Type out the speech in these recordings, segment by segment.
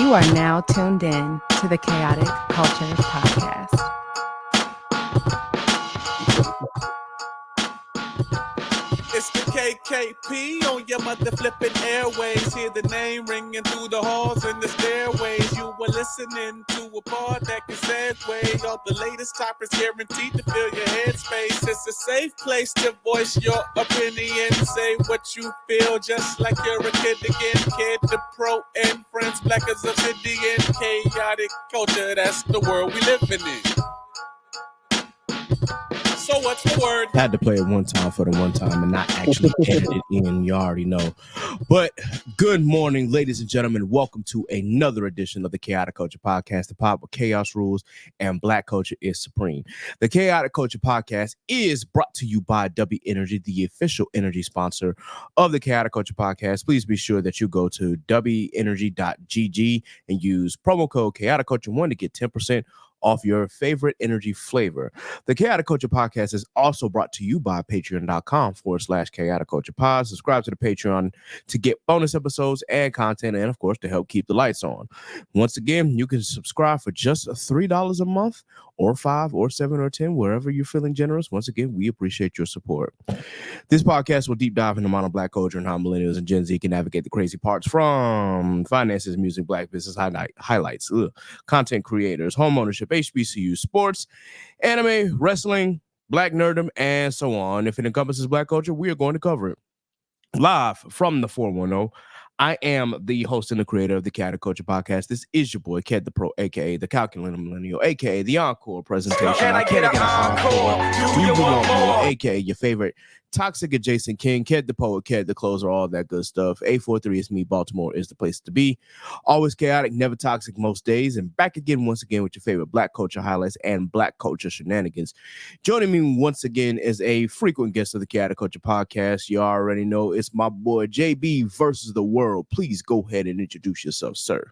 You are now tuned in to the Chaotic Culture Podcast. It's the KKP on your mother flipping airways. Hear the name ringing through the halls and the stairways. You were listening to a pod that can segue all the latest topics, guaranteed to fill your headspace. It's a safe place to voice your opinion. Say what you feel, just like you're a kid again. Kid to pro and friends, black as obsidian. Chaotic culture, that's the world we living in. So what's the word? I had to play it one time for the one time and not actually edit it in. You already know. But good morning, ladies and gentlemen. Welcome to another edition of the Chaotic Culture Podcast, the pod where chaos rules and black culture is supreme. The Chaotic Culture Podcast is brought to you by W Energy, the official energy sponsor of the Chaotic Culture Podcast. Please be sure that you go to wenergy.gg and use promo code Chaotic Culture 1 to get 10% off your favorite energy flavor. The Chaotic Culture Podcast is also brought to you by patreon.com/Chaotic Culture Pod. Subscribe to the Patreon to get bonus episodes and content, and of course, to help keep the lights on. Once again, you can subscribe for just $3 a month, or $5 or $7 or $10, wherever you're feeling generous. Once again, we appreciate your support. This podcast will deep dive into modern black culture and how millennials and Gen Z can navigate the crazy parts, from finances, music, black business highlights, content creators, home ownership, HBCU, sports, anime, wrestling, black nerdom, and so on. If it encompasses black culture, we are going to cover it. Live from the 410. I am the host and the creator of the Chaotic Culture Podcast. This is your boy, Ked the Pro, a.k.a. the Calculator Millennial, a.k.a. the Encore presentation. Can I get an encore? Do you want more? A.k.a. your favorite toxic adjacent king, Ked the Poet, Ked the Closer, all that good stuff. 843 is me. Baltimore is the place to be. Always chaotic, never toxic most days. And back again, once again, with your favorite black culture highlights and black culture shenanigans. Joining me once again is a frequent guest of the Chaotic Culture Podcast. You already know it's my boy, JB versus the world. Please go ahead and introduce yourself, sir.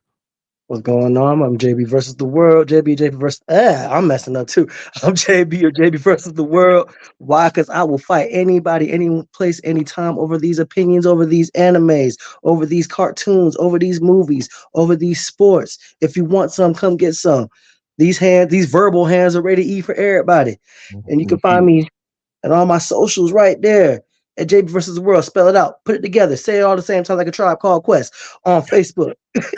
What's going on? I'm JB versus the world. JB versus I'm messing up too. I'm JB or JB versus the world. Why? Because I will fight anybody, any place, anytime over these opinions, over these animes, over these cartoons, over these movies, over these sports. If you want some, come get some. These verbal hands are ready to eat for everybody. And you can find me and all my socials right there at JB versus the world. Spell it out, put it together, say it all the same time like a Tribe Called Quest on Facebook,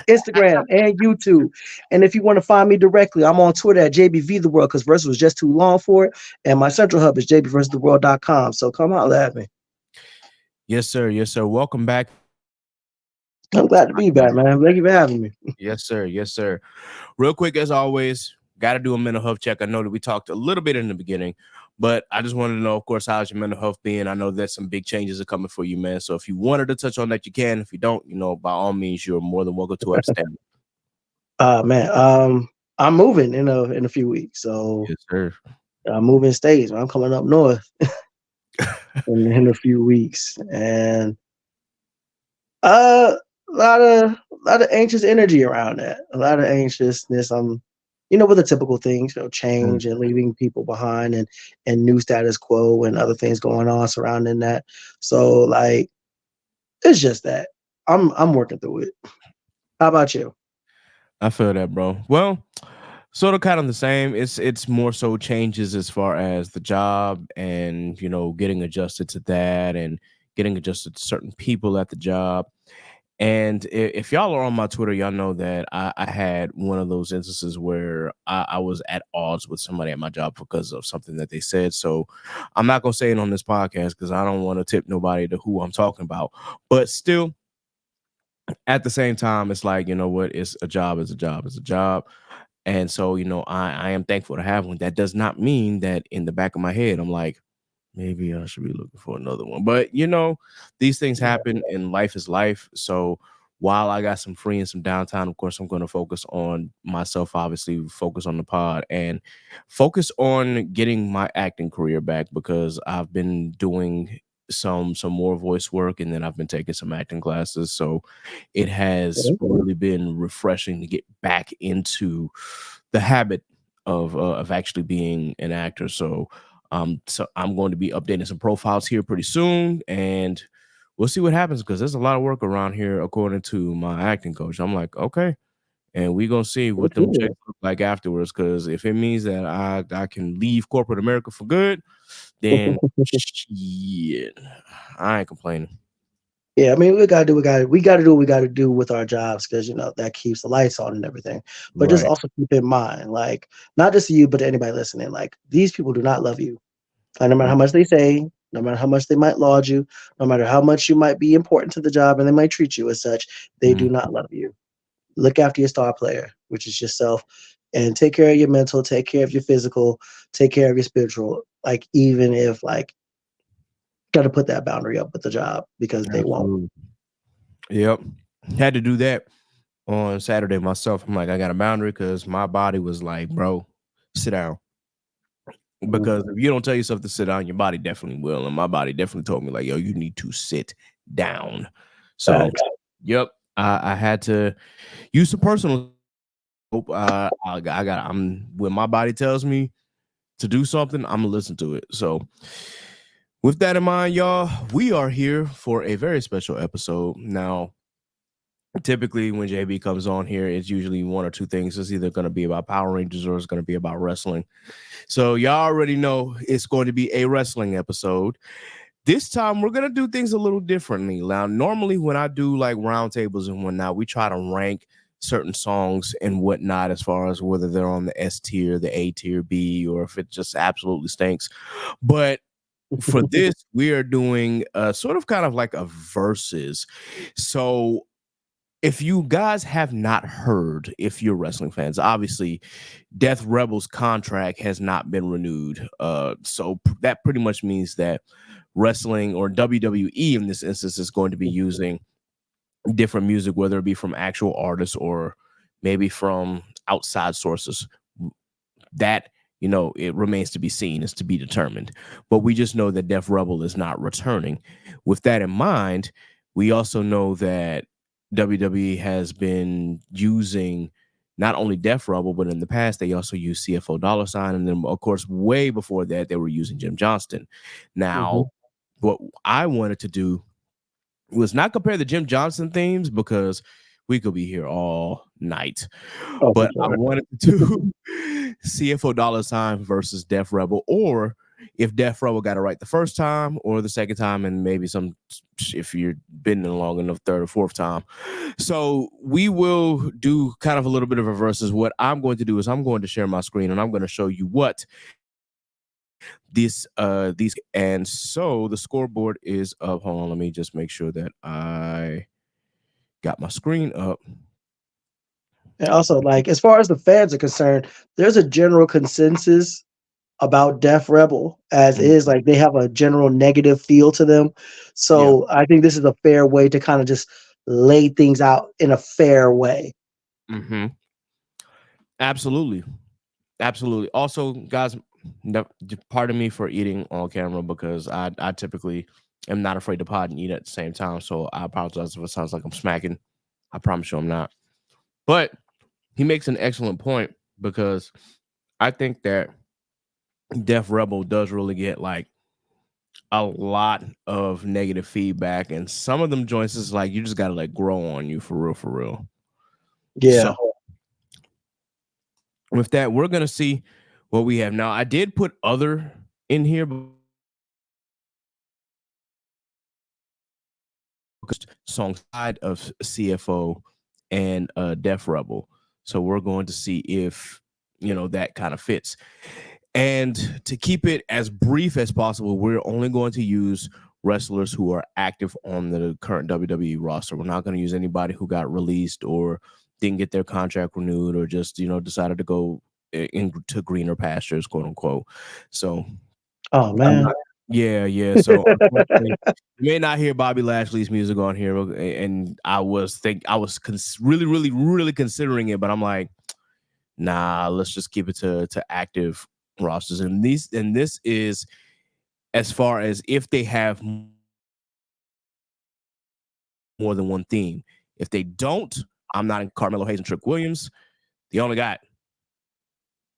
Instagram, and YouTube. And if you want to find me directly, I'm on Twitter at JBV the world, because versus was just too long for it. And my central hub is jbversustheworld.com. So come out at me. Yes, sir. Yes, sir. Welcome back. I'm glad to be back, man. Thank you for having me. Yes, sir. Yes, sir. Real quick, as always, got to do a mental health check. I know that we talked a little bit in the beginning, but I just wanted to know, of course, how's your mental health being? I know that some big changes are coming for you, man. So if you wanted to touch on that, you can. If you don't, by all means, you're more than welcome to abstain. Man, I'm moving in a few weeks. So yes, sir. I'm moving states. I'm coming up north in a few weeks. And a lot of anxious energy around that. A lot of anxiousness. I'm with the typical things, change and leaving people behind, and new status quo and other things going on surrounding that. So it's just that I'm working through it. How about you? I feel that, bro. Well, sort of kind of the same. It's more so changes as far as the job and, getting adjusted to that and getting adjusted to certain people at the job. And if y'all are on my Twitter, y'all know that I had one of those instances where I was at odds with somebody at my job because of something that they said. So I'm not going to say it on this podcast because I don't want to tip nobody to who I'm talking about. But still, at the same time, it's like, what? It's a job is a job is a job. And so, I am thankful to have one. That does not mean that in the back of my head, I'm like, maybe I should be looking for another one. But, these things happen and life is life. So while I got some free and some downtime, of course, I'm going to focus on myself, obviously, focus on the pod and focus on getting my acting career back, because I've been doing some more voice work, and then I've been taking some acting classes. So it has really been refreshing to get back into the habit of actually being an actor. So I'm going to be updating some profiles here pretty soon, and we'll see what happens, because there's a lot of work around here, according to my acting coach. I'm like, okay, and we gonna see what them checks look like afterwards. Because if it means that I can leave corporate America for good, then shit, I ain't complaining. Yeah, I mean, we gotta do what we gotta do with our jobs because that keeps the lights on and everything. But just Right. also keep in mind, like, not just you, but anybody listening, like, these people do not love you. Like, no matter how much they say, no matter how much they might laud you, no matter how much you might be important to the job and they might treat you as such, they do not love you. Look after your star player, which is yourself, and take care of your mental, take care of your physical, take care of your spiritual. Like, even if, like, got to put that boundary up with the job because they won't. Absolutely. Yep. Had to do that on Saturday myself. I'm like, I got a boundary because my body was like, bro, sit down. Because if you don't tell yourself to sit down, your body definitely will. And my body definitely told me, like, yo, you need to sit down. So, Facts. yep, I had to use some personal hope. I'm when my body tells me to do something, I'm gonna listen to it. So, with that in mind, y'all, we are here for a very special episode. Now, typically when JB comes on here, it's usually one or two things. It's either going to be about Power Rangers or it's going to be about wrestling. So y'all already know it's going to be a wrestling episode. This time we're going to do things a little differently. Now, normally when I do like roundtables and whatnot, we try to rank certain songs and whatnot as far as whether they're on the S tier, the A tier, B, or if it just absolutely stinks. But for this, we are doing sort of kind of like a versus. So if you guys have not heard, if you're wrestling fans, obviously Death Rebel's contract has not been renewed. So that pretty much means that wrestling, or WWE in this instance, is going to be using different music, whether it be from actual artists or maybe from outside sources. That, it remains to be seen, is to be determined. But we just know that Death Rebel is not returning. With that in mind, we also know that WWE has been using not only Def Rebel, but in the past they also used CFO dollar sign, and then of course way before that they were using Jim Johnston. Now, what I wanted to do was not compare the Jim Johnston themes because we could be here all night, Oh, for but I sure. wanted to do CFO dollar sign versus Def Rebel, or if Def Rebel got it right the first time or the second time, and maybe some, if you're been in long enough, third or fourth time. So we will do kind of a little bit of a versus. What I'm going to do is I'm going to share my screen and I'm going to show you what these, and so the scoreboard is up. Hold on, let me just make sure that I got my screen up. And also, like, as far as the fans are concerned, there's a general consensus about Def Rebel as is. Like, they have a general negative feel to them. So I think this is a fair way to kind of just lay things out in a fair way. Mm-hmm. Absolutely. Absolutely. Also, guys, pardon me for eating on camera because I typically am not afraid to pod and eat at the same time. So I apologize if it sounds like I'm smacking. I promise you I'm not. But he makes an excellent point because I think that Def Rebel does really get like a lot of negative feedback, and some of them joints is like you just gotta like grow on you for real, for real. Yeah. So with that, we're gonna see what we have now. I did put other in here because song side of CFO and Def Rebel. So we're going to see if that kind of fits. And to keep it as brief as possible, we're only going to use wrestlers who are active on the current WWE roster. We're not going to use anybody who got released or didn't get their contract renewed or just decided to go into greener pastures, quote unquote. So, Oh, man. yeah. So unfortunately, you may not hear Bobby Lashley's music on here, and I was really considering it, but I'm like, nah, let's just keep it to active rosters. And this is as far as if they have more than one theme. If they don't, I'm not in Carmelo Hayes and Trick Williams. They only got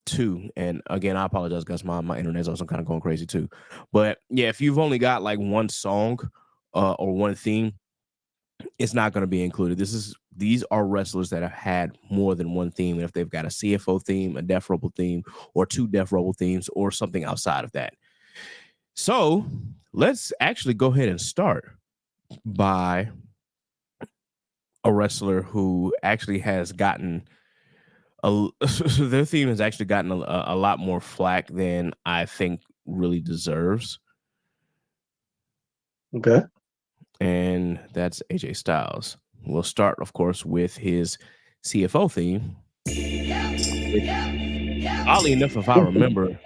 two. And again, I apologize, guys. My internet's also kind of going crazy too. But yeah, if you've only got like one song or one theme, it's not going to be included. These are wrestlers that have had more than one theme, and if they've got a CFO theme, a Death Rebel theme, or two Death Rebel themes, or something outside of that. So let's actually go ahead and start by a wrestler who actually has gotten their theme has actually gotten a lot more flack than I think really deserves. Okay. And that's AJ Styles. We'll start, of course, with his CFO theme. Oddly enough, if I remember,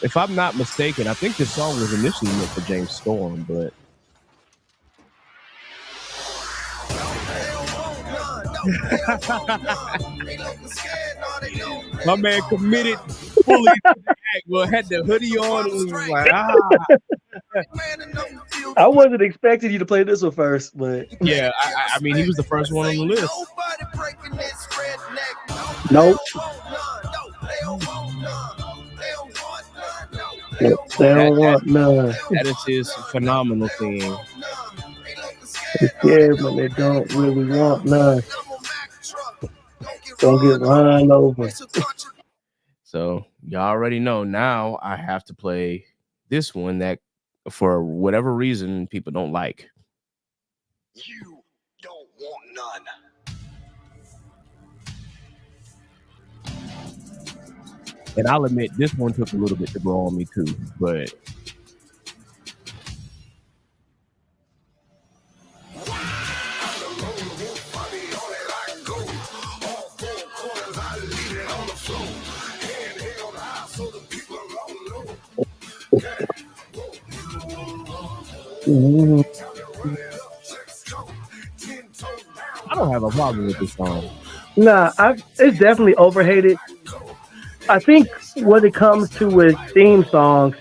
if I'm not mistaken, I think this song was initially meant for James Storm, but my man committed fully to the act. Well, had the hoodie on and was like, I wasn't expecting you to play this one first, but yeah, I mean, he was the first one on the list. nope. They don't want none. That is his phenomenal theme. Yeah, but they don't really want none. Don't get run over. So y'all already know. Now I have to play this one that, for whatever reason, people don't like. You don't want none. And I'll admit, this one took a little bit to grow on me too, but I don't have a problem with this song. Nah, it's definitely overhated. I think what it comes to with theme songs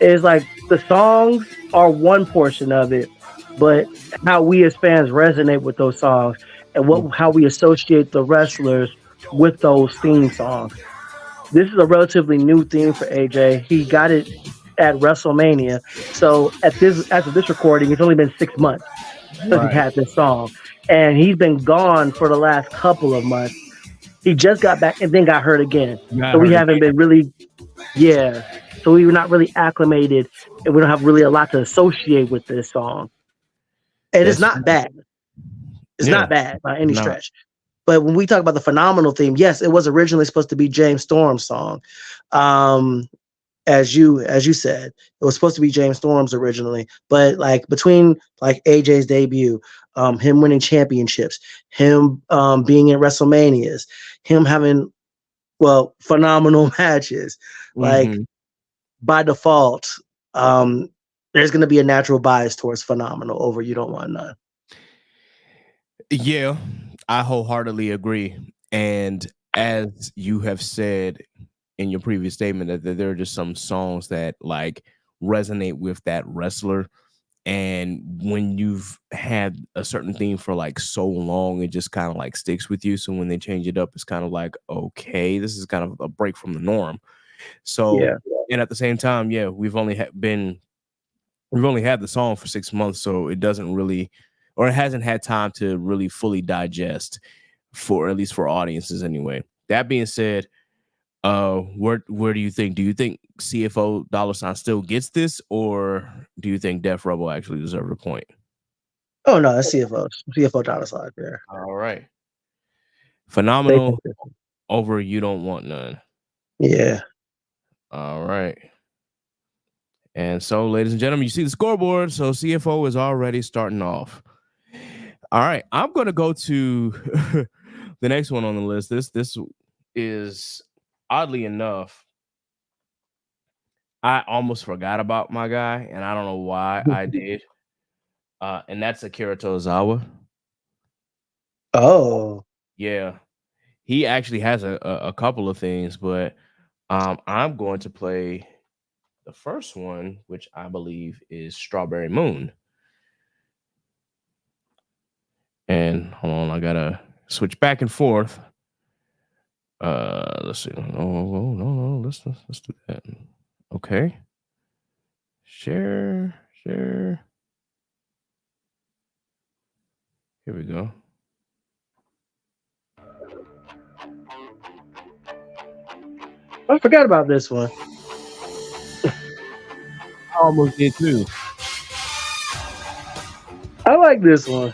is like the songs are one portion of it, but how we as fans resonate with those songs and how we associate the wrestlers with those theme songs. This is a relatively new theme for AJ. He got it at WrestleMania. So after this recording, it's only been 6 months since he had this song. And he's been gone for the last couple of months. He just got back and then got hurt again. So we haven't been really, so we were not really acclimated and we don't have really a lot to associate with this song. And it's not bad. It's not bad by any stretch. But when we talk about the phenomenal theme, yes, it was originally supposed to be James Storm's song. As you said, it was supposed to be James Storm's originally, but like between like AJ's debut, him winning championships, him being in WrestleManias, him having phenomenal matches, like by default, there's going to be a natural bias towards phenomenal over You Don't Want None. Yeah, I wholeheartedly agree. And as you have said in your previous statement, that there are just some songs that like resonate with that wrestler. And when you've had a certain theme for like so long, it just kind of like sticks with you. So when they change it up, it's kind of like, okay, this is kind of a break from the norm. So, and at the same time, we've only had the song for 6 months, so it doesn't really, or it hasn't had time to really fully digest, for at least for audiences anyway. That being said, where do you think? Do you think CFO $ still gets this, or do you think Def Rebel actually deserved a point? Oh no, it's CFO $ there. All right, phenomenal over You Don't Want None. Yeah. All right. And so, ladies and gentlemen, you see the scoreboard. So CFO is already starting off. All right, I'm going to go to the next one on the list. This is, oddly enough, I almost forgot about my guy, and I don't know why I did. And that's Akira Tozawa. Oh. Yeah. He actually has a couple of things, but I'm going to play the first one, which I believe is Strawberry Moon. And hold on, I gotta switch back and forth. Let's see. No. Let's do that. Okay. Share. go. I forgot about this one. I almost did too. I like this one.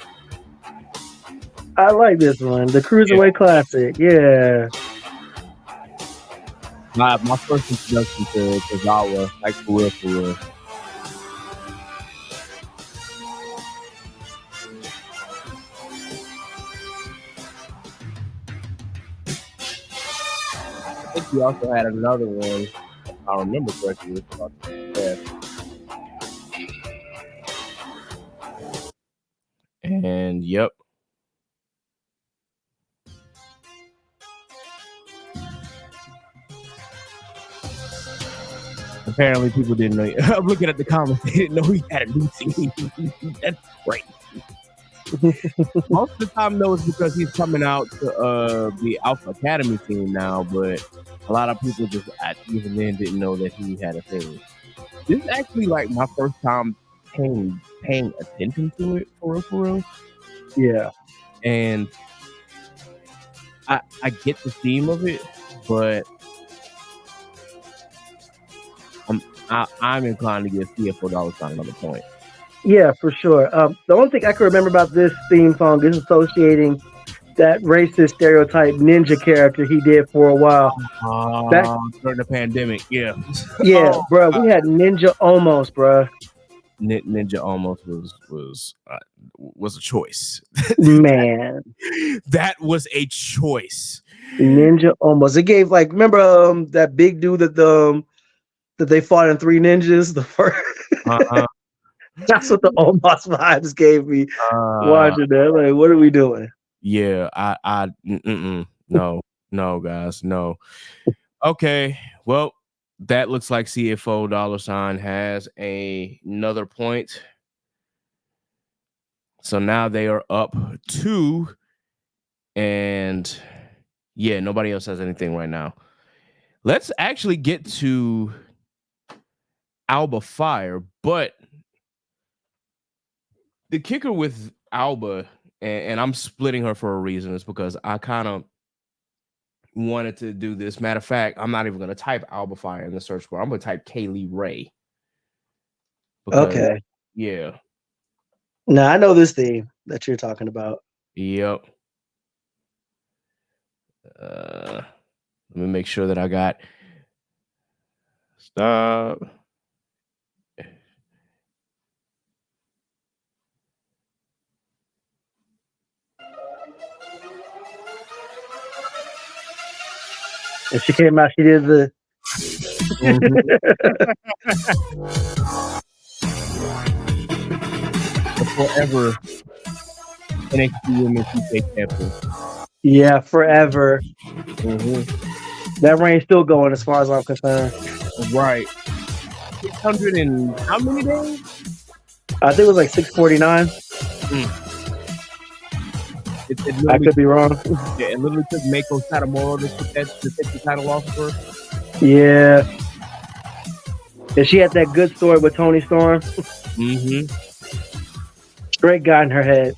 The Cruiserweight Classic. Yeah. My first introduction to Zawa, like for real, for real. I think he also had another one, if I remember correctly. And yep. Apparently, people didn't know. I'm looking at the comments. They didn't know he had a new team. That's great. Most of the time, though, it's because he's coming out to the Alpha Academy team now. But a lot of people just even then didn't know that he had a thing. This is actually like my first time paying attention to it for real. Yeah. And I get the theme of it, but I'm inclined to give CFO another point. Yeah, for sure. The only thing I can remember about this theme song is associating that racist stereotype ninja character he did for a while. During the pandemic, yeah. Yeah, bro. We had Ninja Almost, bro. Ninja Almost was a choice. Man, that was a choice. Ninja Almost. It gave like remember that big dude that they fought in Three Ninjas. The first. That's what the Almost vibes gave me watching that. Like, what are we doing? Yeah, no, guys, no. Okay, well, that looks like CFO has another point. So now they are up 2, and yeah, nobody else has anything right now. Let's actually get to Alba Fire, but the kicker with Alba, and I'm splitting her for a reason, is because I kind of wanted to do this. Matter of fact, I'm not even going to type Alba Fire in the search bar. I'm going to type Kaylee Ray. Okay. Yeah. Now I know this theme that you're talking about. Yep. Let me make sure that I got. Stop. And she came out, she did the Forever NXT Women's UK champion. Yeah, forever. That reign's still going as far as I'm concerned. Right. 600 and how many days? I think it was like 649. I could be wrong. Yeah, it literally took Mako Satomura to take the title off of her. Yeah. And she had that good story with Tony Storm. Straight got in her head.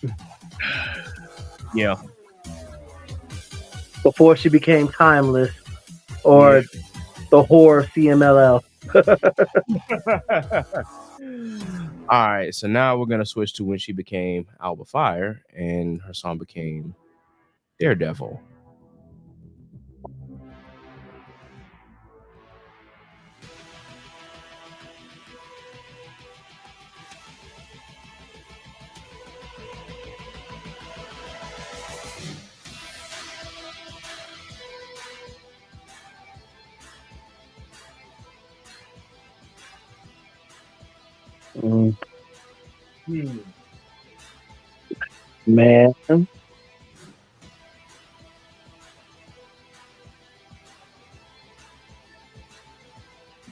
Yeah. Before she became timeless, or the whore CMLL. All right, so now we're gonna switch to when she became Alba Fire, and her song became Daredevil. Man.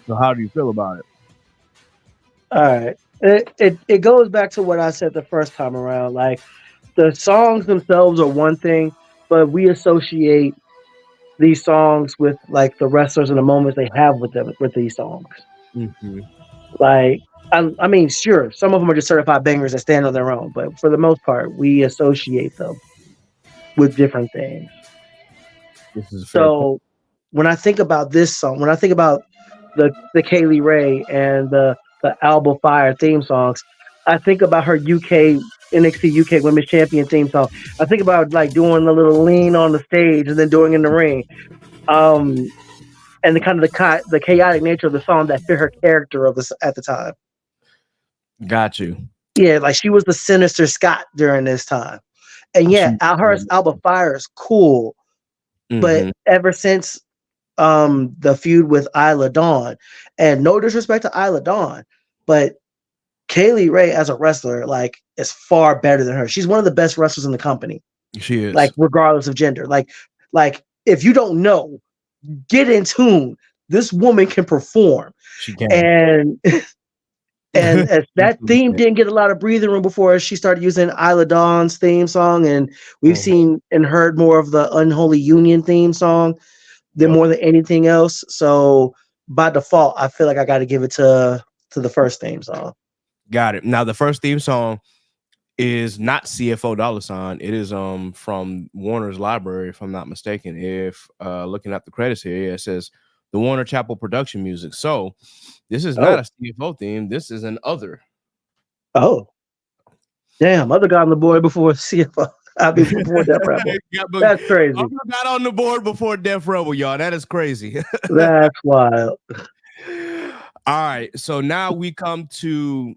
So how do you feel about it? All right. It goes back to what I said the first time around. Like, the songs themselves are one thing, but we associate these songs with like the wrestlers and the moments they have with them with these songs. Like, I mean, sure, some of them are just certified bangers that stand on their own, but for the most part, we associate them with different things. This is a fair point. So when I think about this song, when I think about the Kaylee Ray and the Alba Fire theme songs, I think about her NXT UK Women's Champion theme song. I think about like doing the little lean on the stage and then doing in the ring. And the kind of the chaotic nature of the song that fit her character of this at the time. Got you. Yeah, like she was the sinister Scott during this time. And yeah, Alba Fire is cool, but ever since the feud with Isla Dawn, and no disrespect to Isla Dawn, but Kaylee Ray as a wrestler like is far better than her. She's one of the best wrestlers in the company. She is. Like regardless of gender. Like if you don't know, get in tune. This woman can perform. She can. And as that theme didn't get a lot of breathing room before she started using Isla Dawn's theme song, and we've seen and heard more of the Unholy Union theme song than more than anything else. So by default, I feel like I got to give it to the first theme song. Got it. Now the first theme song is not CFO $. It is from Warner's library, if I'm not mistaken. If looking at the credits here, it says the Warner Chapel production music. So this is not a CFO theme. This is an other. Oh, damn! Other got on the board before CFO. I mean, before Def Rebel. That's crazy. Other got on the board before Def Rebel, y'all. That is crazy. That's wild. All right, so now we come to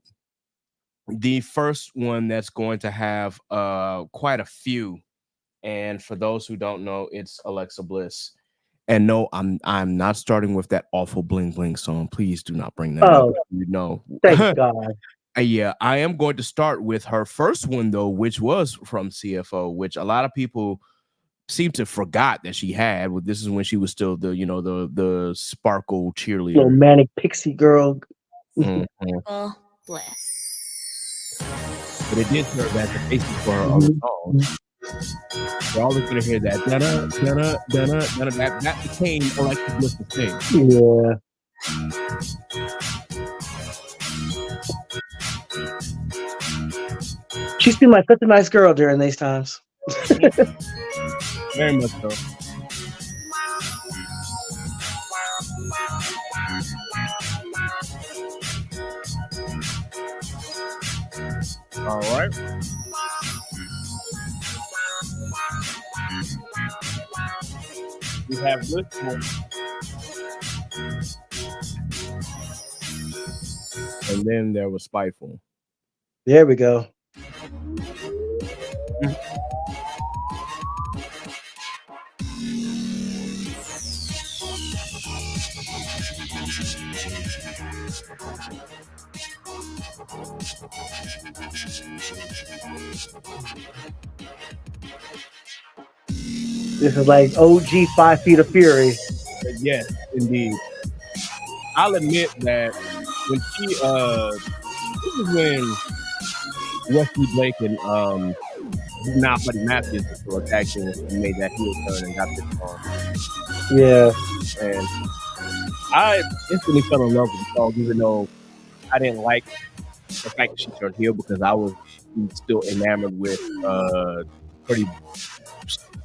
the first one that's going to have quite a few. And for those who don't know, it's Alexa Bliss. And no, I'm not starting with that awful Bling Bling song. Please do not bring that up. You know. Thank God. Yeah, I am going to start with her first one though, which was from CFO, which a lot of people seem to forgot that she had. This is when she was still the sparkle cheerleader, little manic pixie girl. Bliss. But it did serve as the basis for her other songs. You're always gonna hear that that became Alexa Bliss's thing. Yeah. She seemed like such a nice girl during these times. Very much so. All right. We have this one. And then there was Spiteful. There we go. This is like OG 5 Feet of Fury. Yes, indeed. I'll admit that when she this is when Wesley Blake and now Buddy Matthews were attacking and made that heel turn and got this song. Yeah. And I instantly fell in love with the song, even though I didn't like the fact that she turned heel, because I was still enamored with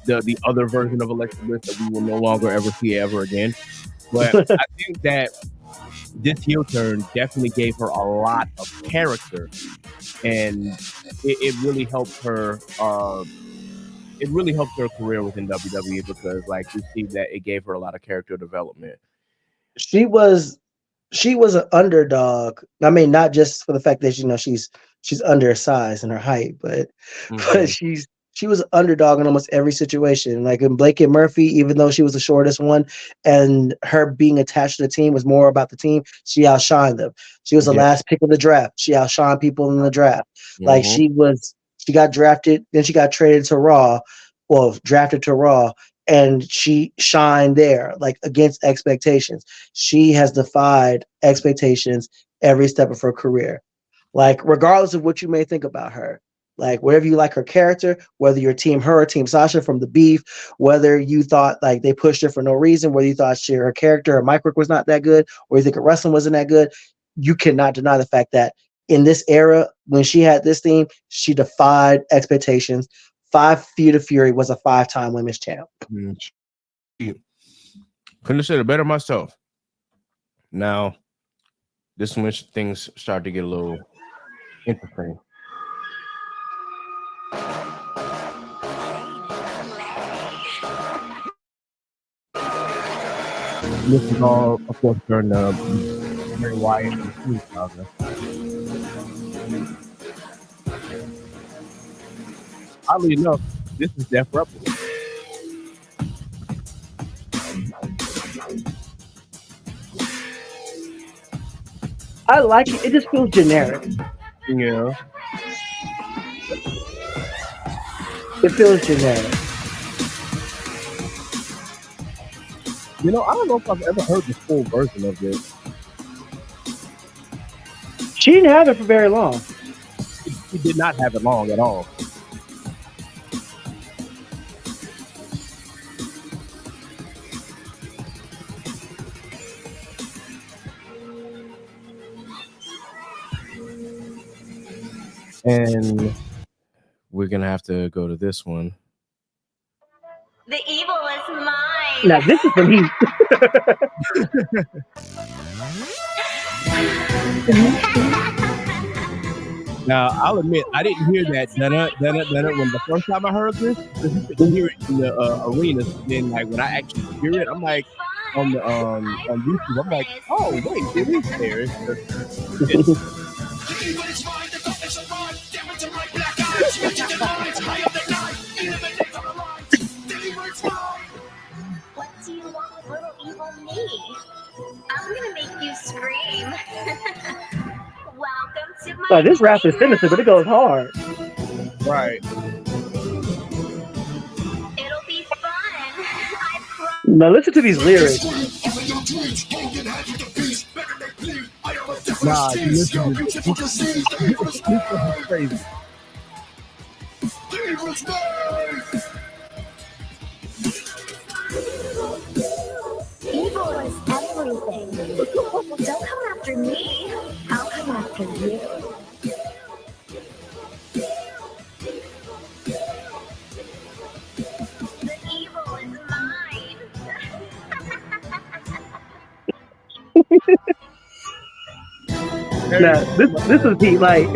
the other version of Alexa Bliss that we will no longer ever see ever again. But I think that this heel turn definitely gave her a lot of character, and it really helped her. It really helped her career within WWE, because, like, we see that it gave her a lot of character development. She was an underdog. I mean, not just for the fact that she's undersized in her height, but she was an underdog in almost every situation. Like in Blake and Murphy, even though she was the shortest one, and her being attached to the team was more about the team, she outshined them. She was the last pick of the draft. She outshined people in the draft. Like she got drafted, then she got traded to Raw, drafted to Raw, and she shined there, like against expectations. She has defied expectations every step of her career. Like regardless of what you may think about her. Like whatever you like her character, whether you're team her or team Sasha from the beef, whether you thought like they pushed her for no reason, whether you thought her character, her mic work was not that good, or you think her wrestling wasn't that good, you cannot deny the fact that in this era, when she had this theme, she defied expectations. 5 Feet of Fury was a 5-time women's champ. Couldn't have said it better myself. Now, this is when things start to get a little interesting. This is all, of course, during the Bray Wyatt and Smooth saga. Oddly enough, this is Def Rebel. I like it. It just feels generic. Yeah. It feels generic. You know, I don't know if I've ever heard the full version of this. She didn't have it for very long. She did not have it long at all. And we're gonna have to go to this one. The evil is mine. Now this is from Heat. Now I'll admit I didn't hear that dun when the first time I heard this. Because you could hear it in the arenas. Then like when I actually hear it, I'm like on the on YouTube. I'm like, oh wait, it is there. It's What do you want with little evil me? I'm gonna make you scream. Welcome to my This rap is sinister, but it goes hard. right. It'll be fun. I promise. Now listen to these lyrics. Nah, you listen to this. This is crazy. Evil is everything. Don't come after me. I'll come after you. The evil is mine. Now this is Heat. Like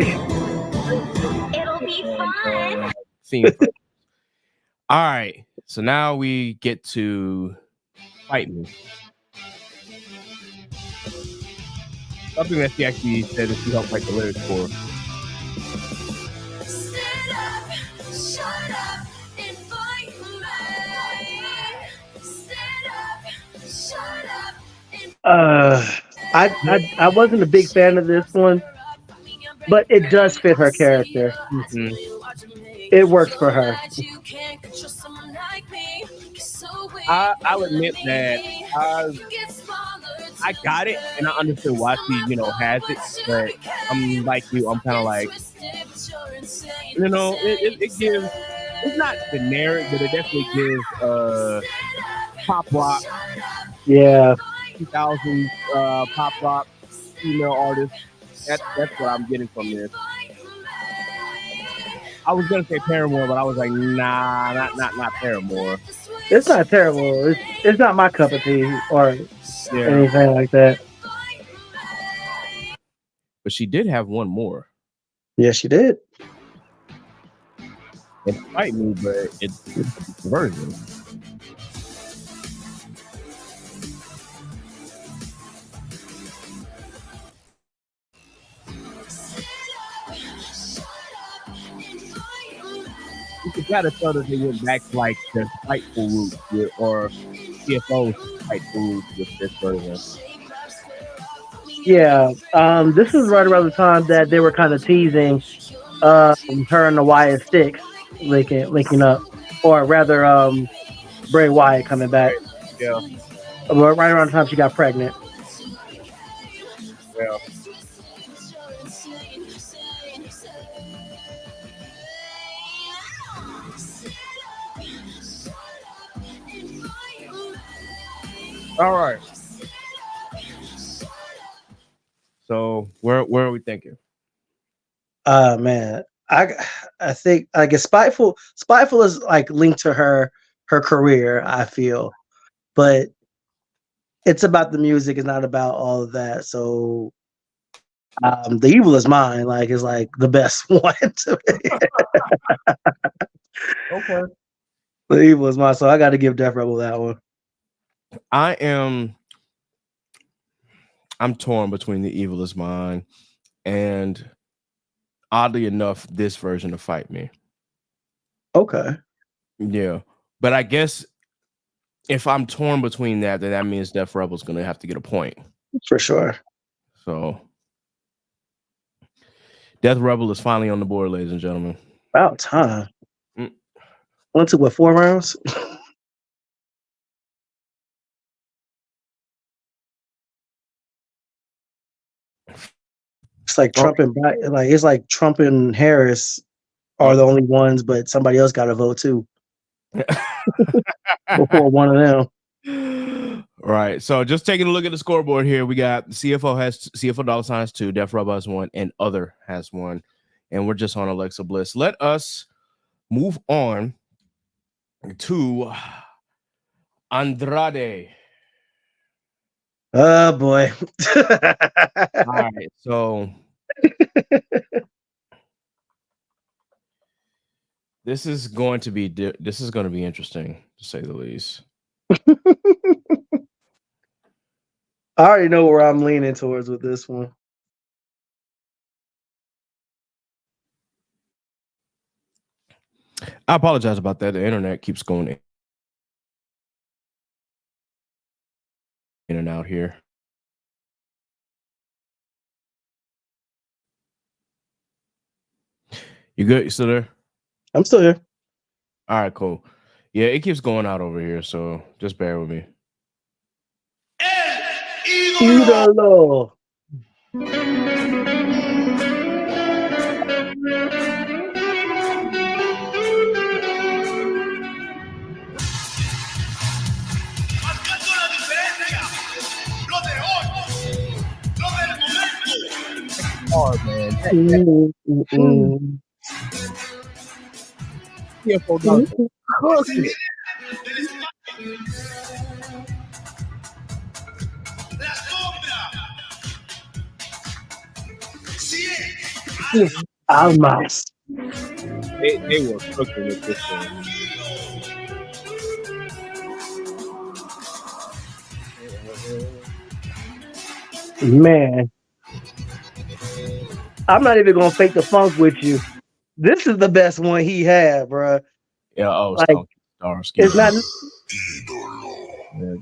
It'll be fun. Theme. All right, so now we get to Fight Me. Something that she actually said that she helped write the lyrics for. Stand up, shut up, and fight me. Stand up, shut up, and I wasn't a big fan of this one, but it does fit her character. Mm-hmm. It works for her. I'll admit that I got it and I understood why she, has it, but I'm like you, I'm kind of like, it gives, it's not generic, but it definitely gives pop rock, Yeah. 2000s pop rock female artist. That's what I'm getting from this. I was gonna say Paramore, but I was like, nah, not Paramore. It's not terrible. It's not my cup of tea or anything like that. But she did have one more. Yes, she did. It's Fight Me, but it's a version. You gotta tell that they went back to like the spiteful roots or CFO spiteful roots with this version. Yeah. This is right around the time that they were kind of teasing her and the Wyatt Sticks linking up, or rather Bray Wyatt coming back. Yeah. Right around the time she got pregnant. Yeah. All right. So where are we thinking? Man, I think I guess spiteful is like linked to her career. I feel, but it's about the music. It's not about all of that. So, the evil is mine. Like is like the best one to me. Okay. The evil is mine. So I got to give Def Rebel that one. I'm torn between The Evil Is Mine and, oddly enough, this version of Fight Me. Okay. Yeah. But I guess if I'm torn between that, then that means Def Rebel's going to have to get a point. For sure. So Death Rebel is finally on the board, ladies and gentlemen. About time. Mm. Went to what, 4 rounds? It's like Trump and it's like Trump and Harris are the only ones, but somebody else got to vote too before one of them. Right. So just taking a look at the scoreboard here, we got CFO dollar sign has 2, Def Rebel has 1, and Other has 1, and we're just on Alexa Bliss. Let us move on to Andrade. Oh boy. All right. So this is going to be interesting, to say the least. I already know where I'm leaning towards with this one. I apologize about that. The internet keeps going in and out here. You good? You still there? I'm still here. All right, cool. Yeah, it keeps going out over here, so just bear with me. Ídolo. Marcando la diferencia. Lo de hoy. Lo del momento. Hard, man. CFO does cooking. La sombra. Almas. They were cooking with this one. Man. I'm not even gonna fake the funk with you. This is the best one he had, bro. Yeah, like, it's not. Yeah,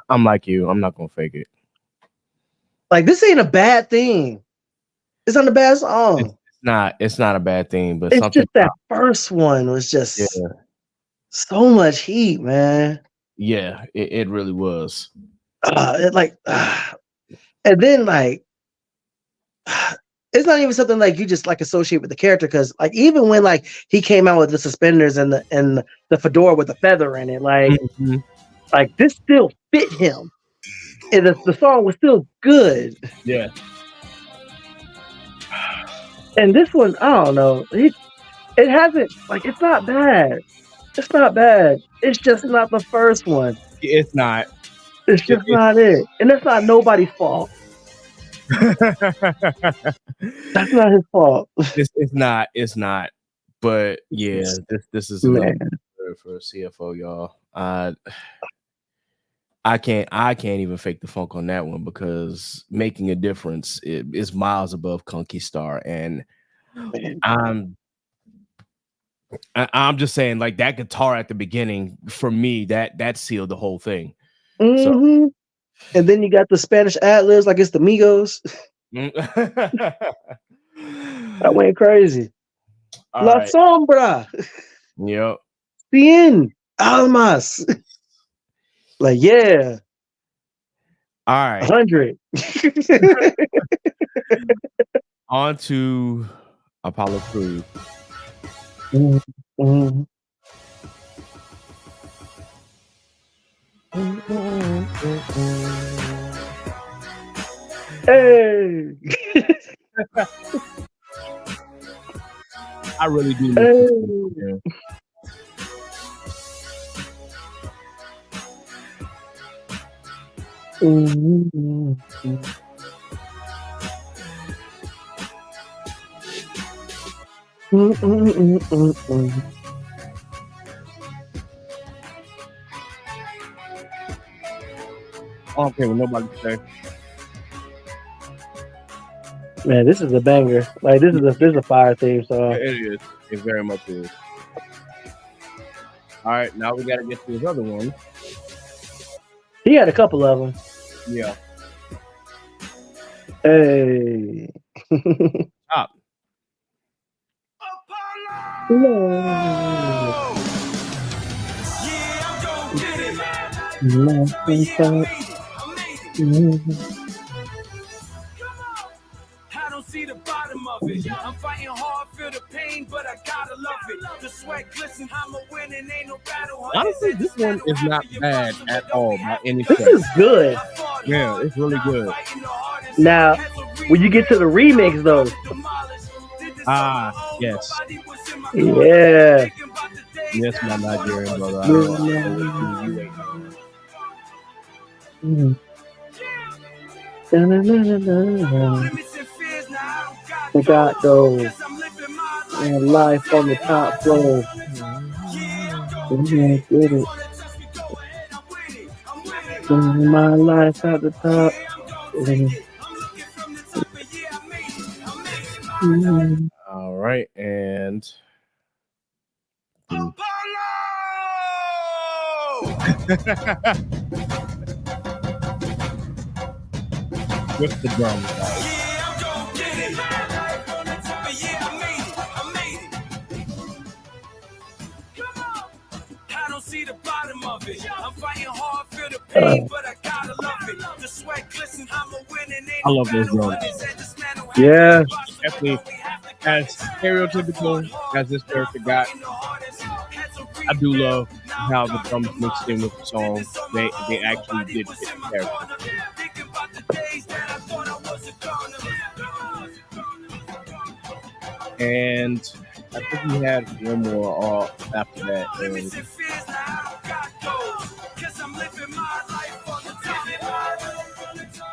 I'm like you. I'm not gonna fake it. Like, this ain't a bad thing. It's not a bad song. It's not a bad thing, but it's something just that first one was just yeah. so much heat, man. Yeah, it really was. And then like it's not even something like you just like associate with the character, because like even when like he came out with the suspenders and the fedora with the feather in it, like like this still fit him, and the song was still good. Yeah. And this one, I don't know. It hasn't, like, it's not bad. It's not bad. It's just not the first one. It's not. It's just not it. And that's not nobody's fault. That's not his fault. It's not. But yeah, this is another for CFO, y'all. I can't even fake the funk on that one, because Making a Difference is miles above Conquistar, and I'm just saying, like, that guitar at the beginning, for me, that sealed the whole thing. So. And then you got the Spanish ad-libs, like it's the Migos. That went crazy. All La right. Sombra. Yep. Cien Almas. Like, yeah. All right. 100. On to Apollo Creed. Mhm. Hey. I really do miss this one. Hey. Yeah. Mhm. I don't care what nobody say. Man, this is a banger. Like this is a fire theme song. It is. It very much is. All right, now we got to get to his other one. He had a couple of them. Yeah. Hey. Top. No. Yeah, I'm gon' get it. Nothing But yeah, I but- made it. I made it. Mhm. I don't see the bottom of it. I'm fighting hard, feel the pain, but I gotta love it. The sweat glisten, I'm a winning, ain't no battle. Honestly, this one is not bad at all by any This stretch. is good. Yeah, it's really good. Now, when you get to the remix, though, Ah, yes. yeah. Yes, my Nigerian brother. I know you ain't know. Mhm. Da-na-na-na-na. I got those and life on the top floor. Yeah, get it. Living my life at the top. Mhm. All right, and with the drums, guys. I don't see the bottom of it. I'm fighting hard, feel the pain, but I gotta love it. The sweat glisten, I'm a winning. I love those drums. Yeah. Definitely, as stereotypical as this character got, I do love how the drums mixed in with the song. They actually did fit the character. And I think we had one more after that.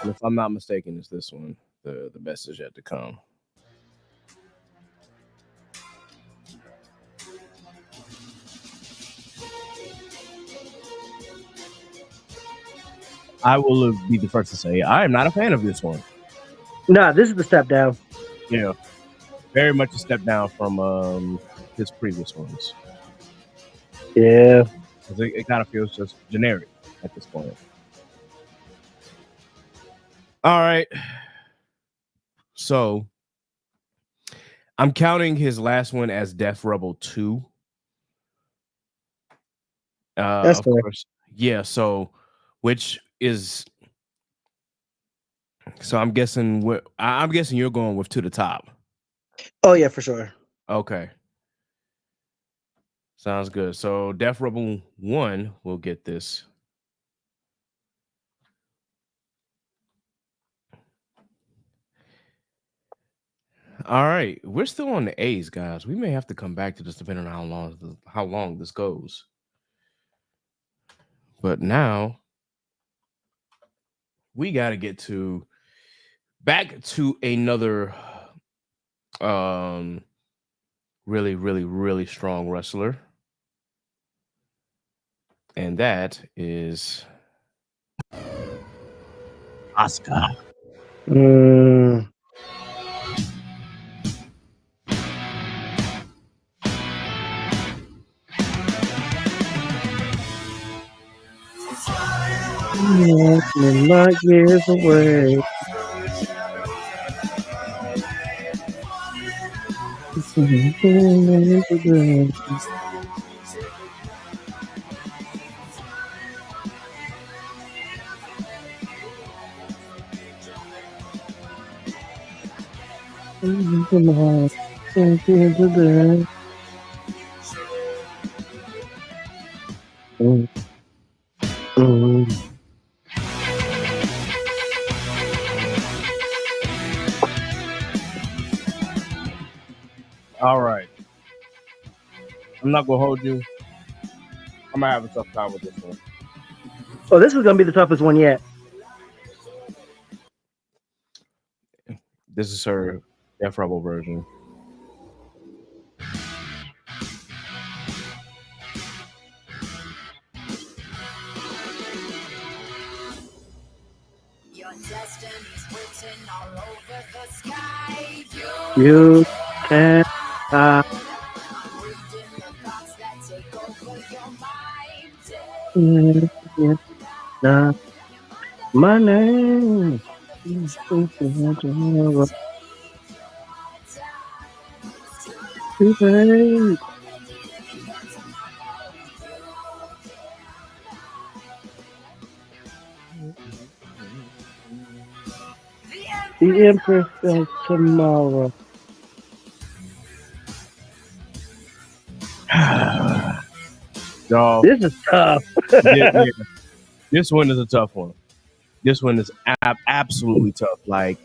And if I'm not mistaken, it's this one. The best is yet to come. I will be the first to say I am not a fan of this one. Nah, this is the step down. Yeah, very much a step down from his previous ones. Yeah. It kind of feels just generic at this point. All right, so I'm counting his last one as Death Rebel 2. That's of fair. course, yeah. So, which is I'm guessing I'm guessing you're going with To the Top. Oh yeah, for sure. Okay. Sounds good. So Death Rebel 1 will get this. All right. We're still on the A's, guys. We may have to come back to this depending on how long this goes. But now we got to get back to another really, really, really strong wrestler. And that is Asuka. Mm. Light years away. All right. I'm not gonna hold you. I'm gonna have a tough time with this one. Oh, this is gonna be the toughest one yet. This is her Def Rebel version. Your destiny's written all over the sky. You can I'm reading the thoughts that take over your mind. not my name. Too late. The Empress of Tomorrow. Dog. This is tough. Yeah. This one is a tough one. This one is absolutely tough. Like,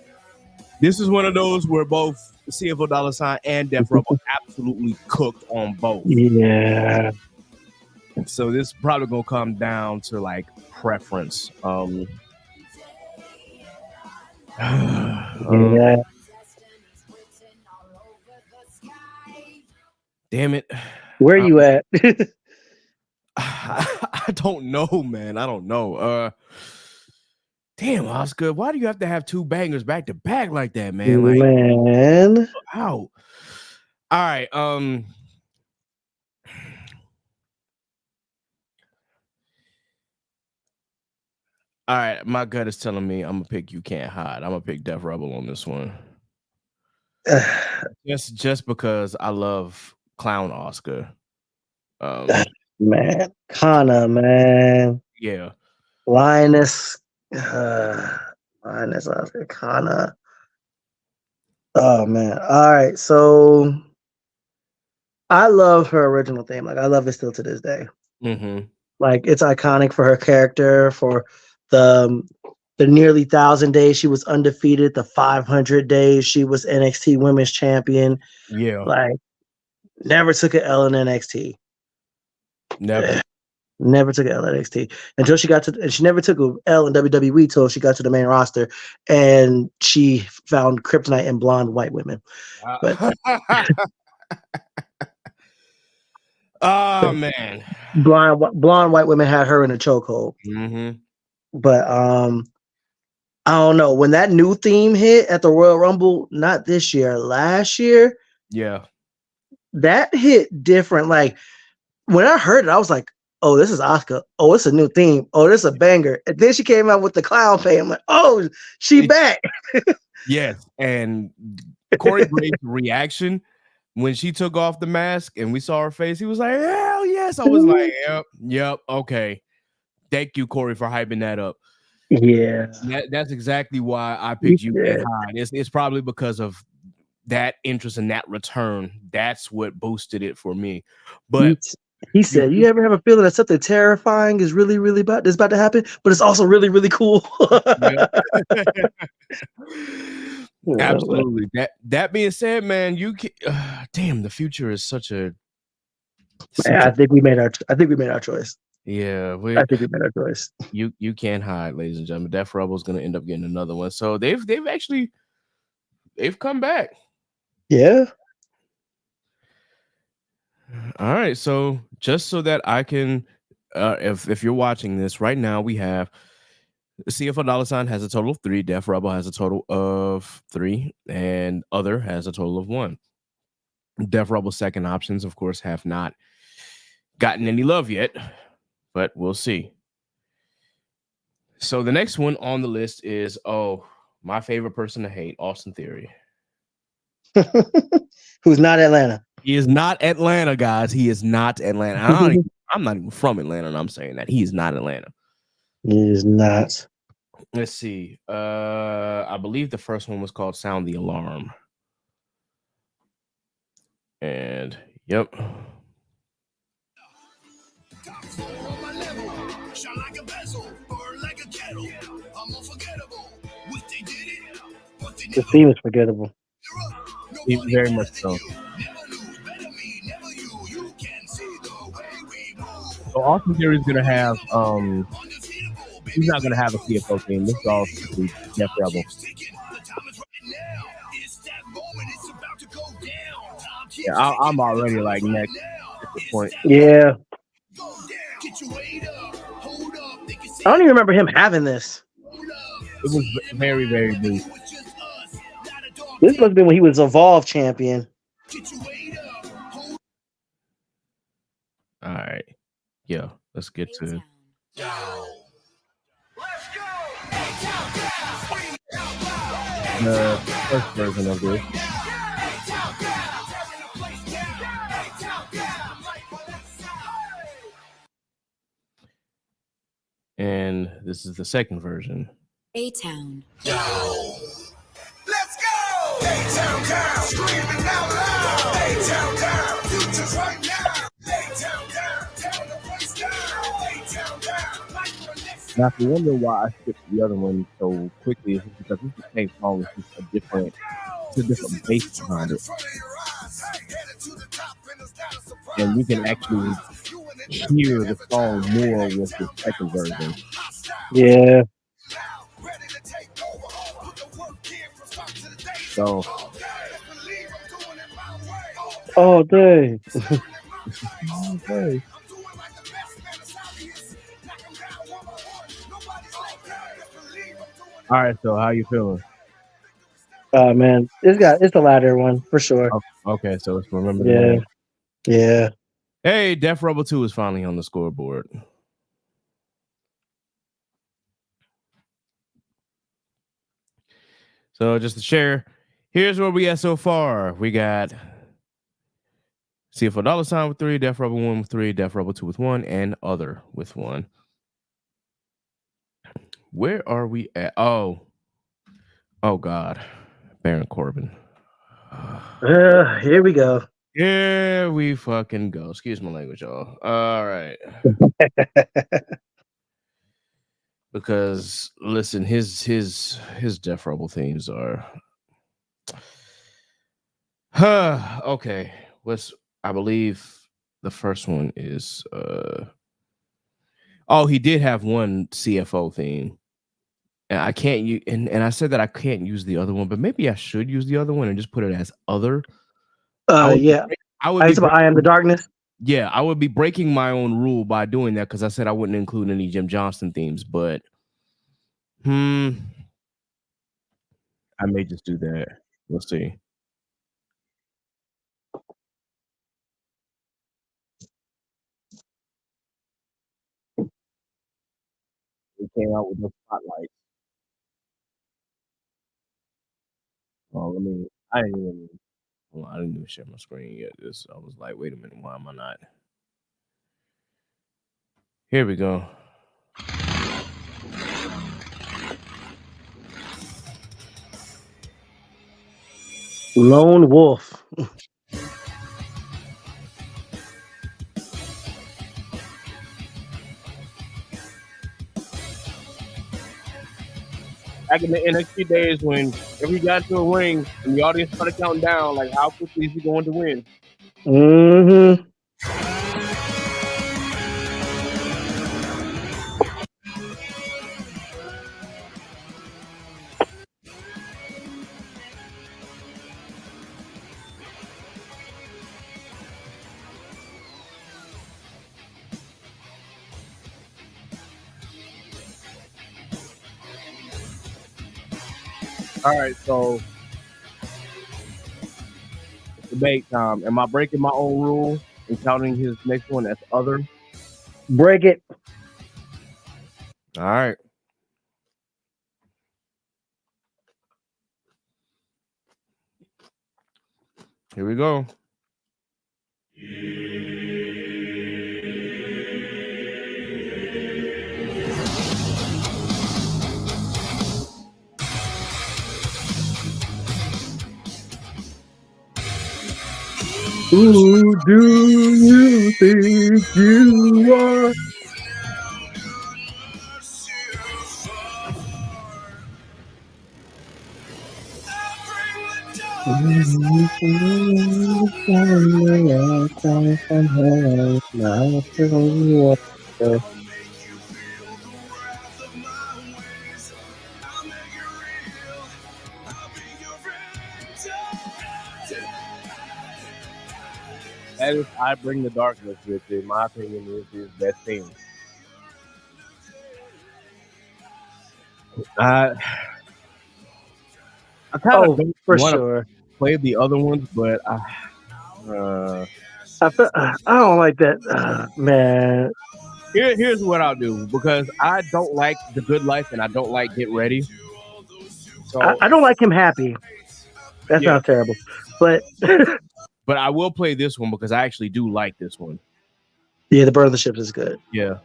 this is one of those where both CFO Dollar Sign and Def Rebel absolutely cooked on both. Yeah. So this is probably gonna come down to like preference. Yeah. Damn it. Where you at? I don't know, man. I don't know. Damn, Oscar, why do you have to have two bangers back to back like that, man? Like, Man. how? All right. All right. My gut is telling me I'm gonna pick You Can't Hide. I'm gonna pick Def Rebel on this one. just because I love Clown Oscar. Man. Kana, man. Yeah. Linus Oscar Kana. Oh man. All right. So I love her original theme. Like I love it still to this day. Mm-hmm. Like it's iconic for her character, for the nearly 1,000 days she was undefeated, the 500 days she was NXT Women's Champion. Yeah. Like never took an L in NXT. Never. Never took an L in NXT until she got to, and she never took an L in WWE till she got to the main roster, and she found kryptonite in blonde white women. But oh man, blonde white women had her in a chokehold. Mm-hmm. But I don't know, when that new theme hit at the Royal Rumble, not this year, last year, yeah, that hit different. Like when I heard it, I was like, oh, this is Asuka. Oh, it's a new theme. Oh, this is a banger. And then she came out with the clown face. I'm like, oh, she back. Yes. And Corey Graves' reaction when she took off the mask and we saw her face, he was like, hell yes. I was like, yep, okay. Thank you, Corey, for hyping that up. Yeah. That's exactly why I picked You Can't Hide. It's probably because of that interest in that return. That's what boosted it for me. But he said, you ever have a feeling that something terrifying is really, really about to happen, but it's also really, really cool? Absolutely. That being said, man, you can, damn, the future is such a. I think we made our choice. Yeah, I think we made our choice. You Can't Hide, ladies and gentlemen. Def Rebel's going to end up getting another one. So they've come back. Yeah. All right. So just so that I can, if you're watching this right now, we have CFO Dollar Sign has a total of 3. Def Rebel has a total of 3, and Other has a total of 1. Def Rebel's second options, of course, have not gotten any love yet, but we'll see. So the next one on the list is, my favorite person to hate, Austin Theory. Who's not Atlanta. He is not Atlanta, guys. He is not Atlanta. I'm not even from Atlanta, and I'm saying that. He is not Atlanta. He is not. Let's see. I believe the first one was called Sound the Alarm. Yep. Top floor on my level. Shine like a bezel, burn like a kettle. I'm unforgettable. Wish they did it, but they The never. theme is forgettable. Nobody Very better much than so. you. Never lose, better me, never you. You can see the way we move. So Austin Theory is gonna have Undefeatable, baby, he's not we gonna the have a truth. CFO team. This is From all me to strictly you, Def time Rebel. keeps ticking. The time is right now. It's that moment. It's about to go down. Time keeps Yeah, ticking. I'm The already time like is right next now. at this It's point. that moment. Yeah. Go down. Get your weight up. Hold up. They can see I don't even remember him having this. hold up. It was See it in my very, eyes, very baby, brief. it was just us. Not a dog This day. must have been when he was Evolve champion. Get your weight up. Hold All right. Yeah, let's get to the first version of this. And this is the second version. A-Town. Let's go! A-Town down, screaming out loud. A-Town down, futures right now. A-Town down, tear the place down. A-Town down, like the next. Now, if you wonder why I skipped the other one so quickly, it's because it's the same song, it's just a different bass behind it. And you can actually hear the song more with the second version. Yeah. So, Oh, dang. okay. All right, so how you feeling? Oh man, it's the latter one for sure. Okay, so let's remember the Yeah. name. Yeah. Hey, Def Rebel 2 is finally on the scoreboard. So just to share, here's where we at so far. We got CFO $ with 3, Def Rebel 1 with 3, Def Rebel 2 with 1, and other with 1. Where are we at? Oh God, Baron Corbin. Here we go. Here we fucking go. Excuse my language, y'all. All right. Because listen, his Def Rebel themes are okay. I believe the first one is oh, he did have one CFO theme. And I can't use and I said that I can't use the other one, but maybe I should use the other one and just put it as other. Yeah. I would It's be about I Am the Darkness. yeah, I would be breaking my own rule by doing that because I said I wouldn't include any Jim Johnston themes, but I may just do that. We'll see. We came out with no spotlight. Oh, I didn't even well, I didn't even share my screen yet. I was like, wait a minute, why am I not? Here we go. Lone Wolf. Back in the NXT days when every got to a ring and the audience started counting down, like how quickly is he going to win? Mm-hmm. All right, so it's debate time. Am I breaking my own rule and counting his next one as other? Break it. All right. Here we go. Who do you think you are? That is, I Bring the Darkness, which in my opinion is his best thing. I kind of don't For want to sure. play the other ones, but I don't like that, man. here's what I'll do, because I don't like The Good Life and I don't like Get Ready. So I don't like him happy. That yeah, sounds terrible. But but I will play this one because I actually do like this one. yeah, the Burn of the Ships is good. Yeah.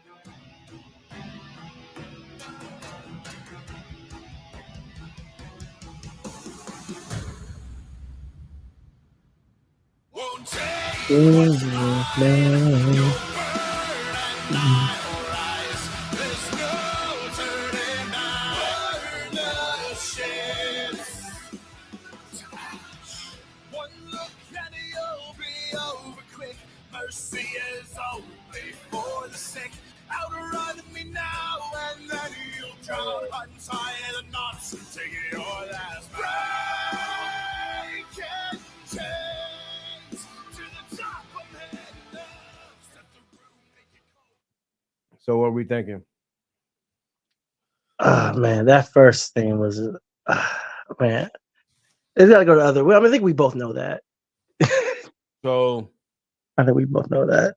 Mercy is only for the sick. Outrun me now, and then you'll drown. Untie the knots, take your last break and chains to the top of heaven. Set the room, make it cold. So what are we thinking? Man, that first thing was man. It's got to go the other way. I mean, I think we both know that. So I think we both know that.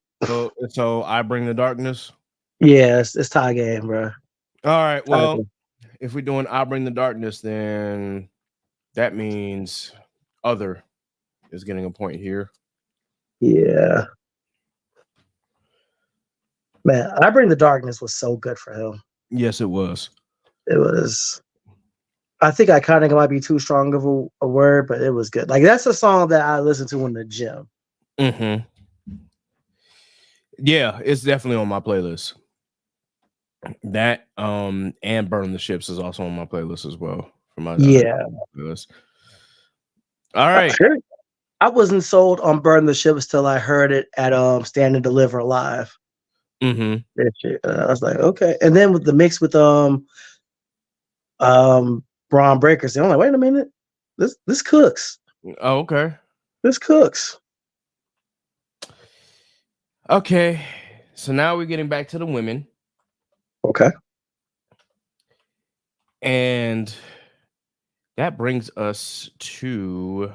so I Bring the Darkness. Yeah, it's tie game, bro. All right. Well, if we're doing I Bring the Darkness, then that means Other is getting a point here. Yeah. Man, I Bring the Darkness was so good for him. Yes, it was. It was. I think I kind of might be too strong of a word, but it was good. Like, that's a song that I listen to in the gym. Mm-hmm. Yeah, it's definitely on my playlist. That and Burn the Ships is also on my playlist as well. For my playlist. All right. I wasn't sold on Burn the Ships till I heard it at Stand and Deliver Live. Mm-hmm. I was like, okay. And then with the mix with Braun Breakers, I'm like, wait a minute, this cooks. Oh, okay. This cooks. Okay. So now we're getting back to the women. Okay. And that brings us to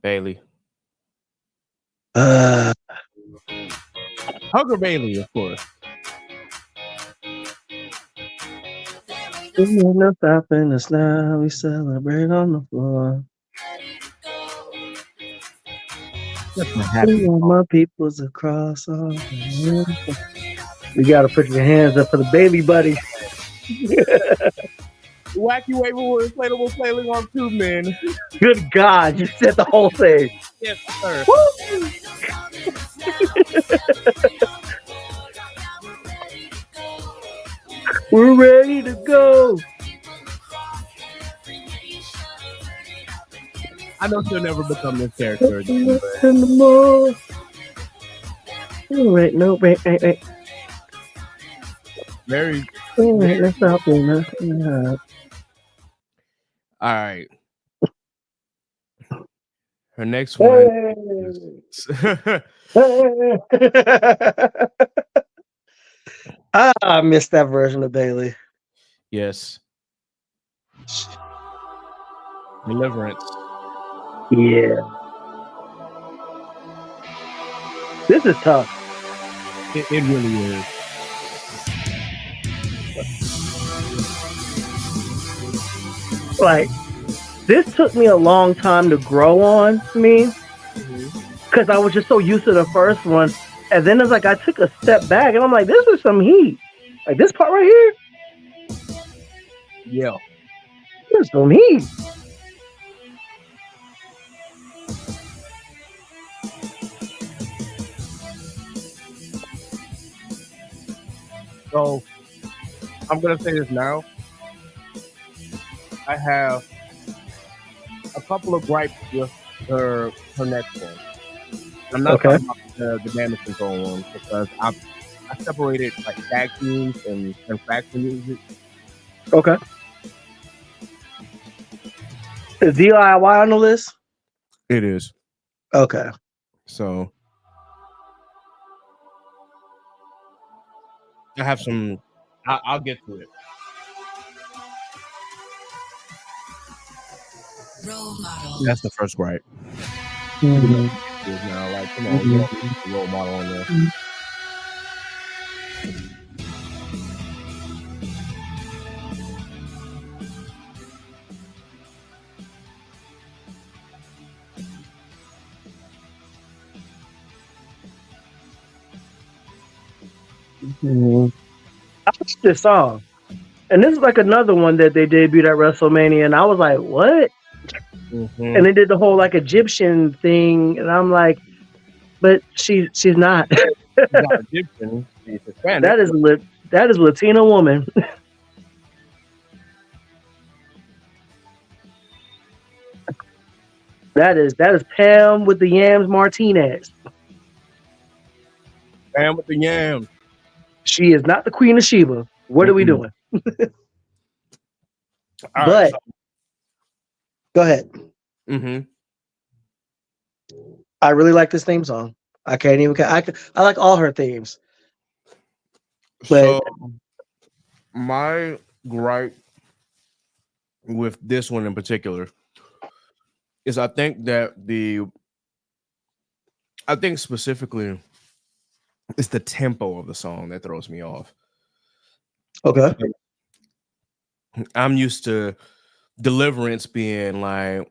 Bailey. Hugger Bailey, of course. No stopping us now. We celebrate on the floor. My people's across all the You gotta put your hands up for the baby buddy. Wacky Wave with inflatable flailing on tube, man. Good God, you said the whole thing. Yes, sir. We're ready to go. I know she'll never become this character again. In the mall. Wait, no, wait. Very. Wait, let's stop there. All right. Her next one. I missed that version of Bailey. Yes. Deliverance. Yeah. This is tough. It really is. Like, this took me a long time to grow on me because I was just so used to the first one. And then it's like I took a step back and I'm like, this is some heat. Like, this part right here. Yeah. This is some heat. So I'm gonna say this now. I have a couple of gripes with her next one. I'm not Okay. talking about the damage control one because I separated like tag teams and faction music. Okay. Is DIY on the list? It is. Okay. So I have some. I'll get to it. Role model. That's the first gripe. Mhm. Now, like, come on, you don't need a role model on there. I watched this song, and this is like another one that they debuted at WrestleMania, and I was like, "What?" Mm-hmm. And they did the whole like Egyptian thing, and I'm like, "But she's not. She's not Egyptian. She's Hispanic. that is Latina woman." That is Pam with the Yams Martinez. And with the yams. She is not the Queen of Sheba. What are we doing? All But right. go ahead. Mm-hmm. I really like this theme song. I can't even. I like all her themes. But So my gripe with this one in particular is I think specifically it's the tempo of the song that throws me off. okay. I'm used to Deliverance being like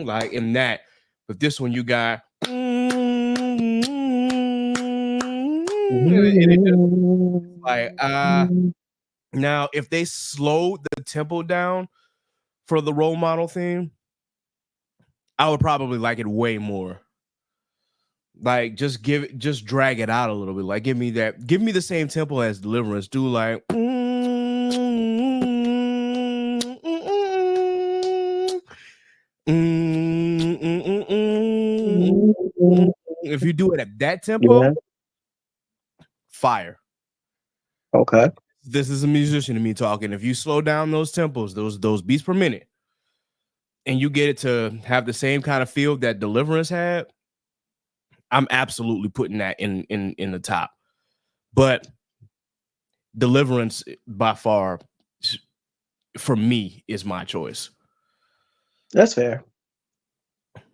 like in that, but this one you got it just like now if they slowed the tempo down for the role model theme, I would probably like it way more. Like just drag it out a little bit. Like give me the same tempo as Deliverance. Do like if you do it at that tempo, Yeah. fire. Okay. This is a musician to me talking. If you slow down those tempos, those beats per minute, and you get it to have the same kind of feel that Deliverance had, I'm absolutely putting that in the top. But Deliverance by far for me is my choice. That's fair.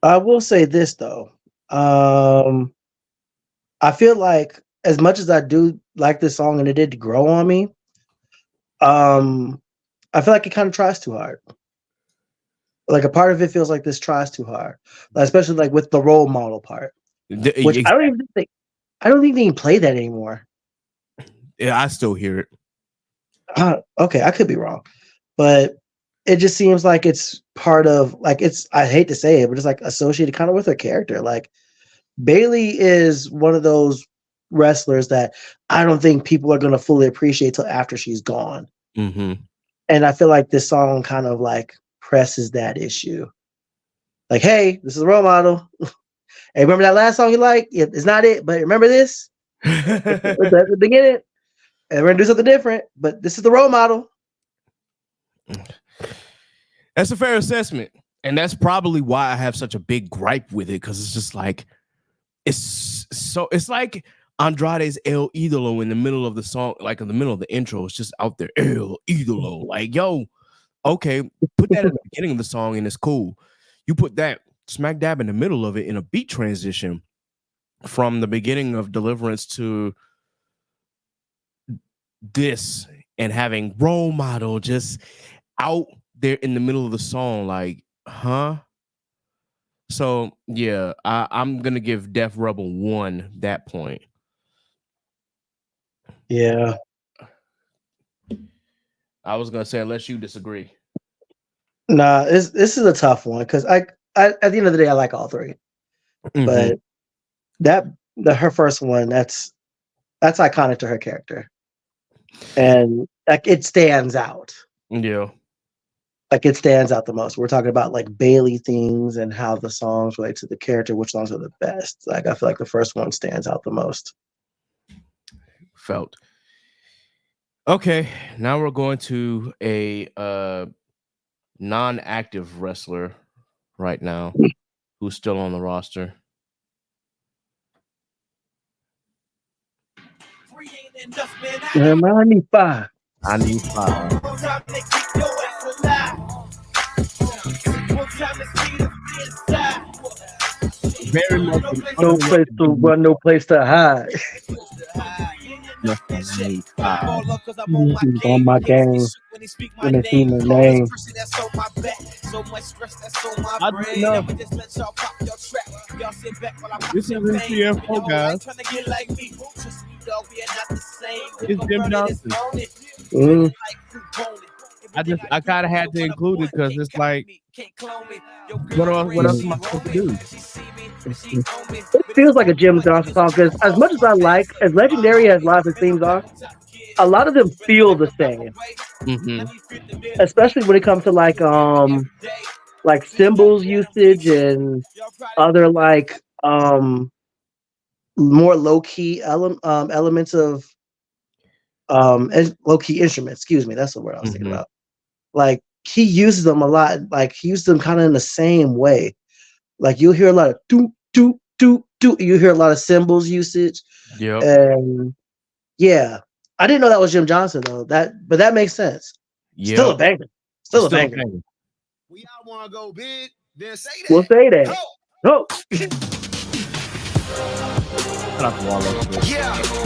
I will say this though. I feel like as much as I do like this song and it did grow on me, I feel like it kind of tries too hard. Like a part of it feels like this tries too hard, especially like with the role model part, which I don't think they even play that anymore. Yeah, I still hear it. Okay, I could be wrong, but it just seems like it's part of like it's. I hate to say it, but it's like associated kind of with her character. Like Bailey is one of those wrestlers that I don't think people are going to fully appreciate till after she's gone. Mm-hmm. And I feel like this song kind of like presses that issue. Like, hey, this is a role model. Hey, remember that last song you liked? It's not it, but remember this? Let's the beginning. And we're gonna do something different, but this is the role model. That's a fair assessment. And that's probably why I have such a big gripe with it, because it's just like it's like Andrade's El Idolo in the middle of the song, like in the middle of the intro. It's just out there, El Idolo. Like, yo, okay, put that at the beginning of the song and it's cool. You put that smack dab in the middle of it in a beat transition from the beginning of Deliverance to this and having role model just out there in the middle of the song, like, huh? So yeah, I'm gonna give Def Rebel 1 that point. Yeah. I was gonna say unless you disagree. Nah, this is a tough one because at the end of the day, I like all three. Mhm. But her first one, that's iconic to her character, and like it stands out. Yeah. Like it stands out the most. We're talking about like Bailey things and how the songs relate to the character, which songs are the best. Like I feel like the first one stands out the most. Felt. Okay, now we're going to a non-active wrestler right now who's still on the roster. I need five. I need five. Very much No place to run, no place to hide. Just I need five. On my game when they see my name. Oddly enough, this isn't CFO, guys. It's Jim Johnson. I kind of had to include it because it's like, what else am I supposed to do? It feels like a Jim Johnson song because as much as I like, as legendary as a lot of his themes are, a lot of them feel the same. Mm-hmm. Especially when it comes to like symbols usage and other like more low key elements of low key instruments. Excuse me, that's the word I was thinking about. Like he uses them a lot. Like he uses them kind of in the same way. Like you'll hear a lot of do do do do. You hear a lot of cymbals usage. Yep. And yeah, I didn't know that was Jim Johnson though. But that makes sense. Yep. Still a banger. Still a banger. We all want to go big. Then say that. We'll say that. Go.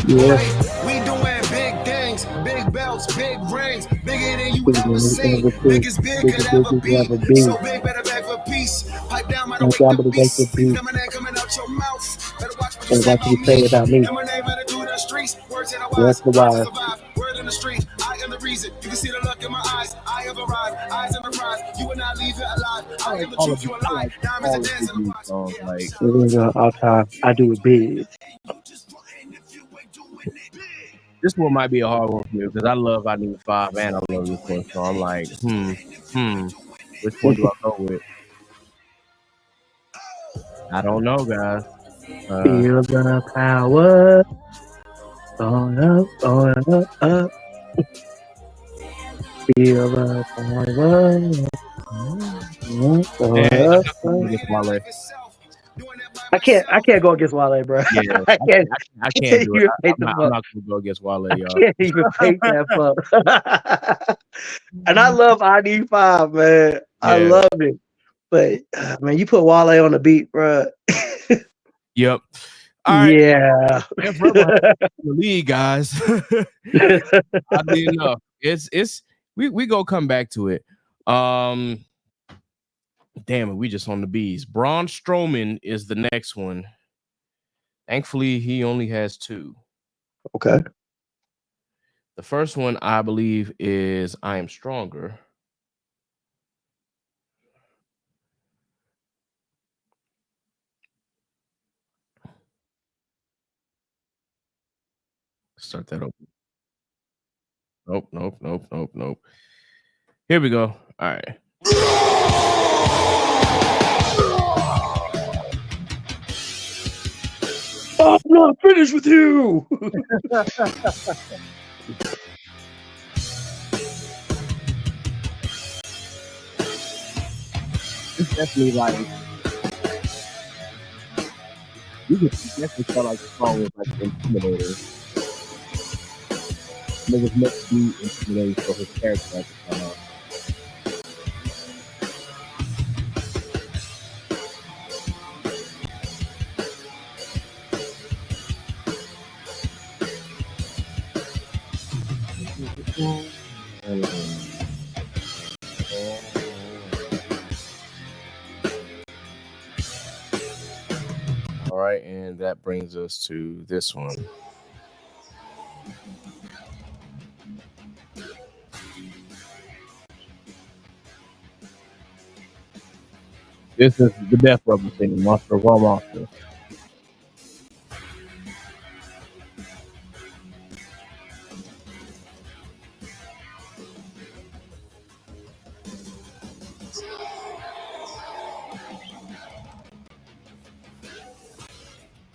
Yeah. We doing big things, big belts, big rings, bigger than you ever seen. Biggest big could ever be. So big, better beg for peace. Pipe down, better wake the beast. Lemonade coming out your mouth. Better watch what you say about me. Lemonade better do the streets. Words in the wise. Survive. Word in the street. I am the reason. You can see the look in my eyes. I have arrived. Eyes in the prize. You will not leave it alive. I am the truth. You alive. Diamonds and dancing. All time. I do it big. This one might be a hard one for me because I love I Need Five and I love this one. So I'm like, which one do I go with? I don't know, guys. Feel the power. On up, up. Feel the power. I can't go against Wale, bro. Yeah, I can't do it. I'm not gonna go against Wale, y'all. I can't even paint that fuck. And I love I Need Five, man. Yeah. I love it. But man, you put Wale on the beat, bro. Yep. All right. Yeah. The league, guys. Oddly enough, it's we go come back to it. Damn it, we just on the bees. Braun Strowman is the next one. Thankfully, he only has two. Okay. The first one, I believe, is I Am Stronger. Start that open. Nope. Here we go. All right. I'm not finished with you. It's definitely like you can definitely feel like the song was like Intimidator. Niggas must be intimidating for his character at the time. All right, and that brings us to this one. This is the Death Rebel thing, Monster of All Monsters.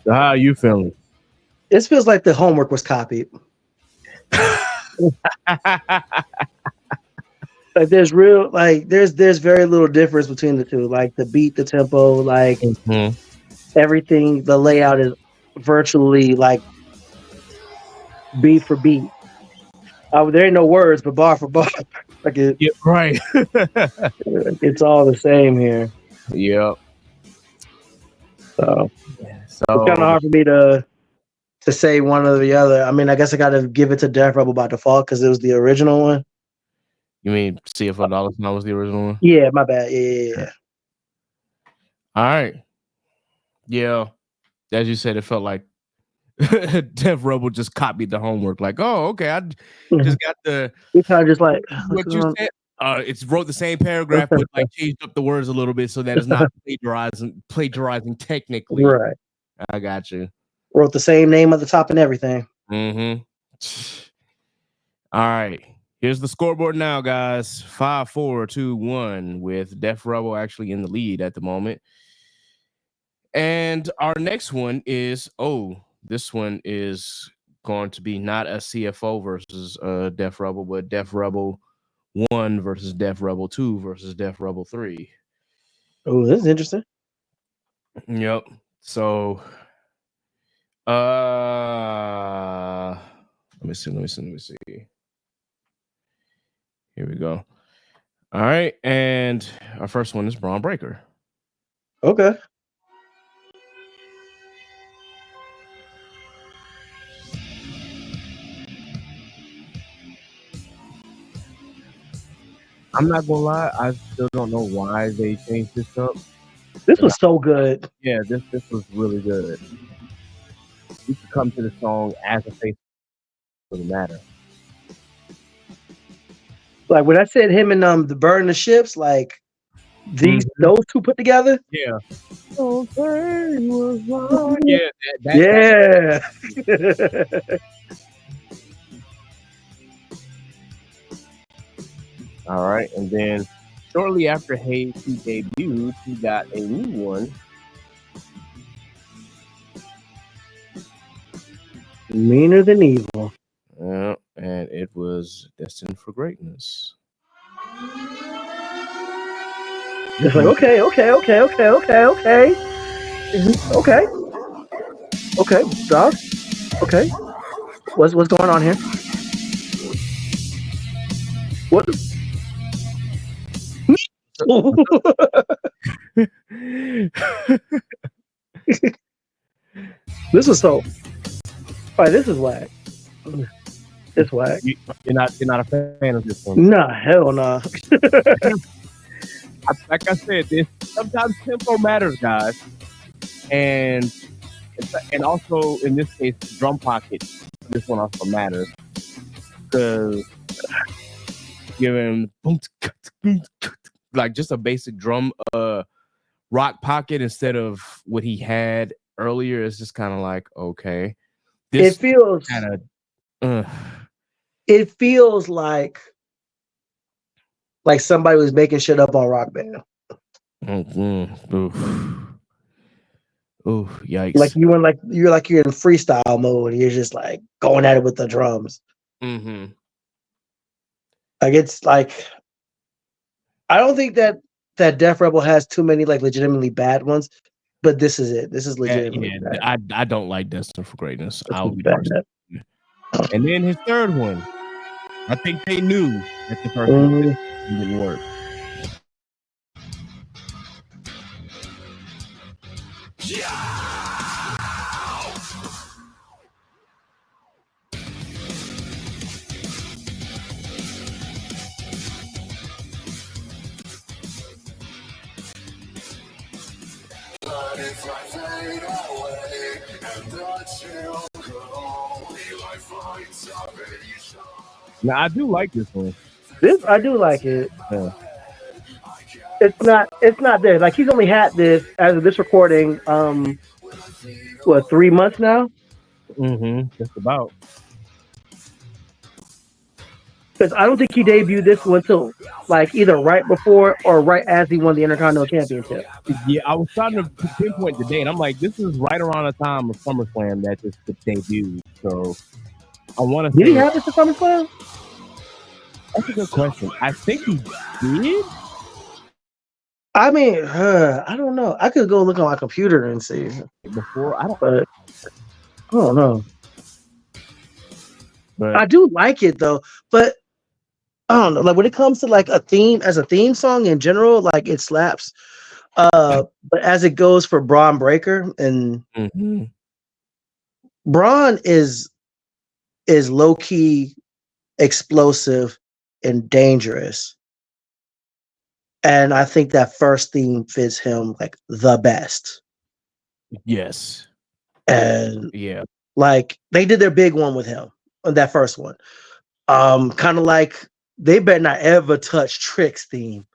So how are you feeling? This feels like the homework was copied. Like there's very little difference between the two. Like the beat, the tempo, like everything. The layout is virtually like beat for beat. There ain't no words, but bar for bar. Like right. It's all the same here. Yep. So it's kind of hard for me to say one or the other. I mean, I guess I got to give it to Death Rebel by default because it was the original one. You mean CFO Dollar Sign was the original one? Yeah, my bad. Yeah. All right. Yeah. As you said, it felt like Death Rebel just copied the homework. Like, oh, okay, I just got the. It's kind of just like what you said. It's wrote the same paragraph, but like changed up the words a little bit so that it's not plagiarizing technically. Right. I got you. Wrote the same name at the top and everything. Mm-hmm. All right. Here's the scoreboard now, guys. 5-4-2-1 with Death Rebel actually in the lead at the moment. And our next one is, this one is going to be not a CFO versus Death Rebel, but Death Rebel 1 versus Death Rebel 2 versus Death Rebel 3. Oh, this is interesting. Yep. So, let me see. Here we go. All right, and our first one is Braun Breaker. Okay. I'm not gonna lie, I still don't know why they changed this up. This was so good. Yeah, this was really good. You could come to the song as a face, doesn't matter. Like when I said him and the Burn the Ships, like those two put together. Yeah. Yeah. Yeah. All right, and then shortly after Hayes debuted, he got a new one. Meaner Than Evil. Yeah, and it was Destined for Greatness. It's like okay. Stop. Okay. What's going on here? What? This was so. All right, this is whack. It's whack. You're not a fan of this one? Nah, hell nah. Like I said, sometimes tempo matters, guys, and also in this case, drum pocket. This one also matters because giving like just a basic drum rock pocket instead of what he had earlier is just kind of like okay. It feels kind of. It feels like somebody was making shit up on Rock Band. Ooh, yikes! Like you're in freestyle mode. You're just like going at it with the drums. Mm-hmm. Like it's like I don't think that Death Rebel has too many like legitimately bad ones, but this is it. This is legitimately bad. I don't like Destined for Greatness. I'll be bad. And then his third one, I think they knew that the first one didn't work. Now I do like this one. I do like it. Yeah. It's not there. Like he's only had this as of this recording. 3 months now? Just about. Because I don't think he debuted this one until like either right before or right as he won the Intercontinental Championship. Yeah, I was trying to pinpoint the date. I'm like, this is right around the time of SummerSlam that this debuted. So I want to. Did he have this at SummerSlam? That's a good question. I think he did. I mean, I don't know. I could go look on my computer and see. Before I don't know. But I do like it though. But I don't know. Like when it comes to like a theme song in general, like it slaps. But as it goes for Braun Breaker, and Braun is low key, explosive, and dangerous. And I think that first theme fits him like the best. Yes. And yeah, like they did their big one with him on that first one. Kind of like they better not ever touch Trick's theme.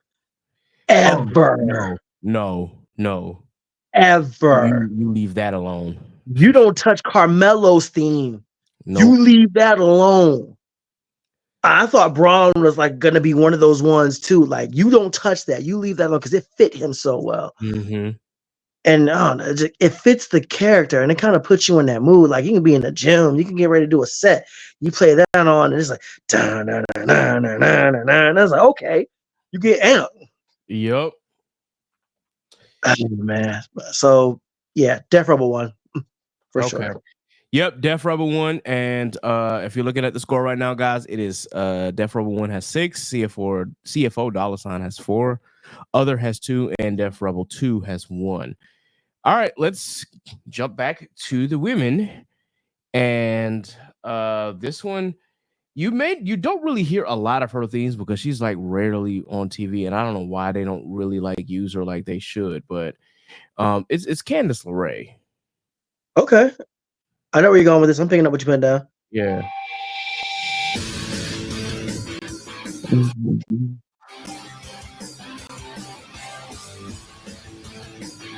Ever. No. Ever. You leave that alone. You don't touch Carmelo's theme. Nope. You leave that alone. I thought Braun was like gonna be one of those ones too. Like you don't touch that. You leave that alone because it fit him so well. And it fits the character, and it kind of puts you in that mood. Like you can be in the gym, you can get ready to do a set. You play that on, and it's like da na na na na na na. And I was like, okay, you get amped. Yep. Oh, man. So yeah, Def Rebel 1 for sure. Yep, Def Rebel 1, and if you're looking at the score right now, guys, it is Def Rebel 1 has 6, CFO $ has 4, Other has 2, and Def Rebel 2 has 1. All right, let's jump back to the women, and this one you don't really hear a lot of her themes because she's like rarely on TV, and I don't know why they don't really like use her like they should, but it's Candice LeRae. Okay. I know where you're going with this. I'm picking up what you put down. Yeah.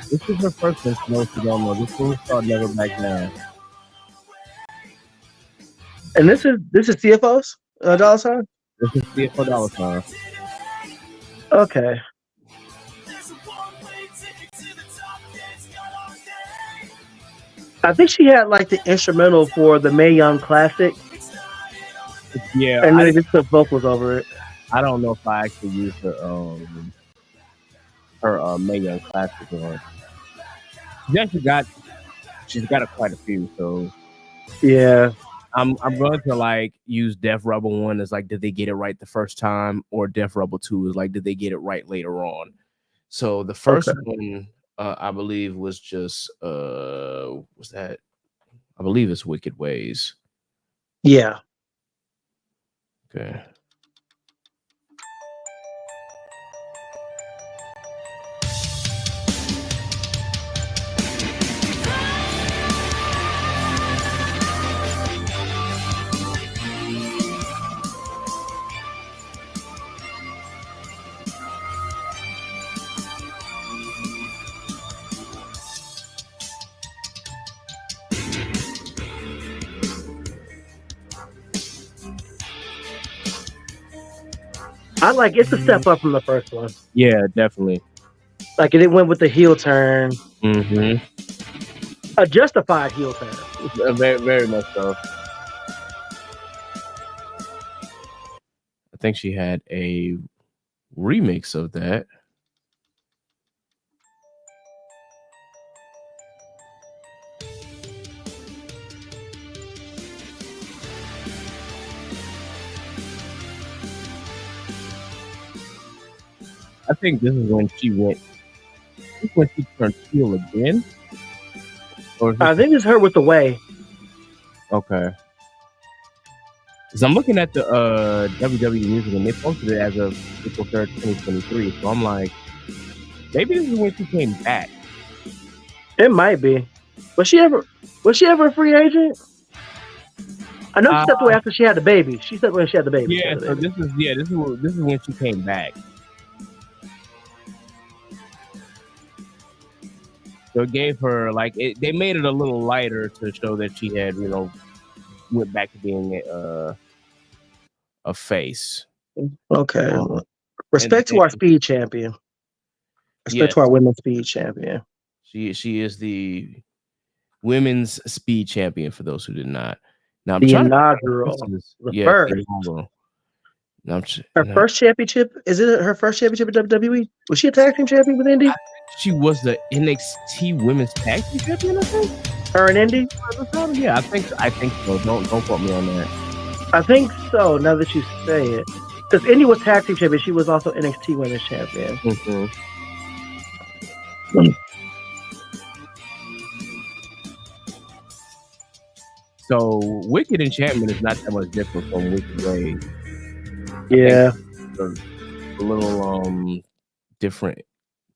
This is her first one. Most of them know. This one called Never Back Down. And this is CFO's $? This is CFO $. Okay. I think she had like the instrumental for the Mae Young Classic. Yeah. And then they just put vocals over it. I don't know if I actually used her Mae Young Classic on. She's got quite a few, so yeah. I'm going to like use Def Rebel 1 as like, did they get it right the first time, or Def Rebel 2 is like, did they get it right later on? So the first one, I believe, was just was that? I believe it's Wicked Ways. Yeah. Okay. I like it's a step up from the first one. Yeah, definitely. Like it went with the heel turn. Mm-hmm. A justified heel turn. Very, very much so. I think she had a remix of that. I think this is when she went. I think when she turned heel again. I think it's her with the way. Okay. Because I'm looking at the WWE Music, and they posted it as of April 3rd, 2023. So I'm like, maybe this is when she came back. It might be. Was she ever a free agent? I know she stepped away after she had the baby. She stepped away when she had the baby. Yeah, so this is when she came back. So it gave her like they made it a little lighter to show that she had, went back to being a face. Okay. Respect to then- our speed champion. Respect Yes. to our women's speed champion. She is the women's speed champion for those who did not. Now I'm The trying inaugural. to The first. the inaugural. First championship? Is it her first championship at WWE? Was she a tag team champion with Indy? She was the NXT Women's Tag Team Champion, I think. Her and Indy? Yeah, I think so. Don't quote me on that. I think so. Now that you say it, because Indy was tag team champion, she was also NXT Women's champion. Mm-hmm. So Wicked Enchantment is not that much different from Wicked Wave. Yeah, A little different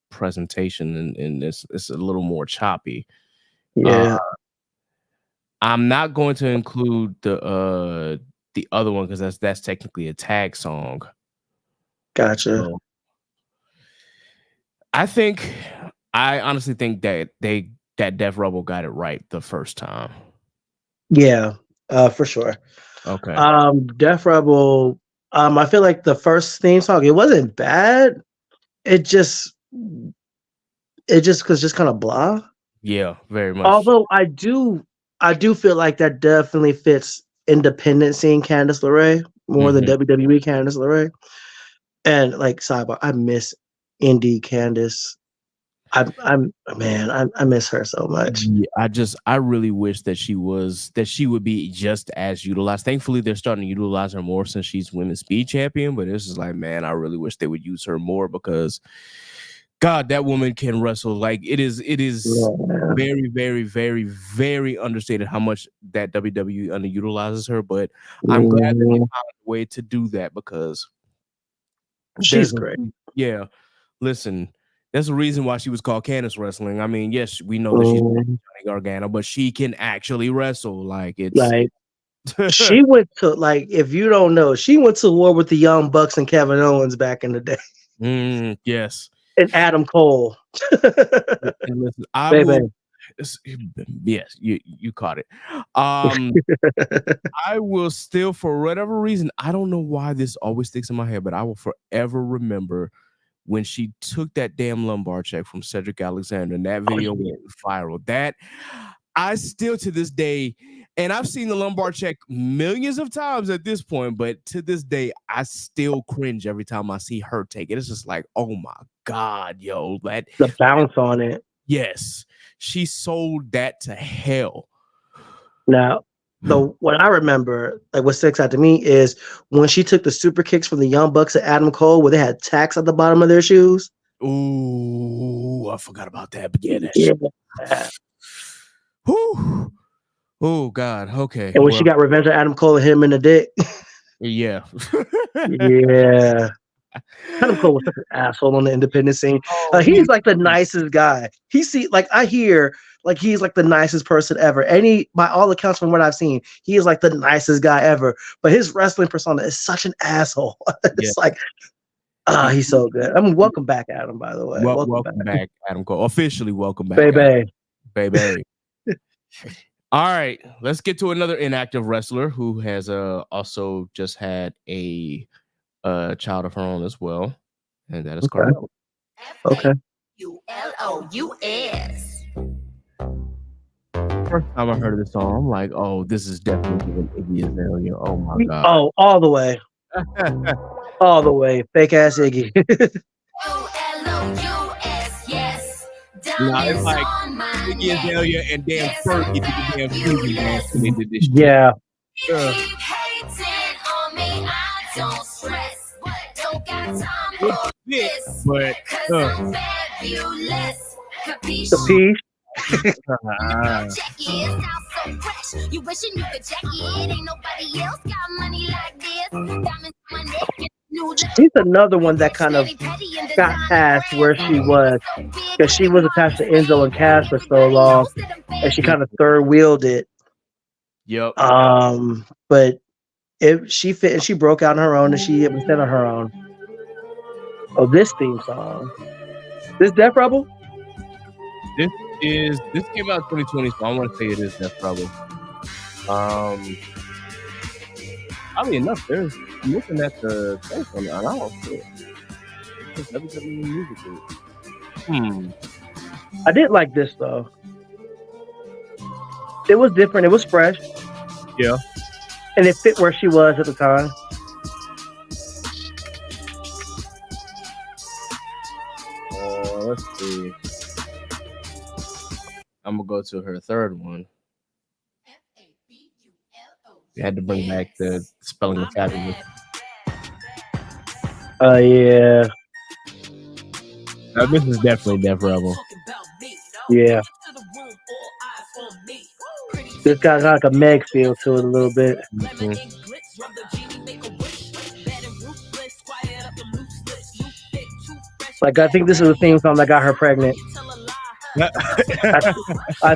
presentation, and it's a little more choppy. yeah. I'm not going to include the other one because that's technically a tag song. Gotcha. So, I honestly think that Def Rebel got it right the first time. Yeah, for sure. Okay. Def Rebel. I feel like the first theme song, it wasn't bad. It just kind of blah. Yeah, very much. Although I do feel like that definitely fits independent scene Candice LeRae more than WWE Candice LeRae. And like sidebar, I miss indie Candice. I miss her so much. Yeah, I really wish that she would be just as utilized. Thankfully, they're starting to utilize her more since she's women's speed champion. But it's just like, man, I really wish they would use her more because, God, that woman can wrestle. Like it is very, very, very, very understated how much that WWE underutilizes her. But I'm glad that they found a way to do that because she's great. Yeah, listen. That's the reason why she was called Candice Wrestling. I mean, yes, we know that she's Johnny Gargano, but she can actually wrestle. Like it's like she went to, like, if you don't know, she went to war with the Young Bucks and Kevin Owens back in the day. Yes, and Adam Cole. and listen, yes, you caught it. I will still, for whatever reason, I don't know why this always sticks in my head, but I will forever remember when she took that damn lumbar check from Cedric Alexander and that video went viral. That I still to this day, and I've seen the lumbar check millions of times at this point, but to this day, I still cringe every time I see her take it. It's just like, oh my God, yo, the bounce on it. Yes, she sold that to hell. Now, what I remember, like what sticks out to me, is when she took the super kicks from the Young Bucks and Adam Cole, where they had tacks at the bottom of their shoes. Ooh, I forgot about that. But yeah, whew. Oh God. Okay. And when she got revenge on Adam Cole and hit him in the dick. Yeah. Yeah. Adam Cole was such an asshole on the independent scene. He's like the nicest guy. I hear like he's like the nicest person ever. By all accounts from what I've seen, he is like the nicest guy ever. But his wrestling persona is such an asshole. It's like, he's so good. I mean, welcome back, Adam, by the way. Welcome back, Adam Cole. Officially welcome back. Baby. All right, let's get to another inactive wrestler who has also just had a child of her own as well, and that is Carmella. Okay. F-A-U-L-O-U-S. First time I heard of this song, I'm like, oh, this is definitely giving Iggy Azalea. Oh my God. Oh, all the way. All the way. Fake ass Iggy. O-L-O-U-S, yes. Nah, it's like Iggy Azalea and Dan Fergie did the damn fusion dance when they did this shit. Yeah. Keep hating on me, I don't stress. Don't got time for this. But I'm fabulous. Capiche? Jackie is now so fresh. You wishing you could check it. Ain't nobody else got money like this. Diamonds on my neck. She's another one that kind of got past where she was, because she was attached to Enzo and Cass for so long, and she kind of third wheeled it. Yep. But she fit and she broke out on her own, and she was on her own. Oh, this theme song. This Def Rebel? this came out in 2020, so I want to say it is Death Rebel. Oddly enough, I'm looking at the face on it, and I don't see it. It's WWE music. I did like this though. It was different. It was fresh. Yeah. And it fit where she was at the time. Let's see. I'm gonna go to her third one. You had to bring back the spelling of fabulous. Yeah. This is definitely Death Rebel. Yeah. This got like a Meg feel to it a little bit. Mm-hmm. Like I think this is the theme song that got her pregnant. I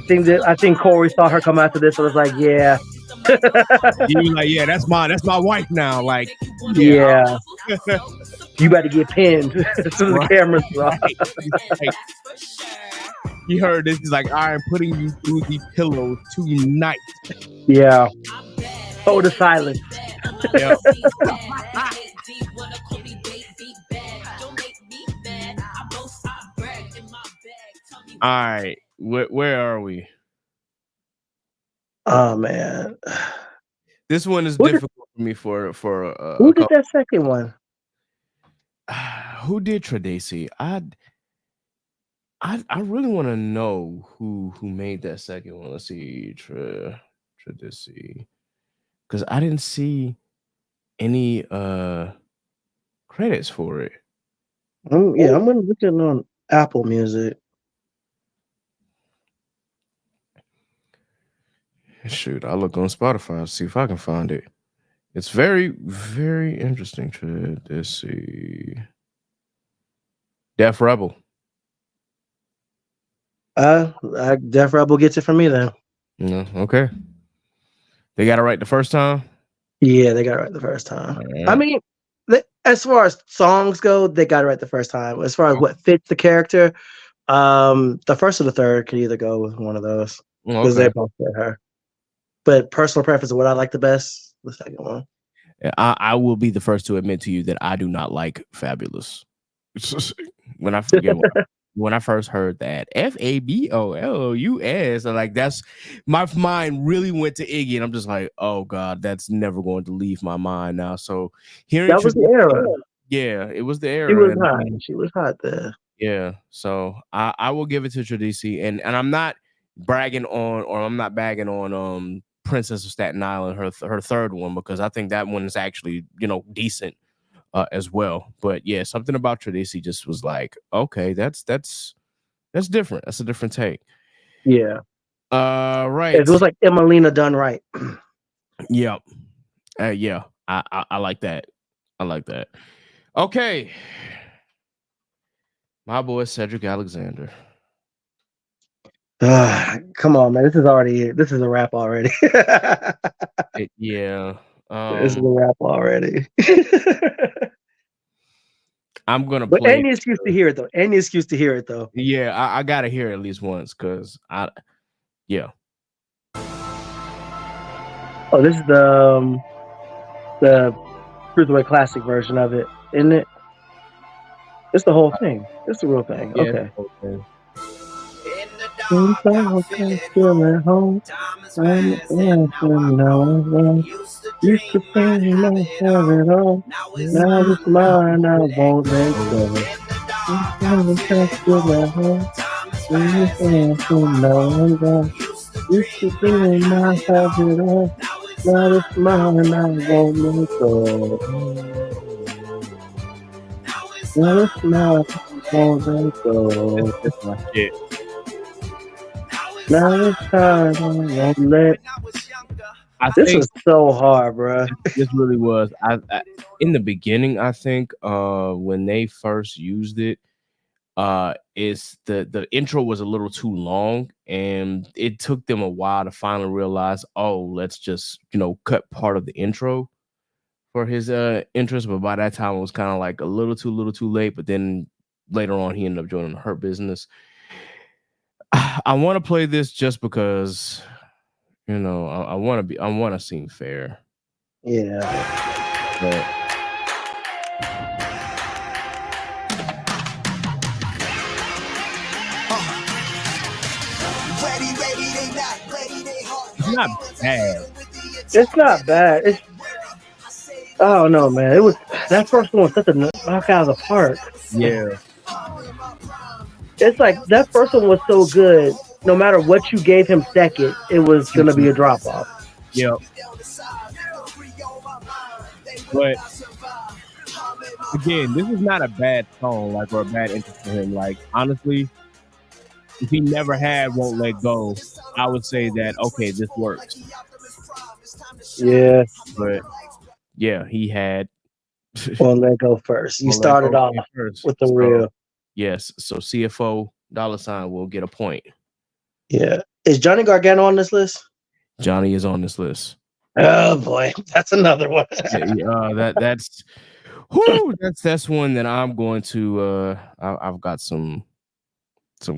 think Corey saw her come after this and was like, yeah. You like, yeah, that's my wife now. Like, yeah. You better get pinned to the camera. Right. You heard this. He's like, I am putting you through the pillows tonight. Yeah. Oh, the silence. Yeah. All right, where are we? Oh man, this one is difficult for me. For who did that second one? Who did Tradici? I really want to know who made that second one. Let's see, Tradici, because I didn't see any credits for it. Yeah, I'm gonna look it on Apple Music. Shoot, I'll look on Spotify, see if I can find it. It's very, very interesting. Tradici. Death Rebel. Death Rebel gets it from me then. No, okay. They got it right the first time? Yeah, they got it right the first time. Right. I mean, as far as songs go, they got it right the first time. As far as what fits the character, the first or the third could either go with one of those because they both fit her. But personal preference of what I like the best, the second one. I will be the first to admit to you that I do not like Fabulous. when I first heard that Fabulous, like that's my mind really went to Iggy, and I'm just like, oh god, that's never going to leave my mind now. So hearing that was the era. Yeah, it was the era. She was hot. She was hot there. Yeah, so I will give it to Tradici, and I'm not bragging on, or I'm not bagging on Princess of Staten Island, her third one, because I think that one is actually decent as well. But yeah, something about Tradici just was like, okay, that's different. That's a different take. Yeah. Right. It was like Emelina done right. Yep. Yeah. I like that. I like that. Okay. My boy Cedric Alexander. Come on, man. This is a wrap already. Yeah. This is a wrap already. I'm gonna but play any excuse to hear it though. Any excuse to hear it though. Yeah, I gotta hear it at least once because yeah. Oh, this is the Cruiserweight Classic version of it, isn't it? It's the whole thing. It's the real thing. Yeah, okay. Used to dream have it all. Now it's mine, I won't let go. Used to dream I have it all. Now it's mine, I won't let go. Now it's mine, I won't let go. That's my shit. Now it's time, I won't let. This was so hard, bro. This really was. I in the beginning, I think when they first used it, is the intro was a little too long, and it took them a while to finally realize, oh, let's just cut part of the intro for his interest. But by that time, it was kind of like a little too late. But then later on, he ended up joining the Hurt Business. I want to play this just because, you know, I want to seem fair. Yeah. But it's not bad. It's not bad. It's I don't know, man. It was that first one was such a knock out of the park. Yeah. It's like that first one was so good. No matter what you gave him second, it was gonna be a drop off. Yep. But again, this is not a bad song, like, or a bad interest for him. Like, honestly, if he never had Won't Let Go, I would say that, okay, this works. Yeah. But yeah, he had Won't Let Go first. You Won't Let started Go off first. with the So, real. yes. So CFO $ will get a point. Yeah. Is Johnny Gargano on this list? Johnny is on this list. Oh boy, that's another one. That's one that I'm going to I've got some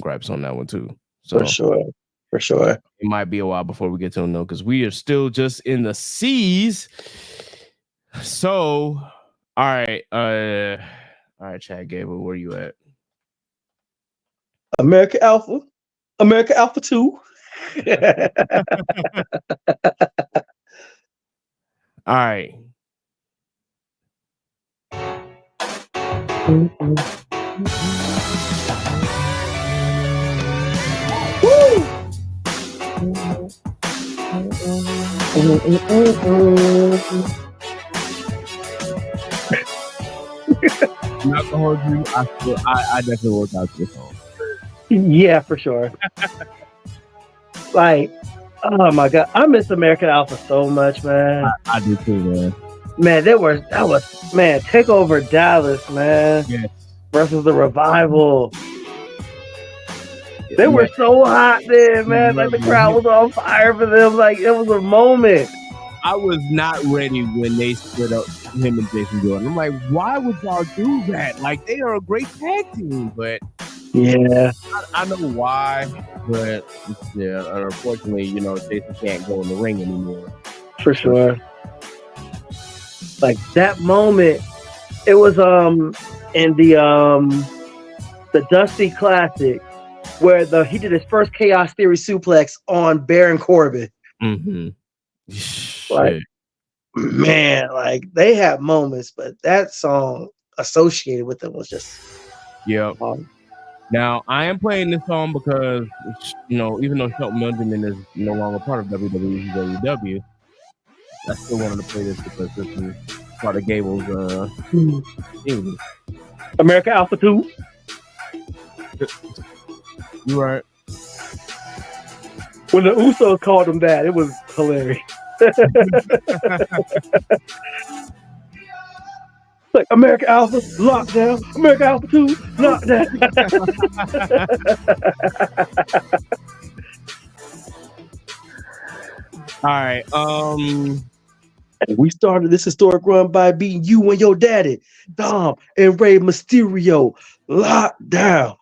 gripes on that one too. So For sure. it might be a while before we get to them though, because we are still just in the C's. So all right, Chad Gable, where you at? America Alpha 2. All right. I'm not gonna hold you. I definitely worked out this song. Yeah, for sure. Like, oh my god, I miss American Alpha so much, man. I do too, man. Man, that was Takeover Dallas, man. Yes. Versus the Revival. They were so hot then, man. Like the crowd was on fire for them. Like it was a moment. I was not ready when they split up him and Jason Jordan. I'm like, why would y'all do that? Like, they are a great tag team, but yeah, I know why. But yeah, unfortunately, you know, Jason can't go in the ring anymore. For sure. Like that moment, it was in the Dusty Classic where he did his first Chaos Theory suplex on Baron Corbin. Mm-hmm. Like, man, like they had moments, but that song associated with them was just Now I am playing this song because, you know, even though Shelton Benjamin is no longer part of WWE, WW, I still wanted to play this because this is part of Gable's theme. America Alpha 2. You right. When the Usos called him that, it was hilarious. Like America Alpha, lockdown. America Alpha 2, lockdown. All right. We started this historic run by beating you and your daddy, Dom and Rey Mysterio. Lockdown.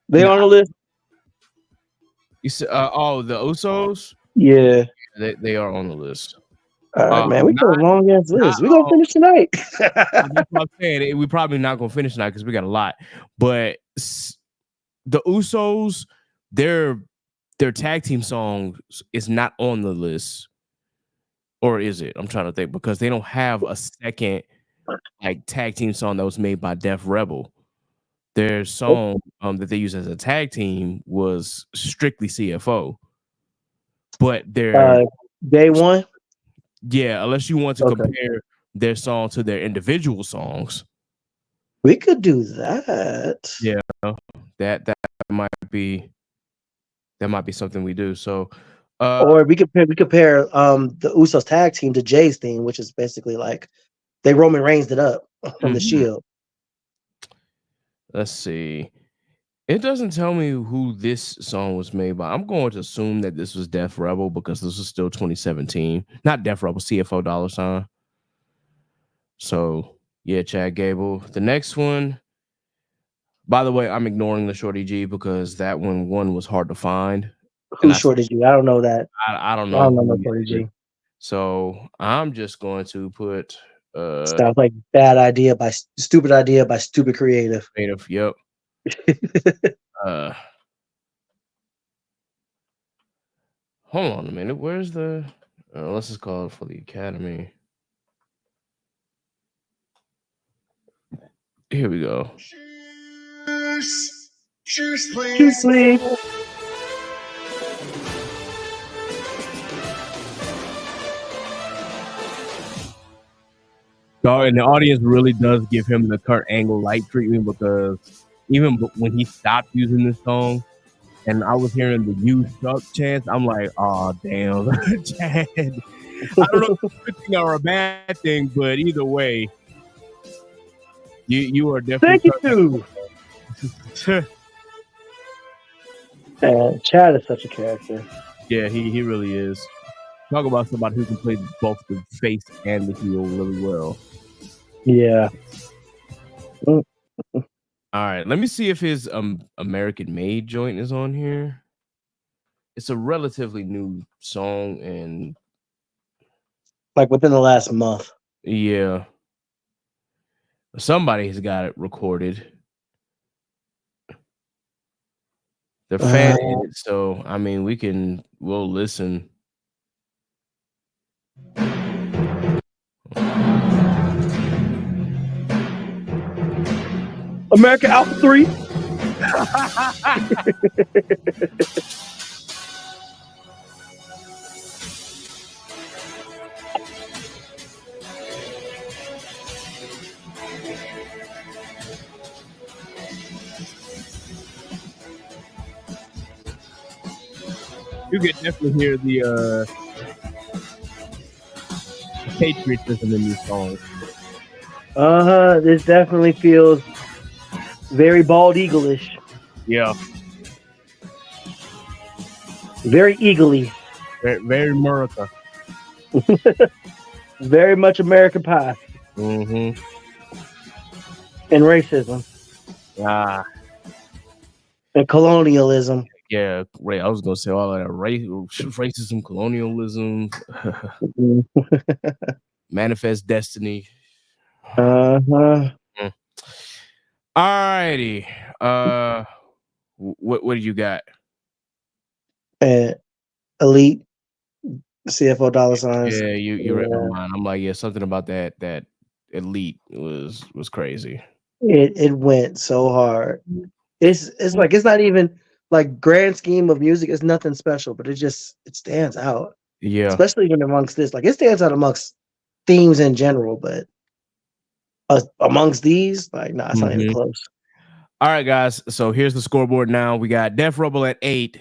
They on the list? You said, the Usos? Yeah. They are on the list. All right, man. We got a long ass list. We're going to finish tonight. That's what I'm saying. We're probably not going to finish tonight because we got a lot. But the Usos, their tag team song is not on the list. Or is it? I'm trying to think, because they don't have a second like tag team song that was made by Def Rebel. Their song that they use as a tag team was strictly CFO. But their Day One? Yeah, unless you want to compare their song to their individual songs. We could do that. Yeah, that might be something we do. So or we compare the Usos tag team to Jay's theme, which is basically like they Roman Reigns it up from the Shield. Let's see. It doesn't tell me who this song was made by. I'm going to assume that this was Def Rebel because this is still 2017. Not Def Rebel, CFO $. So yeah, Chad Gable. The next one, By the way, I'm ignoring the Shorty G because that one was hard to find. Who's Shorty G? I don't know that. I don't I know don't know no who Shorty he is. G. So I'm just going to put Sounds like bad idea by stupid creative. creative. Yep. Hold on a minute. Where's the let's just call it for the Academy. Here we go. Cheers, Cheers, please. So, and the audience really does give him the Kurt Angle light treatment because even when he stopped using this song, and I was hearing the "You Suck" chants, I'm like, oh damn, Chad. I don't know if it's a good thing or a bad thing, but either way, you are definitely. Thank you. Chad is such a character. Yeah, he really is. Talk about somebody who can play both the face and the heel really well. Yeah. All right, let me see if his American Made joint is on here. It's a relatively new song, and like within the last month. Yeah, somebody has got it recorded. They're fan edit, so I mean, we'll listen. America Alpha 3. You can definitely hear the patriotism in these songs. This definitely feels very bald eagle-ish. Yeah. Very eagle-y. Very America. Very much American Pie. Mm-hmm. And racism. And colonialism. Yeah, right. I was gonna say all that racism, colonialism, manifest destiny. All righty. What do you got? Elite CFO dollar signs. Yeah, you read my mind. I'm like, yeah, something about that Elite was crazy. It went so hard. It's like it's not even like grand scheme of music. It's nothing special, but it stands out. Yeah, especially even amongst this. Like it stands out amongst themes in general, but amongst these, like, nah, it's not even close. All right, guys. So here's the scoreboard now. We got Def Rebel at 8,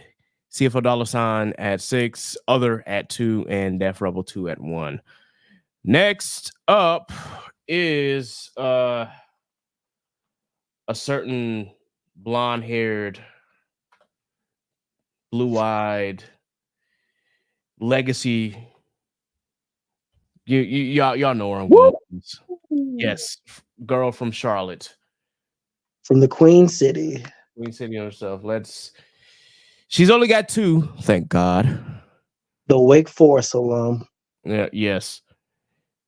CFO dollar sign at 6, Other at 2, and Def Rebel 2 at 1. Next up is a certain blonde-haired, blue-eyed legacy. Y'all know where I'm going. Yes, girl from Charlotte. From the Queen City. Queen City herself. She's only got 2, thank God. The Wake Forest alum. Yeah, yes.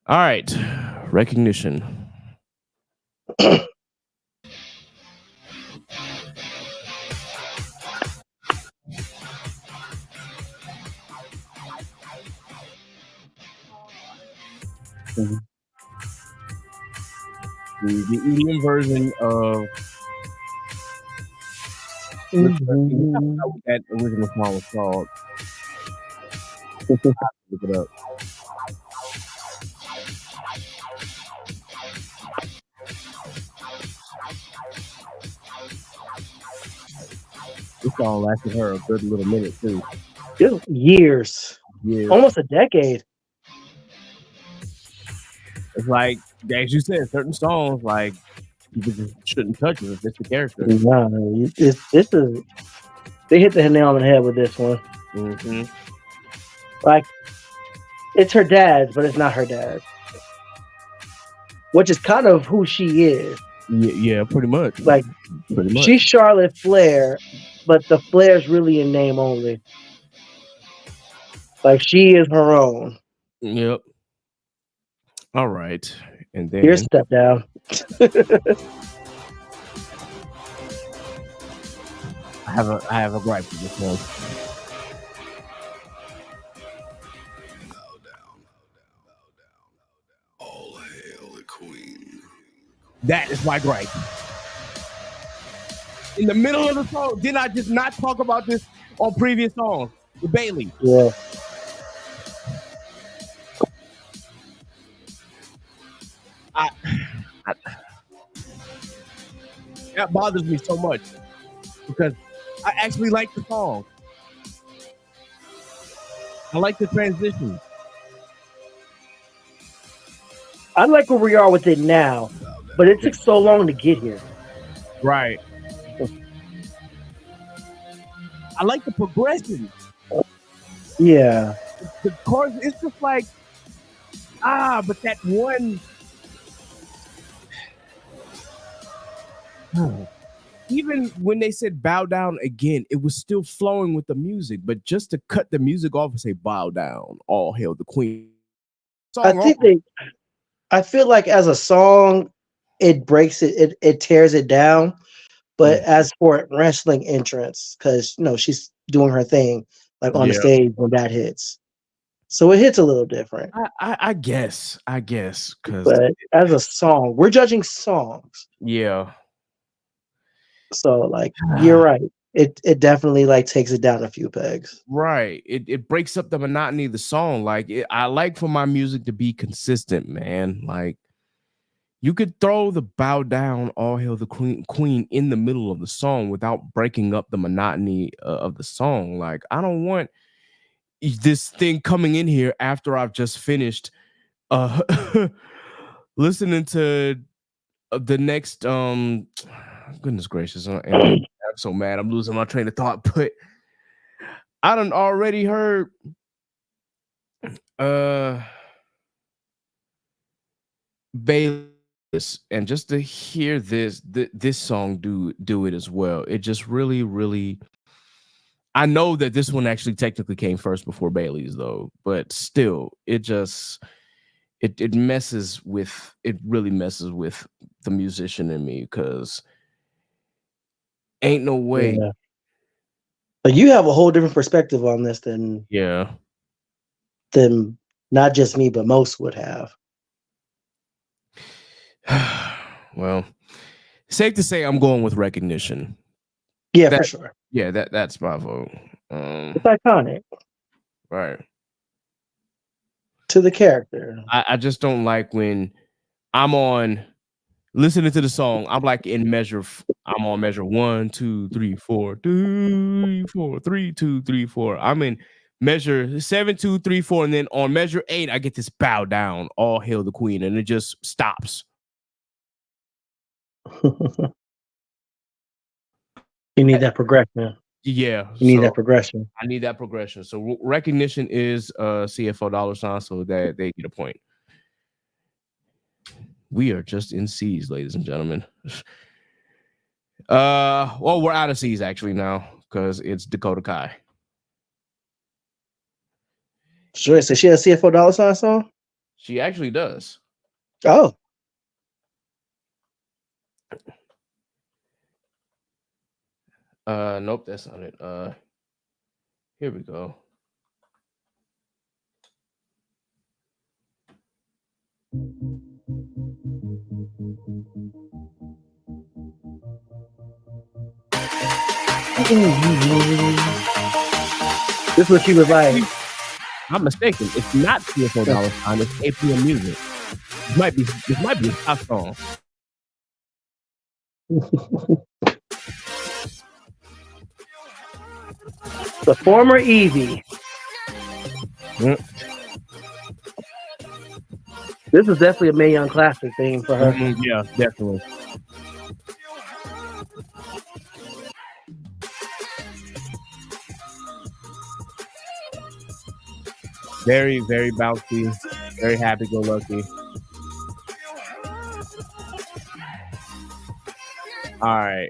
All right. Recognition. The EDM version of what that original song was called. Look it up. This song lasted her a good little minute too. Years. Almost a decade. It's like, as you said, certain songs like you just shouldn't touch it if it's the character. Nah, this is they hit the nail on the head with this one. Like it's her dad's, but it's not her dad's, which is kind of who she is. Yeah, pretty much. Like Pretty much. she's Charlotte Flair, but the Flair's really in name only. Like she is her own. Yep. All right. And Here's then Step Down. I have a gripe with this one. All hail the queen. That is my gripe. In the middle of the song, did I just not talk about this on previous songs with Bailey? Yeah. That bothers me so much because I actually like the song. I like the transition. I like where we are with it now, but it took so long to get here. Right. I like the progression. Yeah. The chorus, it's just like, but that one. Even when they said bow down again, it was still flowing with the music. But just to cut the music off and say bow down, all hail the queen. I feel like as a song, it breaks it tears it down. But as for wrestling entrance, because she's doing her thing like on the stage when that hits, so it hits a little different. I guess because but as a song, we're judging songs. Yeah. So like you're right. It definitely like takes it down a few pegs. Right. It breaks up the monotony of the song. Like I like for my music to be consistent, man. Like you could throw the bow down, all hail the queen in the middle of the song without breaking up the monotony of the song. Like I don't want this thing coming in here after I've just finished listening to the next goodness gracious, I'm so mad I'm losing my train of thought, but I done already heard Bayless, and just to hear this song do it as well, it just really, I know that this one actually technically came first before Bailey's though, but still it really messes with the musician in me, because ain't no way. Yeah. But you have a whole different perspective on this than not just me, but most would have. Well, safe to say I'm going with Recognition. Yeah, for sure. Yeah, that's my vote. It's iconic. Right. To the character. I just don't like when I'm on listening to the song. I'm like in measure. I'm on measure 1, 2, 3, 4, 2, 4, 3, 2, 3, 4. I'm in measure 7, 2, 3, 4, and then on measure 8, I get this bow down, all hail the queen, and it just stops. You need that progression. Yeah, you need that progression. I need that progression. So Recognition is CFO $, so that they get a point. We are just in C's, ladies and gentlemen. Well, we're out of C's actually now because it's Dakota Kai. Sure. So she has CFO $ song? She actually does. Oh. Nope, that's not it. Here we go. This is what she was like. I'm mistaken. It's not CFO $. It's APM Music. This might be a top song. The former Evie. Yep. This is definitely a Mae Young classic theme for her. Yeah, definitely. Very, very bouncy, very happy-go-lucky. All right.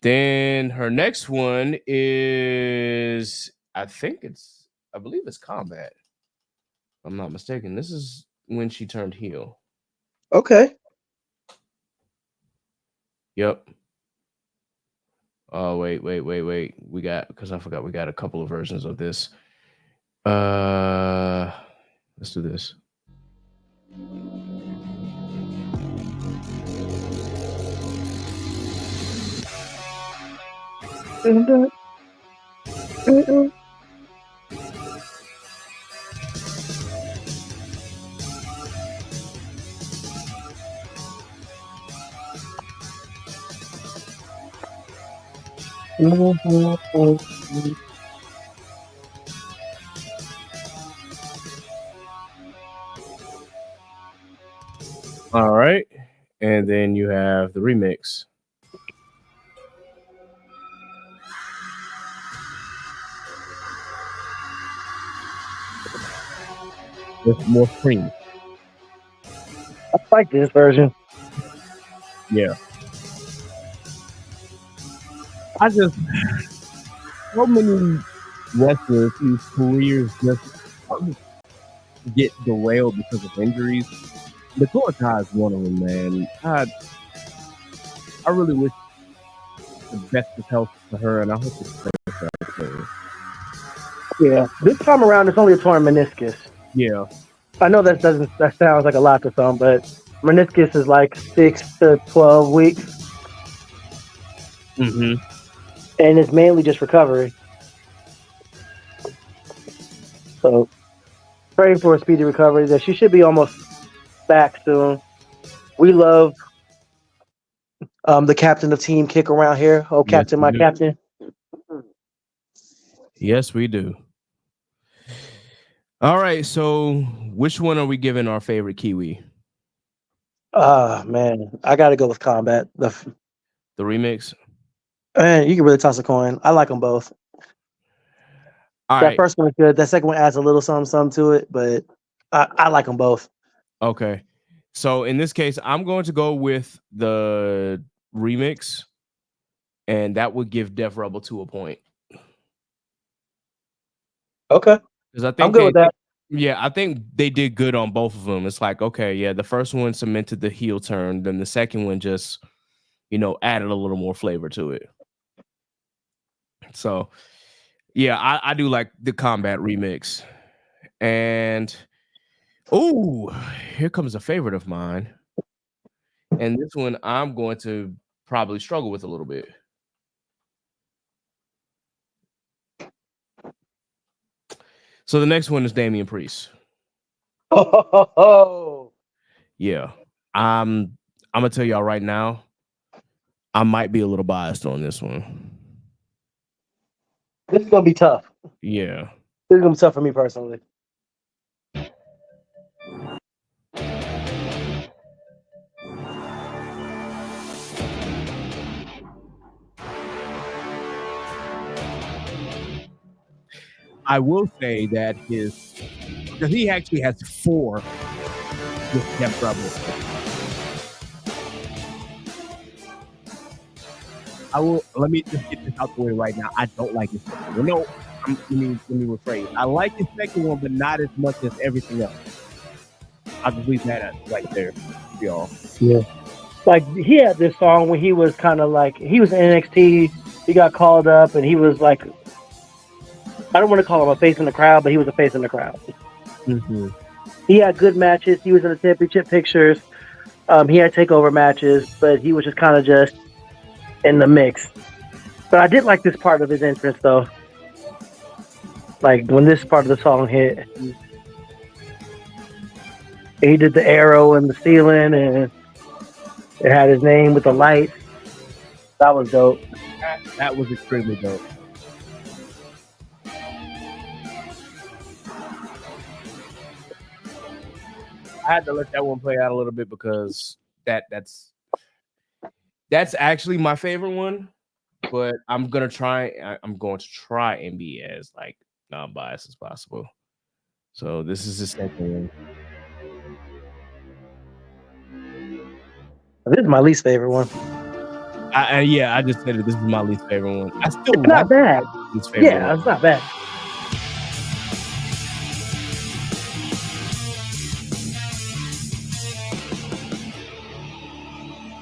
Then her next one is, I believe it's Combat. If I'm not mistaken. This is when she turned heel. Okay. Yep. Oh, wait. Because I forgot we got a couple of versions of this. Let's do this. All right. And then you have the remix. With more cream. I like this version. Yeah. I just, so many wrestlers whose careers just get derailed because of injuries. Dakota Kai is one of them, man. I really wish the best of health for her, and I hope it's better soon. Yeah. This time around, it's only a torn meniscus. Yeah. I know that sounds like a lot to some, but meniscus is like 6 to 12 weeks. Mm-hmm. And it's mainly just recovery. So pray for a speedy recovery. That she should be almost back soon. We love the captain of Team Kick around here. Oh, Yes, Captain, we my do. captain. Yes, we do. All right, so which one are we giving our favorite Kiwi? Man, I got to go with Combat. The remix? Man, you can really toss a coin. I like them both. All That right. first one is good. That second one adds a little something to it, but I like them both. Okay. So in this case, I'm going to go with the remix, and that would give Def Rebel 2 a point. Okay. Because I think I'm good with that. Yeah, I think they did good on both of them. It's like, okay, yeah, the first one cemented the heel turn, then the second one just, added a little more flavor to it. So, yeah, I do like the Combat remix. And, here comes a favorite of mine. And this one I'm going to probably struggle with a little bit. So the next one is Damian Priest. Oh, Yeah. I'm gonna tell y'all right now, I might be a little biased on this one. this is gonna be tough. Yeah. This is gonna be tough for me personally. I will say that because he actually has 4 with Def Rebel. Let me just get this out the way right now. I don't like his second one. No, let me rephrase. I like his second one, but not as much as everything else. I'll just leave that right there, y'all. Yeah. Like he had this song when he was kind of like he was in NXT. He got called up, and he was like, I don't want to call him a face in the crowd, but he was a face in the crowd. Mm-hmm. He had good matches. He was in the championship pictures. He had takeover matches, but he was just kind of just in the mix. But I did like this part of his entrance, though. Like when this part of the song hit, he did the arrow in the ceiling, and it had his name with the lights. That was dope. That was extremely dope. I had to let that one play out a little bit because that's actually my favorite one, but I'm going to try and be as like non-biased as possible. So this is the second one. This is my least favorite one. I just said it. This is my least favorite one. I still It's like not bad. least favorite Yeah, one. it's not bad.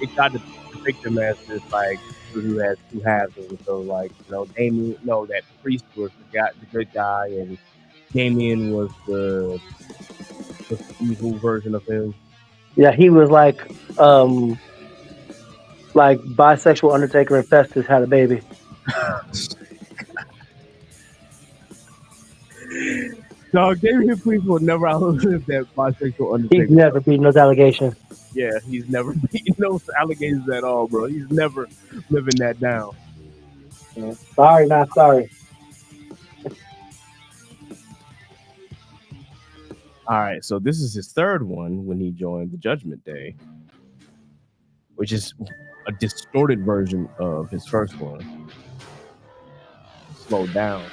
It tried to depict him as this like who has two halves of him. So like Damien, that Priest was the good guy, and Damien was the evil version of him. Yeah, he was like bisexual Undertaker and Festus had a baby. Dog, Damien Priest will never outlive that bisexual Undertaker. He's never beaten those allegations. Yeah, he's never beaten those allegations at all, bro. He's never living that down. Yeah. Sorry, not sorry. All right, so this is his third one when he joined the Judgment Day, which is a distorted version of his first one. Slowed down.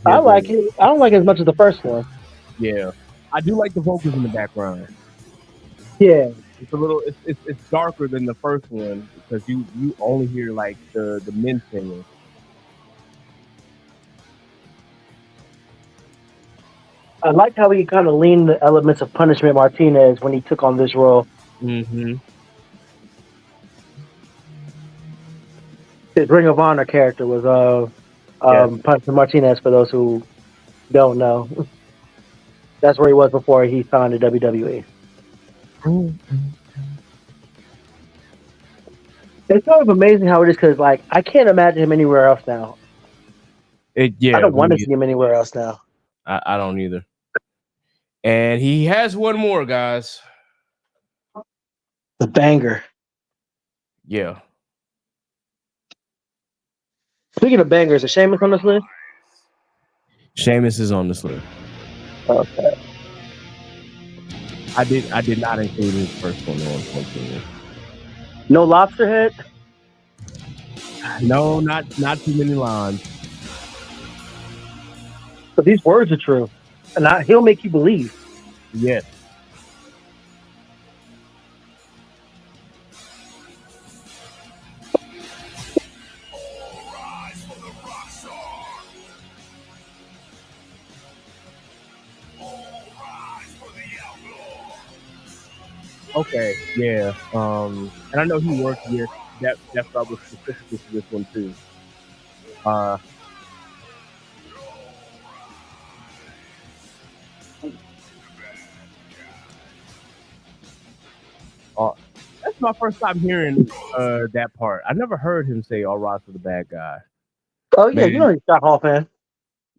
I like it. I don't like it as much as the first one. Yeah, I do like the vocals in the background. Yeah, It's a little. It's darker than the first one because you only hear like the men singing. I like how he kind of leaned the elements of Punishment Martinez when he took on this role. Mm-hmm. His Ring of Honor character was Punishment Martinez. For those who don't know, that's where he was before he signed to WWE. It's sort of amazing how it is because, like, I can't imagine him anywhere else now. I don't want to see him anywhere else now. I don't either. And he has one more, guys. The banger. Yeah. Speaking of bangers, is Sheamus on this list? Sheamus is on this list. Okay. I did not include his first one, unfortunately. No Lobster Head? No, not too many lines. But these words are true. And he'll make you believe. Yes. Okay, yeah. And I know he worked with that was specifically for this one too. That's my first time hearing that part. I never heard him say "All rise for the bad guy." Oh yeah, you know he's a Scott Hall fan.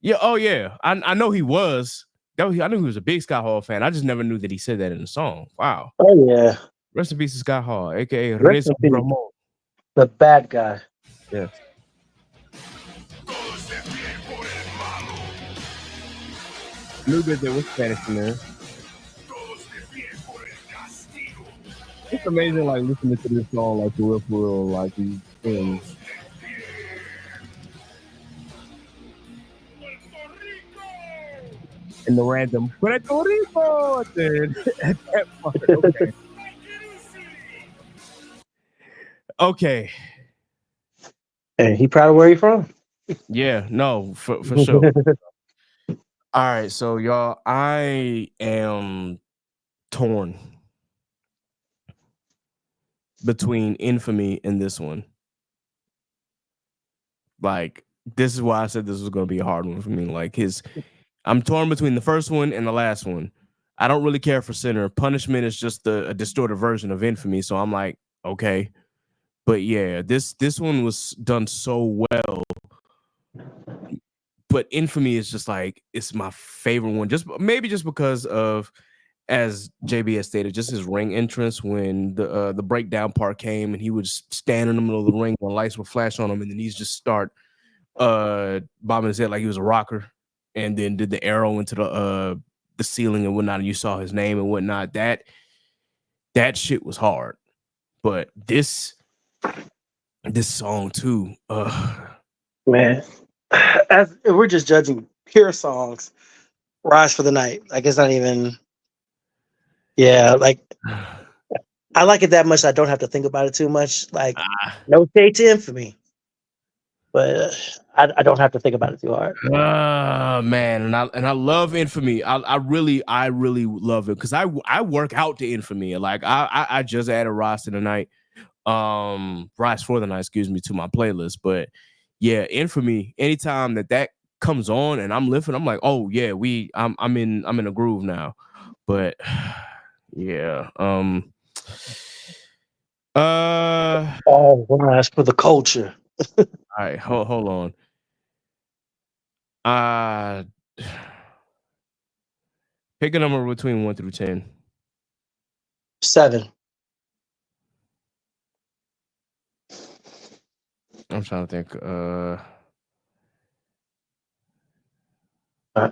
Yeah. Oh yeah. I know he was. I knew he was a big Scott Hall fan. I just never knew that he said that in the song. Wow. Oh yeah. Rest in peace to Scott Hall, aka Rest in peace. Ramon. The bad guy. Yes. A little bit there was Spanish in there. It's amazing, like listening to this song, like for real, like these things. In the random Puerto Rico at that part. Okay. Okay. Hey, he proud of where he from? Yeah, no, for sure. All right, so y'all, I am torn between Infamy and this one. Like, this is why I said this was going to be a hard one for me. Like, I'm torn between the first one and the last one. I don't really care for Sinner. Punishment is just a distorted version of Infamy, so I'm like, okay. But yeah, this one was done so well. But Infamy is just like, it's my favorite one. Maybe just because of, as JB has stated, just his ring entrance when the breakdown part came and he would just stand in the middle of the ring when lights would flash on him and then he's just start bobbing his head like he was a rocker, and then did the arrow into the ceiling and whatnot, and you saw his name and whatnot. That that shit was hard. But this song too, Man, as if we're just judging pure songs, Rise for the Night. Like it's not even. Yeah, like I like it that much. I don't have to think about it too much. Like no shade to Infamy, but I don't have to think about it too hard. man, and I love Infamy. I really love it because I work out to Infamy. Like I just added Rise to the Night, Rise for the Night, excuse me, to my playlist. But yeah, Infamy. Anytime that comes on and I'm lifting, I'm like, oh yeah, I'm in a groove now. But yeah, Oh, Rise for the culture. all right, hold on. Pick a number between 1 through 10. 7. I'm trying to think. All right.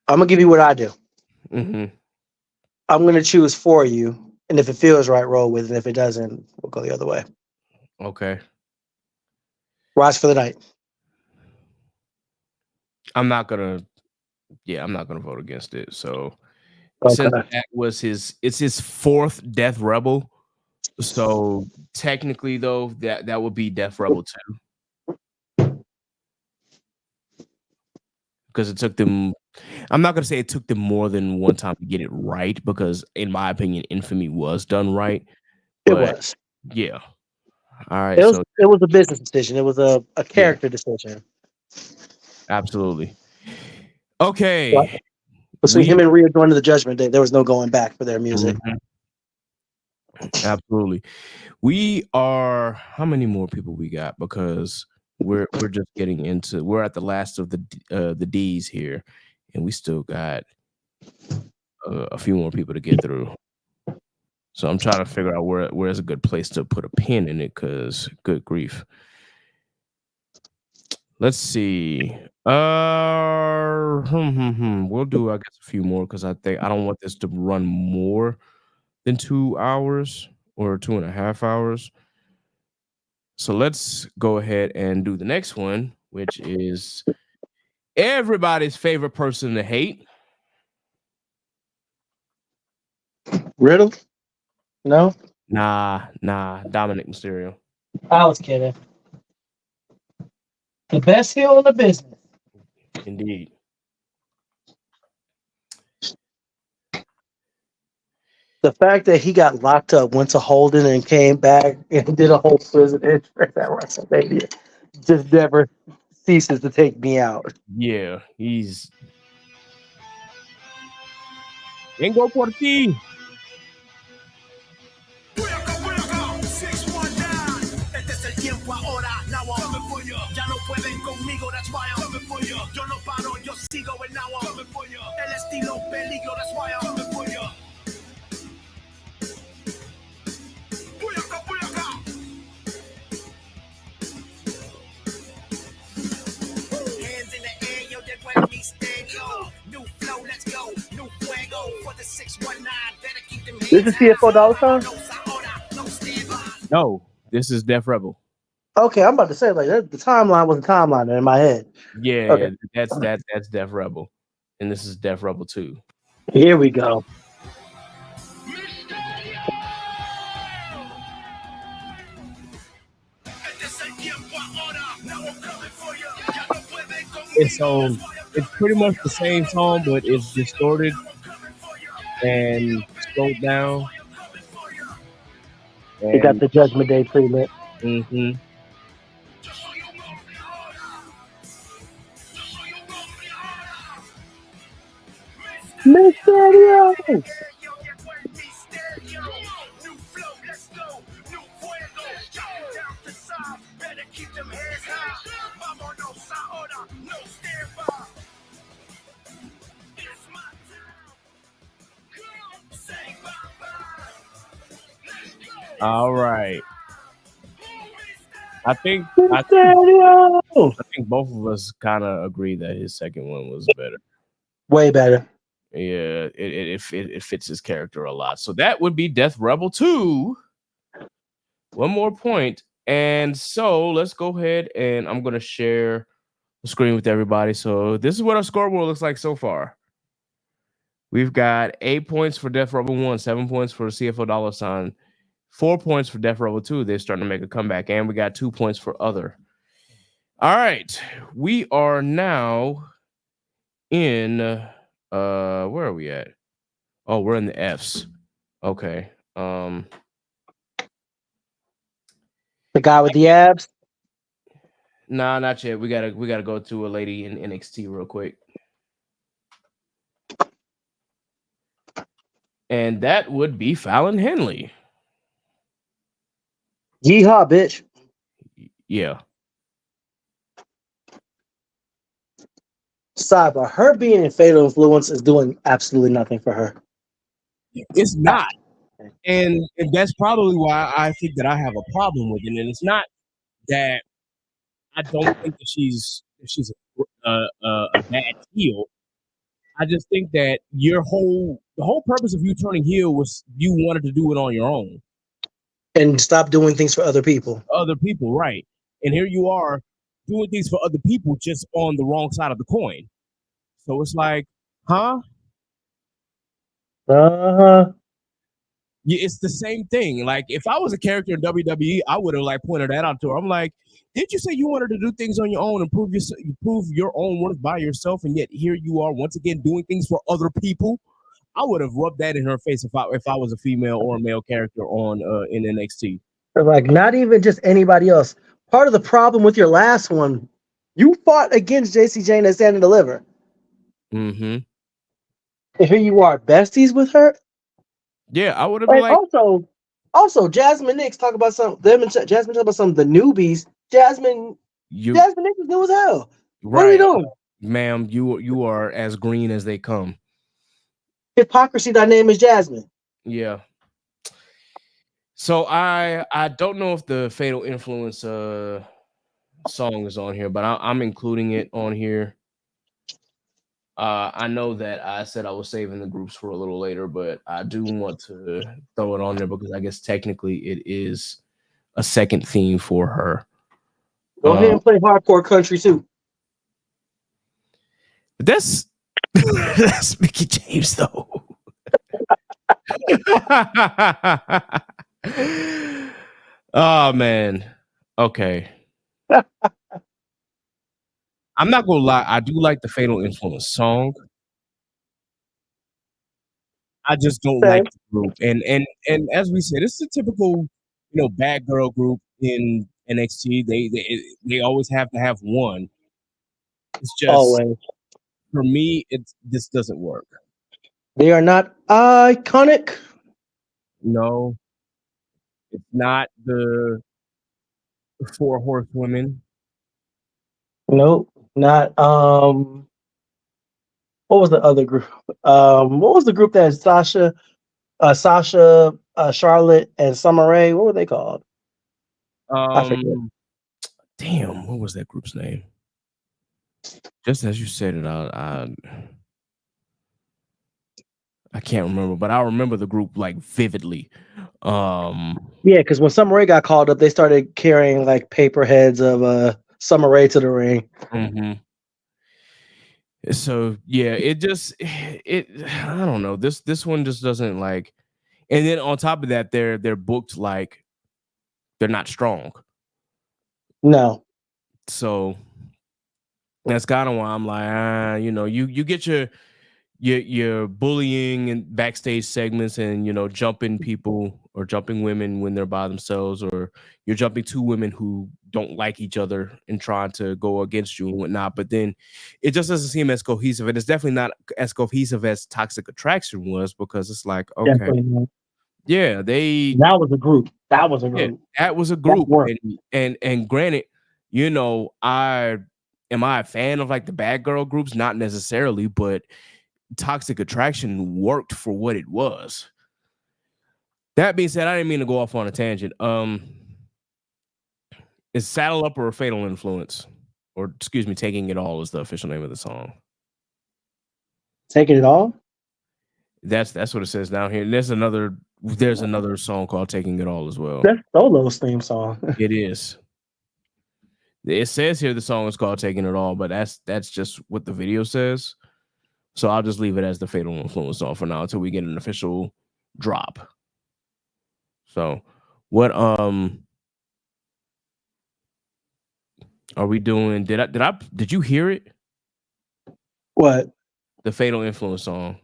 I'm gonna give you what I do. Mhm. I'm gonna choose for you, and if it feels right, roll with it. And if it doesn't, we'll go the other way. Okay. Rise for the Night. I'm not gonna vote against it. So Okay. since that was it's his 4th Death Rebel. So technically though, that would be Death Rebel 2. Because it took them, I'm not gonna say it took them more than one time to get it right, because in my opinion, Infamy was done right. It But was. yeah. All right. It was. So It was a business decision. It was a character decision. absolutely. Okay. Between him and Rhea going to the Judgment Day, there was no going back for their music. Mhm. Absolutely. We are, how many more people we got? Because we're just getting into, we're at the last of the D's here, and we still got a few more people to get through. So I'm trying to figure out where's a good place to put a pin in it, because good grief. Let's see. We'll do, I guess, a few more, because I think I don't want this to run more than 2 hours or 2.5 hours. So let's go ahead and do the next one, which is everybody's favorite person to hate. Riddle? No? Nah, Dominic Mysterio. I was kidding. The best heel in the business. Indeed. The fact that he got locked up, went to Holden, and came back and did a whole prison entrance at WrestleMania just never ceases to take me out. Yeah, he's Ingo por ti. Este es el tiempo ahora, now I'm coming for you. Ya no pueden conmigo, that's why I'm coming for you. Yo no paro, yo sigo, and now I'm coming for you. El estilo peligro, that's why I'm coming for you. Hands in the air, yo, llego el misterio. New flow, let's go. New fuego for the 619. Better keep them hands. This is CFO Dollar Sign? No, this is Def Rebel. Okay, I'm about to say, like, the timeline was a timeline in my head. Yeah, Okay. that's Def Rebel, and this is Def Rebel 2. Here we go. It's pretty much the same song, but it's distorted and slowed down. He got the Judgment Day treatment. Mm-hmm. Mysterio! All right. I think both of us kind of agree that his second one was better. Way better. Yeah, it fits his character a lot. So that would be Death Rebel 2. One more point. And so let's go ahead and I'm gonna share the screen with everybody. So this is what our scoreboard looks like so far. We've got 8 points for Death Rebel 1, 7 points for CFO dollar sign, 4 points for Death Rebel 2. They're starting to make a comeback, and we got 2 points for other. All right, we are now in where are we at? Oh, we're in the F's. Okay. The guy with the abs. Nah, not yet. We gotta go to a lady in NXT real quick. And that would be Fallon Henley. Yeehaw, bitch. Yeah. Sidebar, her being in Fatal Influence is doing absolutely nothing for her. It's not. And that's probably why I think that I have a problem with it. And it's not that I don't think that she's a bad heel. I just think that the whole purpose of you turning heel was you wanted to do it on your own. And stop doing things for other people. Other people, right. And here you are doing things for other people just on the wrong side of the coin. So it's like, huh? Uh-huh. Yeah, it's the same thing. Like if I was a character in WWE, I would have like pointed that out to her. I'm like, did you say you wanted to do things on your own and prove your own worth by yourself, and yet here you are once again doing things for other people? I would have rubbed that in her face if I was a female or a male character on in NXT. Like not even just anybody else. Part of the problem with your last one, you fought against JC Jane and Stand and Deliver. Mm-hmm. And here you are, besties with her. Yeah, I would have been And like, also, Jasmine Nix talk about some. Them and Jasmine talk about some of the newbies. Jasmine Nix is new as hell. What are we doing? Ma'am, you are as green as they come. Hypocrisy. Thy name is Jasmine. Yeah. So I don't know if the Fatal Influence song is on here, but I'm including it on here. I know that I said I was saving the groups for a little later, but I do want to throw it on there because I guess technically it is a second theme for her. Go ahead and play hardcore country too. That's Mickey James though. Oh man. Okay. I'm not gonna lie, I do like the Fatal Influence song. I just don't like the group. And as we said, it's a typical, bad girl group in NXT. They always have to have one. It's just Always. for me, this doesn't work. They are not iconic. No, it's not the Four Horsewomen. Nope. Not what was the other group? What was the group that Sasha, Charlotte, and Summer Rae? What were they called? I forget. Damn, what was that group's name? Just as you said it, I can't remember, but I remember the group like vividly. Yeah, because when Summer Rae got called up, they started carrying like paper heads of Summer Rae to the ring. Mm-hmm. So yeah, I don't know. This one just doesn't like, and then on top of that, they're booked like they're not strong. No. So that's kind of why I'm like, you get your bullying and backstage segments and jumping people or jumping women when they're by themselves, or you're jumping two women who don't like each other and trying to go against you and whatnot, but then it just doesn't seem as cohesive, and it's definitely not as cohesive as Toxic Attraction was, because it's like, okay, yeah, that was a group. That was a group. Yeah, that was a group. And granted, am I a fan of like the bad girl groups? Not necessarily, but Toxic Attraction worked for what it was. That being said, I didn't mean to go off on a tangent. Is Saddle Up or Fatal Influence? Or excuse me, Taking It All is the official name of the song. Taking It All? That's what it says down here. And there's another song called "Taking It All" as well. That's Solo's theme song. It is. It says here the song is called "Taking It All," but that's just what the video says. So I'll just leave it as the Fatal Influence song for now until we get an official drop. So, what are we doing? Did you hear it? What? The Fatal Influence song.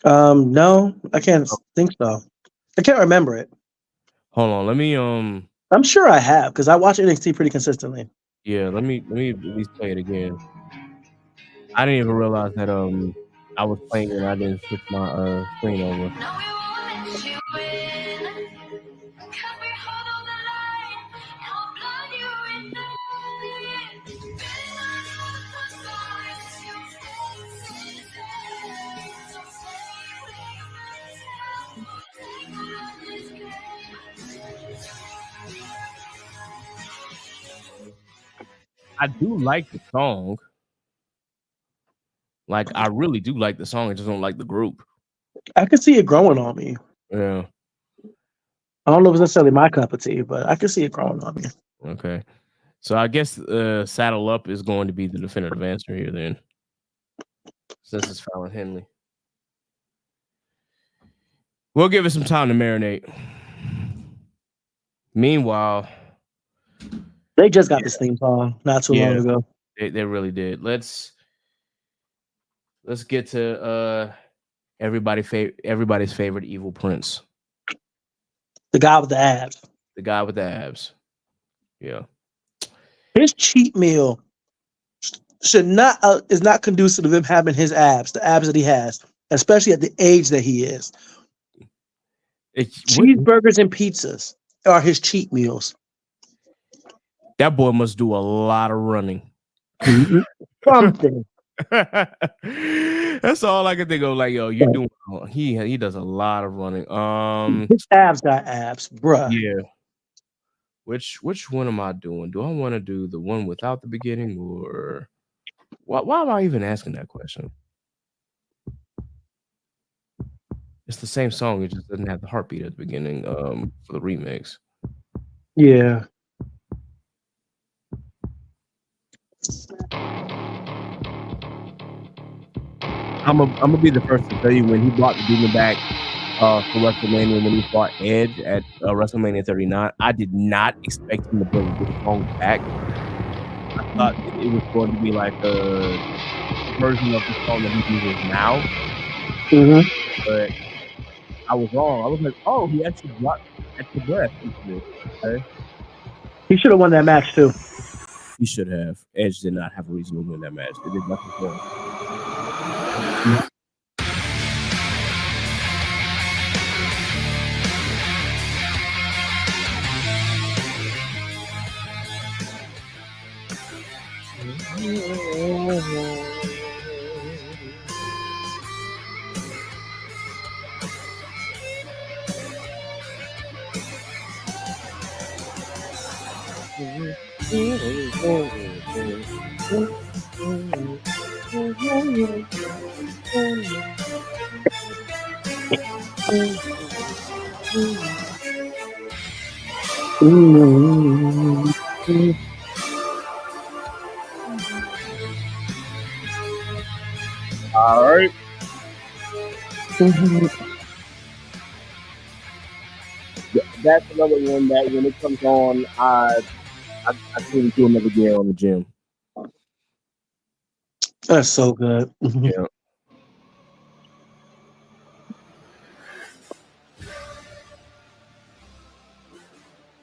No, I can't think so. I can't remember it. Hold on, let me I'm sure I have because I watch NXT pretty consistently. yeah, let me at least play it again. I didn't even realize that I was playing and I didn't switch my screen over. No, we won't let you win. 'Cause we hold on the line, and we'll blood you in the wind. I do like the song. Like I really do like the song. I just don't like the group. I can see it growing on me. Yeah. I don't know if it's necessarily my cup of tea, but I can see it growing on me. Okay. So I guess Saddle Up is going to be the definitive answer here then. Since it's Fallon Henley. We'll give it some time to marinate. Meanwhile, they just got this theme song not too long ago. They really did. Let's get to everybody's favorite evil prince. The guy with the abs. The guy with the abs. Yeah. His cheat meal is not conducive to him having his abs, the abs that he has, especially at the age that he is. Cheeseburgers and pizzas are his cheat meals. That boy must do a lot of running. Something. That's all I can think of. Like, yo, you're doing. He does a lot of running. His abs got abs, bruh. Yeah. Which one am I doing? Do I want to do the one without the beginning, or why am I even asking that question? It's the same song. It just doesn't have the heartbeat at the beginning. For the remix. Yeah. I'm gonna be the first to tell you when he brought the demon back for WrestleMania when he fought Edge at WrestleMania 39. I did not expect him to bring this song back. I thought it was going to be like a version of the song that he uses now. Mm-hmm. But I was wrong. I was like, oh, he actually brought extra breath into this. Okay? He should have won that match too. He should have. Edge did not have a reason to win that match. They did nothing for him. All right. That's another one that when it comes on, I couldn't do another gear on the gym. That's so good. Yeah.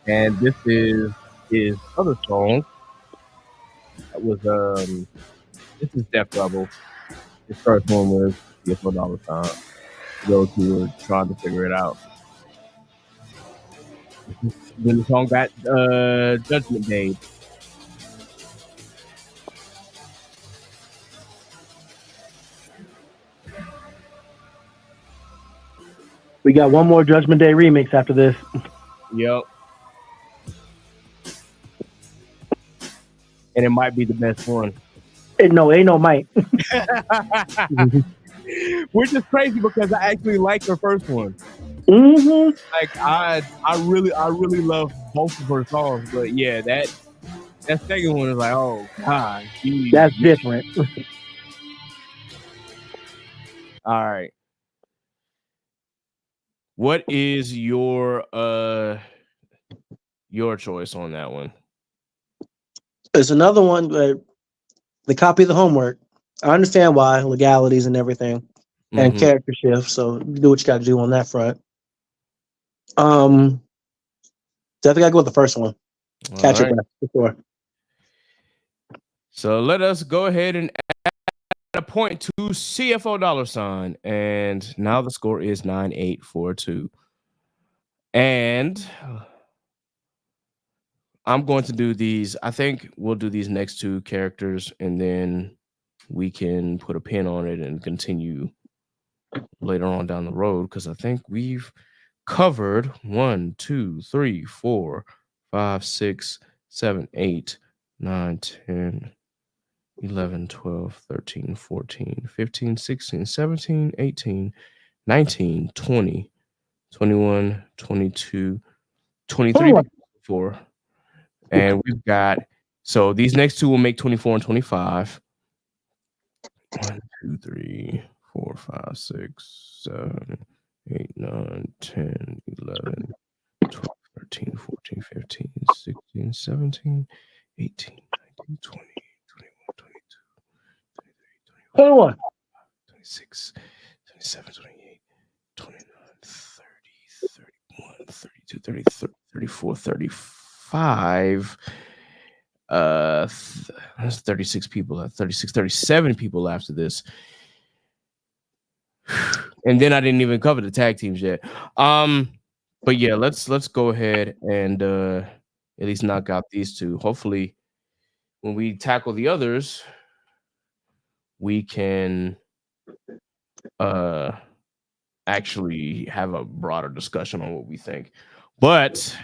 And this is his other song. That was this is Def Level. His first one was CFO Dollar Sign. Those who were trying to figure it out. When the song got Judgment Day. We got one more Judgment Day remix after this. Yep. And it might be the best one. Ain't no might. which is crazy because I actually like her first one. Mm-hmm. Like I really love both of her songs, but yeah, that second one is like, oh god, geez. That's different. All right. What is your choice on that one? It's another one, but the copy of the homework. I understand why, legalities and everything, and character shift. So you do what you got to do on that front. Definitely got to go with the first one. Catch it before. So let us go ahead and add a point to CFO $, and now the score is 9-8-4-2. And I'm going to do these. I think we'll do these next two characters, and then we can put a pin on it and continue later on down the road, because I think we've covered 1, 2, 3, 4, 5, 6, 7, 8, 9, 10, 11, 12, 13, 14, 15, 16, 17, 18, 19, 20, 21, 22, 23, 24. And we've got, so these next two will make 24 and 25. 1, 2, 3, 4, 5, 6, 7, 8, 9, 10, 11, 12, 13, 14, 15, 16, 17, 18, 19, 20, 21, 22, 23, 24, 26, 27, 28, 29, 30, 31, 32, 33, 34, 35. That's 36 people, 36, 37 people after this. And then I didn't even cover the tag teams yet. But yeah, let's go ahead and at least knock out these two. Hopefully, when we tackle the others, we can actually have a broader discussion on what we think. But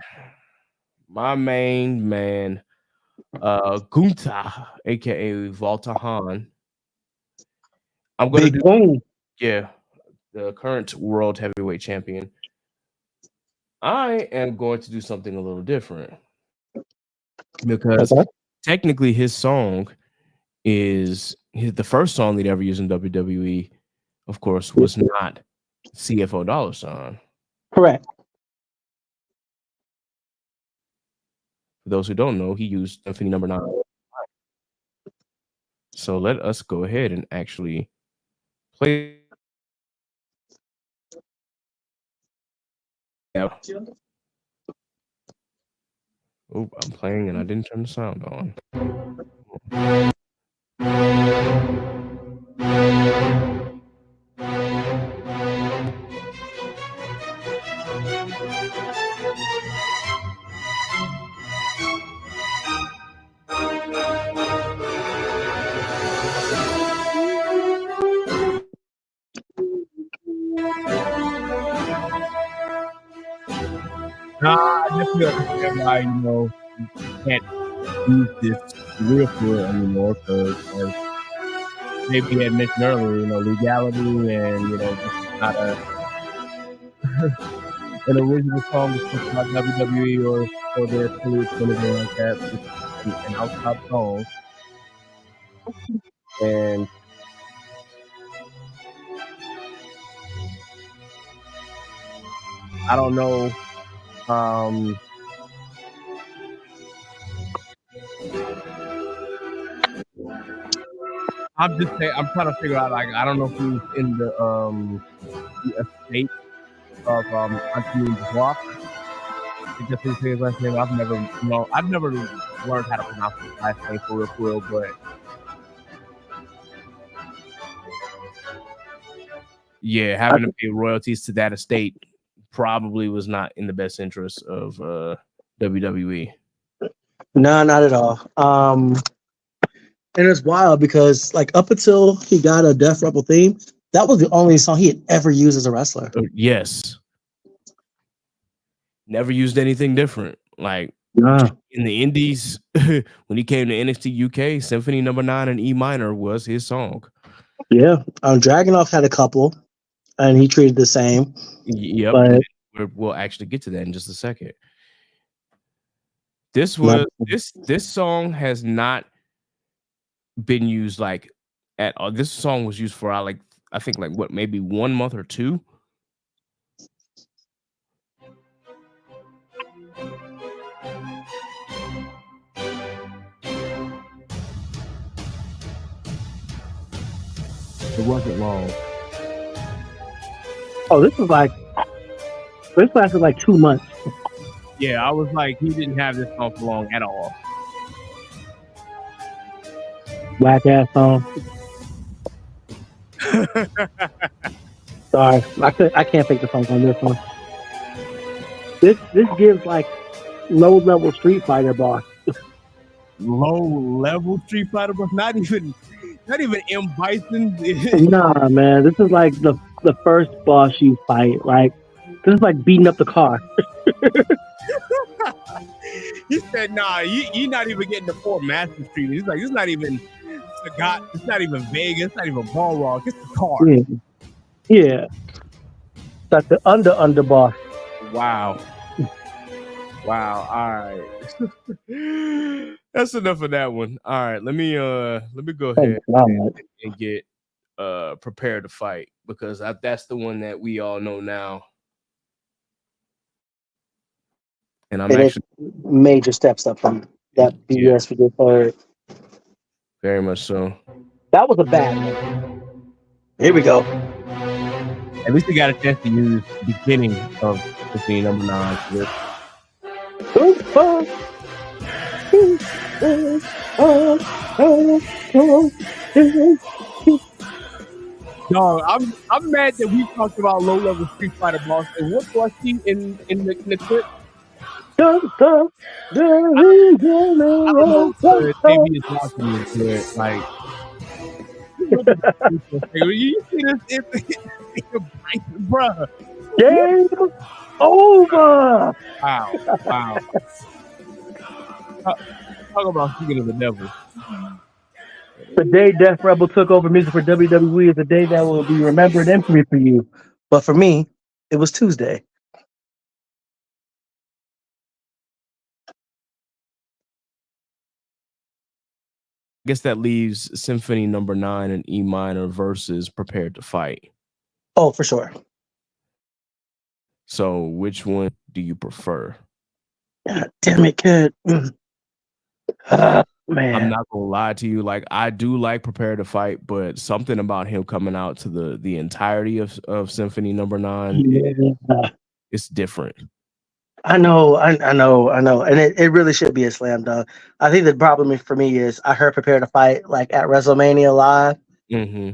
my main man, Gunther, aka Walter Hahn, I'm gonna do the current world heavyweight champion. I am going to do something a little different because technically his song is the first song he'd ever used in WWE, of course, was not CFO $. Correct. For those who don't know, he used Symphony number 9. So let us go ahead and actually play. Oh, I'm playing and I didn't turn the sound on. I definitely understand why, you can't use this real for anymore, because as JB had mentioned earlier, legality and, this is not an original song that's about WWE or their affiliates or anything like that. It's an outside song. And I don't know. I'm trying to figure out, I don't know if he was in the estate of Anthony Dubois. It just is his last name. I've never learned how to pronounce his last name for real, but yeah, having to pay royalties to that estate probably was not in the best interest of WWE. No, not at all. And it's wild because, up until he got a Death Rebel theme, that was the only song he had ever used as a wrestler. Yes. Never used anything different. In the Indies, when he came to NXT UK, Symphony number 9 in E minor was his song. Yeah, Dragunov had a couple, and he treated the same. Yep, But we'll actually get to that in just a second. This song has not been used like at all. This song was used for I think what, maybe 1 month or 2. It wasn't long. oh, this lasted like 2 months. Yeah, I was like, he didn't have this song for long at all. Whack ass song. Sorry, I can't take the song on this one. This gives like low level Street Fighter boss. Low level Street Fighter, but not even M Bison. Nah, man, this is like the first boss you fight. Like this is like beating up the car. He said, "Nah, you're not even getting the 4 Master Street." He's like, "It's not even it's not even Vegas, it's not even Ball Rock, it's the car." Yeah. That's the under boss. Wow. All right. That's enough of that one. All right, let me go ahead and get prepared to fight, because that's the one that we all know now. And I'm actually major steps up from that BS we did for. Very much so. That was a bad one. Here we go. At least we got a chance to use the beginning of the scene number 9 for this. No, I'm mad that we talked about low level Street Fighter boss, and what do I see in the clip? I don't know if maybe it's watching this, but like, you see this? Bruh. Game over. Wow. Talk about speaking of the devil. The day Death Rebel took over music for WWE is a day that will be remembered in infamy for you. But for me, it was Tuesday. I guess that leaves Symphony number 9 in E minor versus Prepared to Fight. Oh, for sure. So which one do you prefer? God damn it, kid. Man. I'm not gonna lie to you. Like, I do like Prepare to Fight, but something about him coming out to the entirety of Symphony number 9, it's different. I know. And it really should be a slam dunk. I think the problem for me is I heard Prepare to Fight like at WrestleMania Live. Mm-hmm.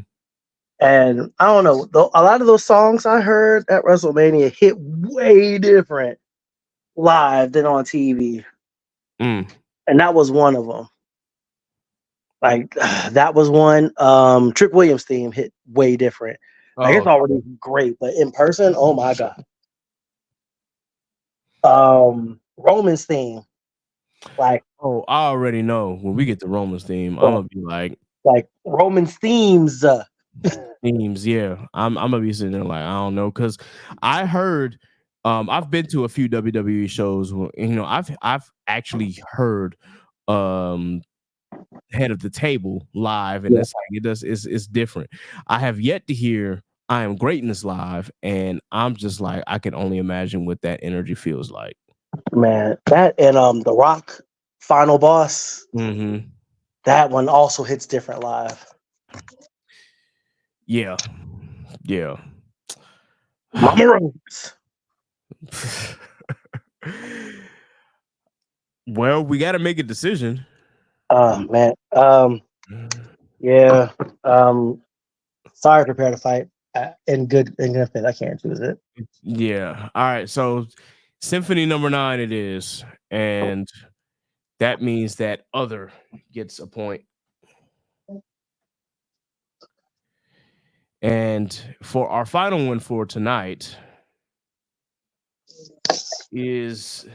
And I don't know, a lot of those songs I heard at WrestleMania hit way different live than on TV. And that was one of them. Like, that was one. Trick Williams' theme hit way different. Like, it's already great, but in person, oh my God. Roman's theme. Like, I already know when we get the Roman's theme, I'm gonna be like Roman's themes. Themes, yeah. I'm gonna be sitting there like, I don't know, because I heard I've been to a few WWE shows where, I've actually heard Head of the Table live, and it's like it's different. I have yet to hear I Am Greatness live, and I'm just like, I can only imagine what that energy feels like. Man, that and The Rock Final Boss. Mm-hmm. That one also hits different live. Yeah. Mama Rose. Well, we got to make a decision. Man. Yeah. Sorry, Prepare to Fight. In good faith, I can't choose it. Yeah. All right. So, Symphony number 9 it is, and that means that Other gets a point. And for our final one for tonight is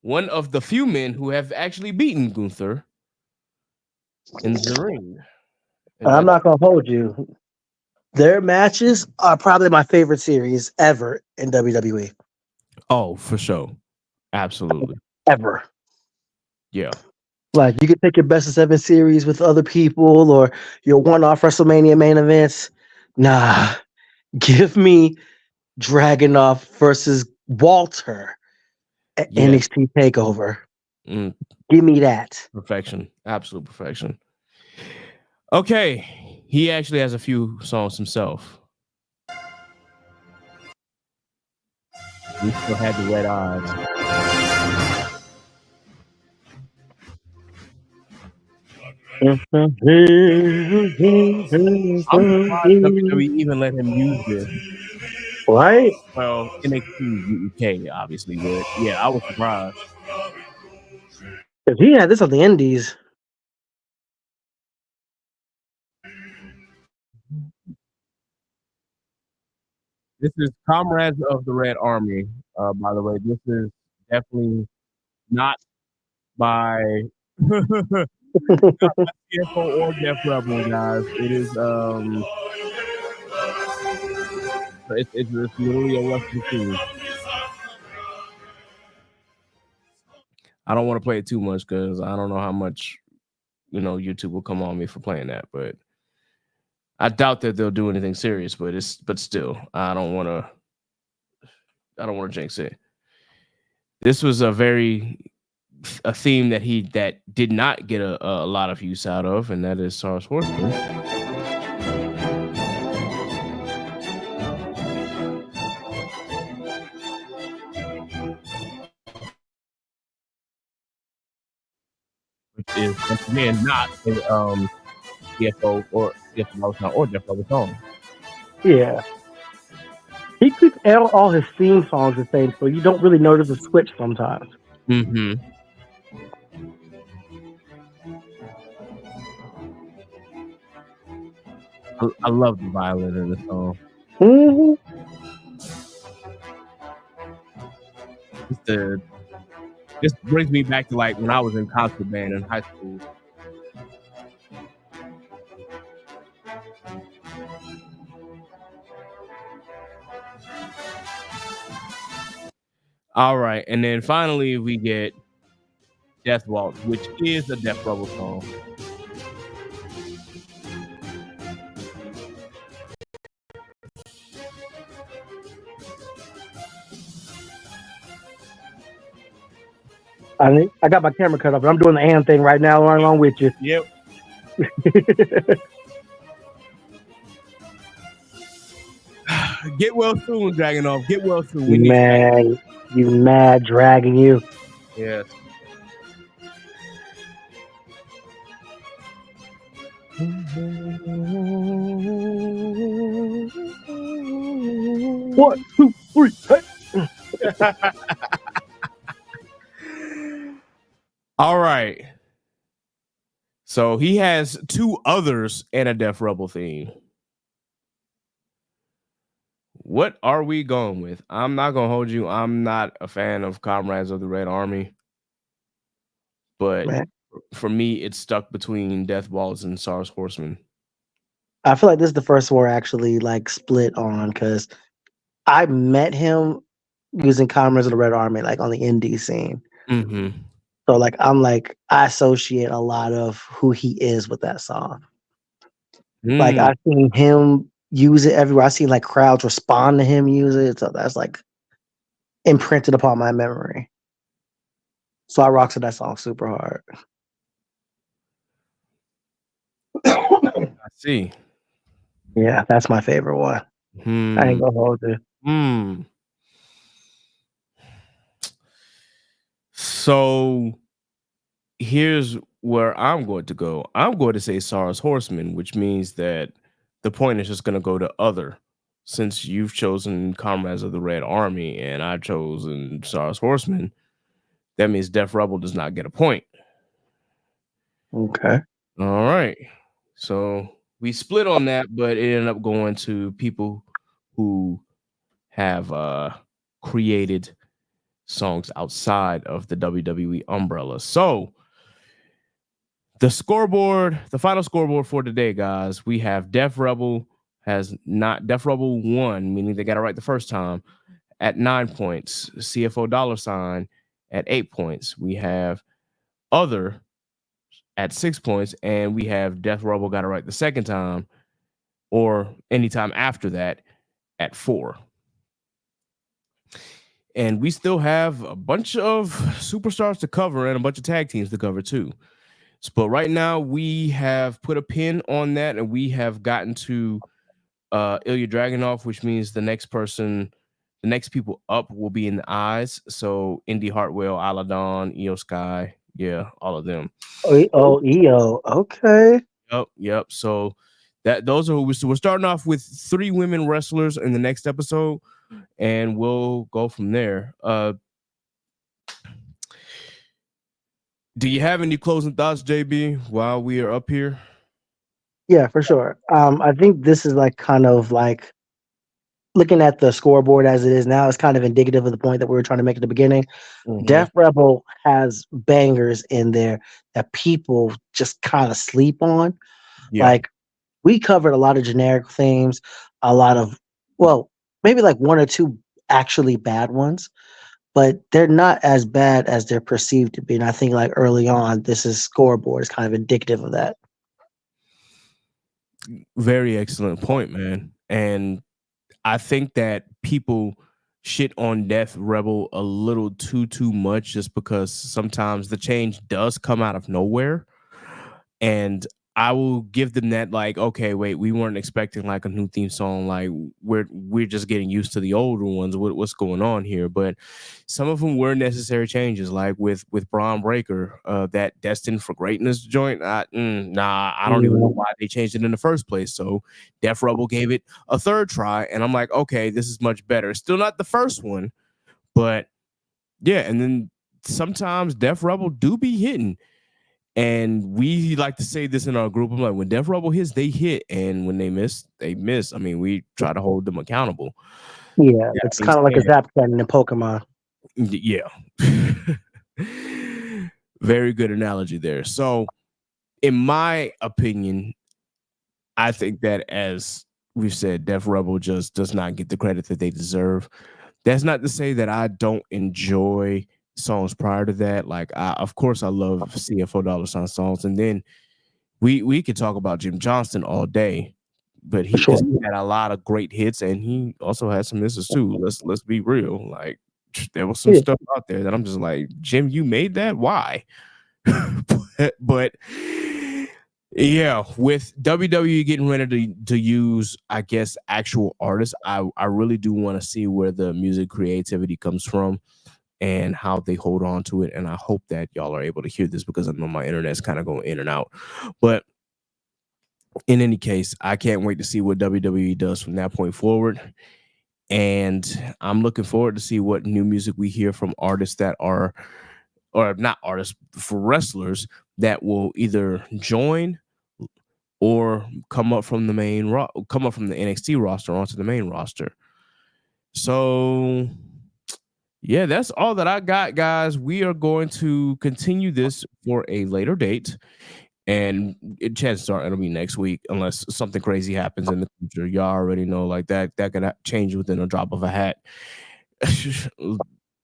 one of the few men who have actually beaten Gunther in the ring. And I'm not gonna hold you. Their matches are probably my favorite series ever in WWE. Oh, for sure. Absolutely. Ever. Yeah. Like you could take your best of 7 series with other people or your one-off WrestleMania main events. Nah, give me Dragunov versus Walter at Yeah. NXT Takeover. Mm, Give me that. perfection. Absolute perfection. Okay. He actually has a few songs himself. We still had the red eyes. I'm surprised WWE even let him use this. Right? Well, NXT UK, obviously, but yeah, I was surprised. Because he had this on the Indies. This is Comrades of the Red Army, by the way. This is definitely not by CFO or Def Rebel, guys. It is it's literally a Western theme. I don't want to play it too much because I don't know how much YouTube will come on me for playing that, but I doubt that they'll do anything serious. But still, I don't want to jinx it. This was a theme that did not get a lot of use out of, and that is Sar's Horseman. Which is once again not a CFO or CFO or Jeff Lover song. Yeah. He keeps all his theme songs the same, so you don't really notice a switch sometimes. Mm-hmm. I love the violin in the song. Mm-hmm. This brings me back to like when I was in concert band in high school. All right, and then finally we get Death Waltz, which is a Def Rebel song. I got my camera cut off, but I'm doing the hand thing right now right along with you. Yep. Get well soon, Dragunov. Get well soon. We need Man, you mad dragging you. yes. One, two, three, hey. All right. So he has two others and a Def Rebel theme. What are we going with? I'm not gonna hold you. I'm not a fan of Comrades of the Red Army, but Man. for me, it's stuck between Death Waltz and Sar's Horseman. I feel like this is the first one we're actually like split on because I met him using Comrades of the Red Army like on the indie scene. Mm-hmm. So like I associate a lot of who he is with that song. Like I've seen him use it everywhere. I've seen like crowds respond to him use it. So that's like imprinted upon my memory. So I rock to that song super hard. I see. Yeah, that's my favorite one. I ain't gonna hold you. So here's where I'm going to go. I'm going to say Sar's Horseman, which means that the point is just going to go to other. Since you've chosen Comrades of the Red Army and I've chosen Sar's Horseman, that means Def Rebel does not get a point. Okay. All right. So we split on that, but it ended up going to people who have created songs outside of the WWE umbrella. So the final scoreboard for today, guys, we have Def Rebel has not. Death Rebel won, meaning they got it right the first time, at 9 points. CFO dollar sign at 8 points. We have other at 6 points, and we have Death Rebel got it right the second time, or anytime after that, at 4. And we still have a bunch of superstars to cover and a bunch of tag teams to cover too. But right now we have put a pin on that, and we have gotten to Ilya Dragunov, which means the next people up will be in the eyes. So Indy Hartwell, Aladon, Io Sky, yeah, all of them. EO, okay. Yep. So those are so we're starting off with 3 women wrestlers in the next episode, and we'll go from there. Do you have any closing thoughts, JB, while we are up here? Yeah, for sure. I think this is like kind of like looking at the scoreboard as it is now is kind of indicative of the point that we were trying to make at the beginning. Death Rebel has bangers in there that people just kind of sleep on. Yeah. Like we covered a lot of generic themes, a lot of, well, maybe like 1 or 2 actually bad ones, but they're not as bad as they're perceived to be. And I think like early on, this is scoreboard is kind of indicative of that. Very excellent point, man. And I think that people shit on Death Rebel a little too much, just because sometimes the change does come out of nowhere. And I will give them that, like, okay, wait, we weren't expecting like a new theme song. Like we're just getting used to the older ones. What's going on here? But some of them were necessary changes, like with Braun Breaker, that Destined for Greatness joint. I don't even know why they changed it in the first place. So Death Rebel gave it a 3rd try, and I'm like, okay, this is much better. It's still not the first one, but yeah. And then sometimes Death Rebel do be hitting. And we like to say this in our group. I'm like, when Death Rebel hits, they hit. And when they miss, they miss. I mean, we try to hold them accountable. Yeah, it's kind of like a Zap Cannon in Pokemon. Yeah. Very good analogy there. So, in my opinion, I think that, as we've said, Death Rebel just does not get the credit that they deserve. That's not to say that I don't enjoy songs prior to that. Like, of course, I love CFO dollar sign songs, and then we could talk about Jim Johnston all day, but he had a lot of great hits, and he also had some misses too. Let's be real. Like, there was some stuff out there that I'm just like, Jim, you made that? Why? but yeah, with WWE getting ready to use, I guess, actual artists, I really do want to see where the music creativity comes from and how they hold on to it. And I hope that y'all are able to hear this, because I know my internet's kind of going in and out. But in any case, I can't wait to see what WWE does from that point forward. And I'm looking forward to see what new music we hear from artists that are, or not artists, for wrestlers that will either join or come up from the NXT roster onto the main roster. So yeah, that's all that I got, guys. We are going to continue this for a later date, and chances are it'll be next week, unless something crazy happens in the future. Y'all already know, like that could change within a drop of a hat.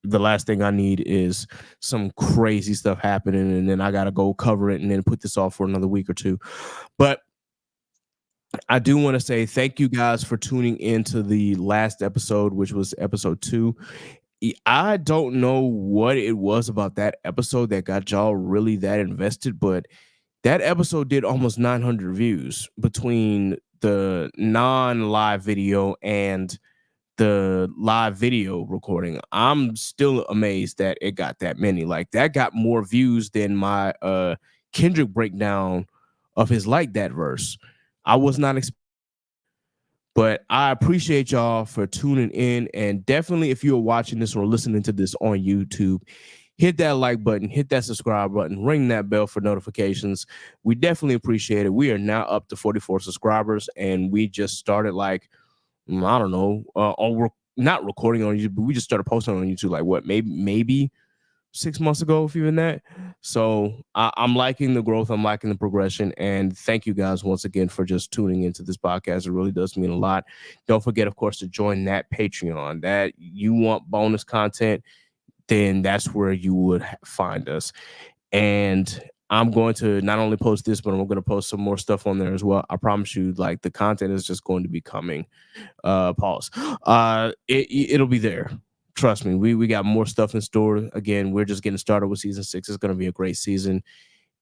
The last thing I need is some crazy stuff happening, and then I gotta go cover it and then put this off for another week or two. But I do want to say thank you guys for tuning into the last episode, which was episode 2. I don't know what it was about that episode that got y'all really that invested, but that episode did almost 900 views between the non-live video and the live video recording. I'm still amazed that it got that many. Like, that got more views than my Kendrick breakdown of his Like That verse. I was not expecting. But I appreciate y'all for tuning in. And definitely, if you're watching this or listening to this on YouTube, hit that like button, hit that subscribe button, ring that bell for notifications. We definitely appreciate it. We are now up to 44 subscribers, and we just started, like, I don't know, we're not recording on YouTube, but we just started posting on YouTube, like, what, maybe 6 months ago, if even that. So I'm liking the growth. I'm liking the progression. And thank you guys once again for just tuning into this podcast. It really does mean a lot. Don't forget, of course, to join that Patreon. That you want bonus content, then that's where you would find us. And I'm going to not only post this, but I'm going to post some more stuff on there as well. I promise you, like the content is just going to be coming. Pause. It'll be there. Trust me. We got more stuff in store. Again, we're just getting started with season 6. It's going to be a great season,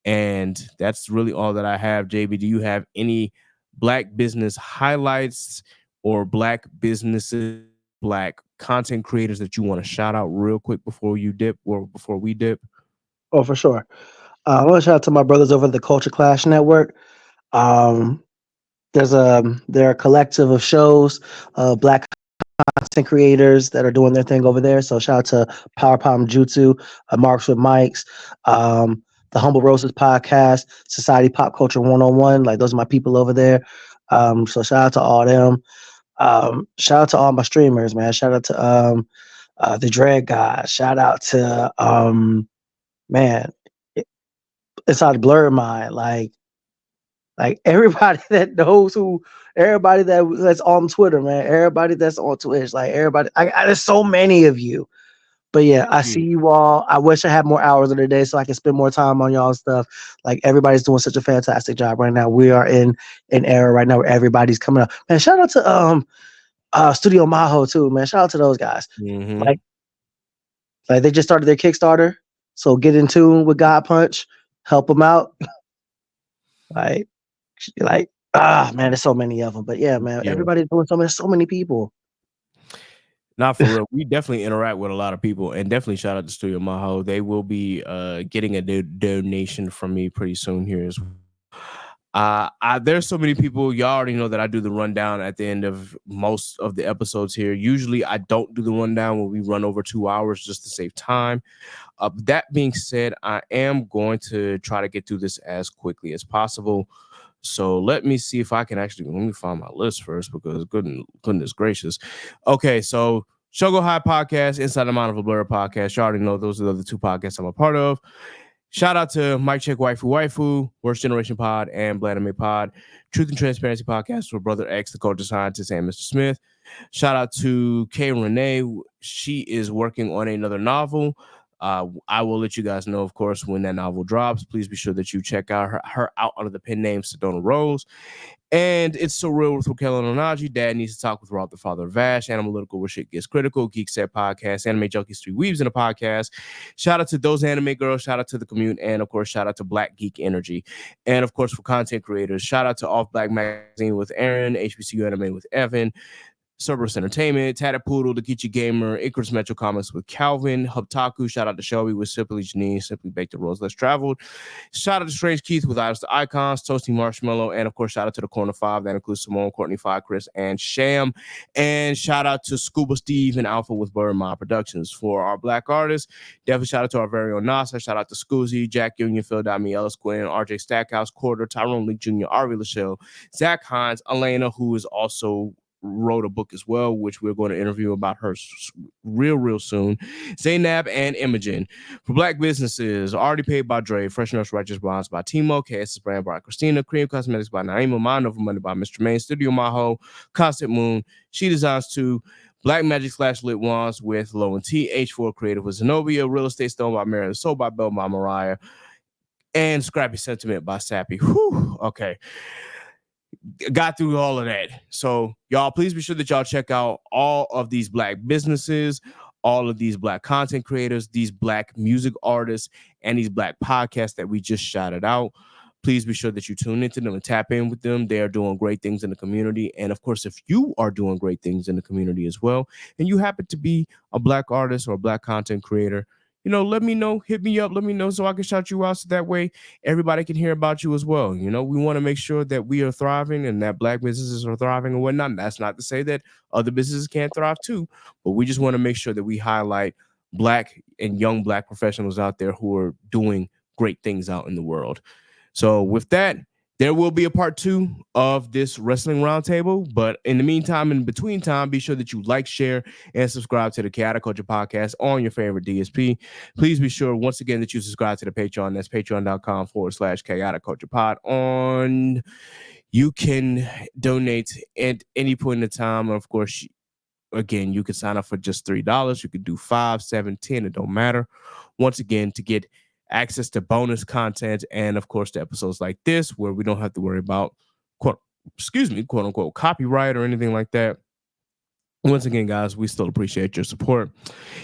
and that's really all that I have. JB, do you have any black business highlights or black businesses, black content creators that you want to shout out real quick before you dip or before we dip? Oh, for sure. I want to shout out to my brothers over at the Culture Clash Network. Um, they're a collective of shows, black content creators that are doing their thing over there. So shout out to Power Palm Jutsu, Marks with Mikes, the Humble Roses podcast, Society Pop Culture 101. Like those are my people over there. So shout out to all them. Shout out to all my streamers, man. Shout out to the Dread guys. Shout out to man, it's out of Blur Mind. Like everybody that knows who, everybody that's on Twitter, man, everybody that's on Twitch, like everybody, there's so many of you. But yeah, I see you all. I wish I had more hours of the day so I can spend more time on y'all stuff. Like everybody's doing such a fantastic job right now. We are in an era right now where everybody's coming up. Man, shout out to Studio Maho too, man. Shout out to those guys. Mm-hmm. Like they just started their Kickstarter, so get in tune with God Punch, help them out. like man, there's so many of them. But yeah, man, everybody's doing something. There's so many people. Not for real. We definitely interact with a lot of people, and definitely shout out to Studio Maho. They will be getting a donation from me pretty soon here as well. There's so many people. Y'all already know that I do the rundown at the end of most of the episodes here. Usually I don't do the rundown when we run over 2 hours just to save time. That being said, I am going to try to get through this as quickly as possible. So let me see if I can let me find my list first, because goodness gracious. Okay, so Shogo High Podcast, Inside the Mind of a Blur podcast. You already know those are the other 2 podcasts I'm a part of. Shout out to Mike Check Waifu, Worst Generation Pod, and Blaname Pod. Truth and Transparency Podcast with Brother X, the culture scientist, and Mr. Smith. Shout out to Kay Renee. She is working on another novel. I will let you guys know, of course, when that novel drops. Please be sure that you check out her out under the pen name Sedona Rose. And It's So Real with Raquel and Onaji. Dad Needs to Talk with Rob, the father of Vash. Analytical Where Shit Gets Critical. Geek Set Podcast. Anime Junkies 3 Weaves in a podcast. Shout out to those anime girls. Shout out to the community. And, of course, shout out to Black Geek Energy. And, of course, for content creators, shout out to Off Black Magazine with Aaron. HBCU Anime with Evan. Cerberus Entertainment, Tatted Poodle, The Kichi Gamer, Icarus Metro Comics with Calvin, Hubtaku, shout out to Shelby with Simply Janine, Simply Baked the Rose Less Traveled, shout out to Strange Keith with Idols to Icons, Toasty Marshmallow, and of course, shout out to the Corner 5, that includes Simone, Courtney 5, Chris, and Sham, and shout out to Scuba Steve and Alpha with Bird Mind Productions. For our Black artists, definitely shout out to our very own Nasa, shout out to Scoozy, Jack Union, Phil Dami, Ellis Quinn, RJ Stackhouse, Quarter, Tyrone Lee Jr., Ari Lachelle, Zach Hines, Elena, who is also wrote a book as well, which we're going to interview about her real soon. Zainab and Imogen. For Black businesses, Already Paid by Dre, Fresh Nurse Righteous Bonds by Timo, KS's Brand by Christina, Cream Cosmetics by Naima, Mind Over Money by Mr. Main, Studio Maho, Constant Moon, She Designs 2, Black Magic / Lit Wands with Low and T, H4 Creative with Zenobia, Real Estate Stone by Mary, Soul by Bell by Mariah, and Scrappy Sentiment by Sappy. Whew, okay. Got through all of that. So y'all, please be sure that y'all check out all of these Black businesses, all of these Black content creators, these Black music artists, and these Black podcasts that we just shouted out. Please be sure that you tune into them and tap in with them. They are doing great things in the community. And of course, if you are doing great things in the community as well, and you happen to be a Black artist or a Black content creator, let me know, hit me up, let me know so I can shout you out, so that way everybody can hear about you as well. We want to make sure that we are thriving and that Black businesses are thriving and whatnot. That's not to say that other businesses can't thrive too, but we just want to make sure that we highlight Black and young Black professionals out there who are doing great things out in the world. So with that, There will be a part 2 of this wrestling roundtable, but in the meantime, in between time, be sure that you like, share, and subscribe to the Chaotic Culture Podcast on your favorite DSP. Please be sure, once again, that you subscribe to the Patreon. That's patreon.com/Chaotic Culture Pod. You can donate at any point in time. Of course, again, you can sign up for just $3. You can do 5, 7, 10. It don't matter. Once again, to get access to bonus content and, of course, the episodes like this where we don't have to worry about quote unquote copyright or anything like that. Once again, guys, we still appreciate your support.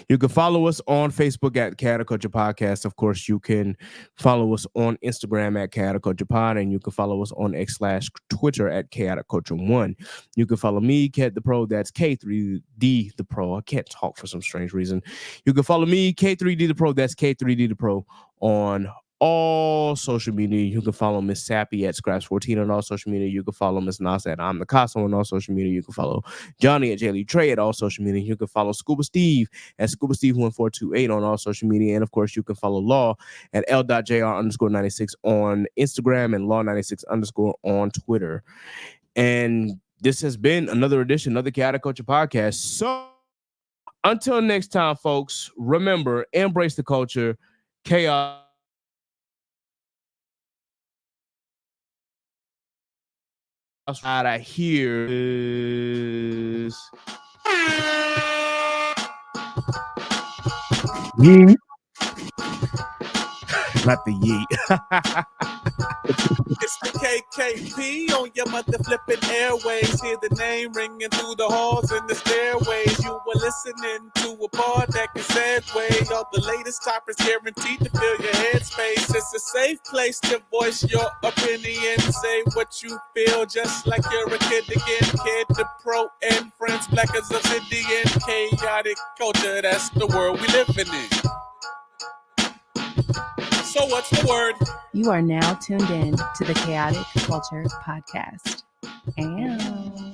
You can follow us on Facebook at Chaotic Culture Podcast. Of course, you can follow us on Instagram at Chaotic Culture Pod, and you can follow us on X/Twitter at Chaotic Culture 1. You can follow me, Kat the Pro. That's K3D the Pro. I can't talk for some strange reason. You can follow me, K3D the Pro. That's K3D the Pro on all social media. You can follow Miss Sappy at Scraps14 on all social media. You can follow Miss Nasa at I'm the Casa on all social media. You can follow Johnny at J. Trey at all social media. You can follow Scuba Steve at Scuba Steve 1428 on all social media. And of course, you can follow Law at L.JR_96 on Instagram and Law96_ on Twitter. And this has been another edition of the Chaotic Culture Podcast. So until next time, folks, remember, embrace the culture, chaos. Out of here is Yeet. not the yeet. It's the KKP on your mother flipping airways. Hear the name ringing through the halls and the stairways. You were listening to a pod that can segue. All the latest topics guaranteed to fill your headspace. It's a safe place to voice your opinion. Say what you feel just like you're a kid again. Kid the Pro and friends black as obsidian. Chaotic culture, that's the world we living in. So what's the word? You are now tuned in to the Chaotic Culture Podcast. And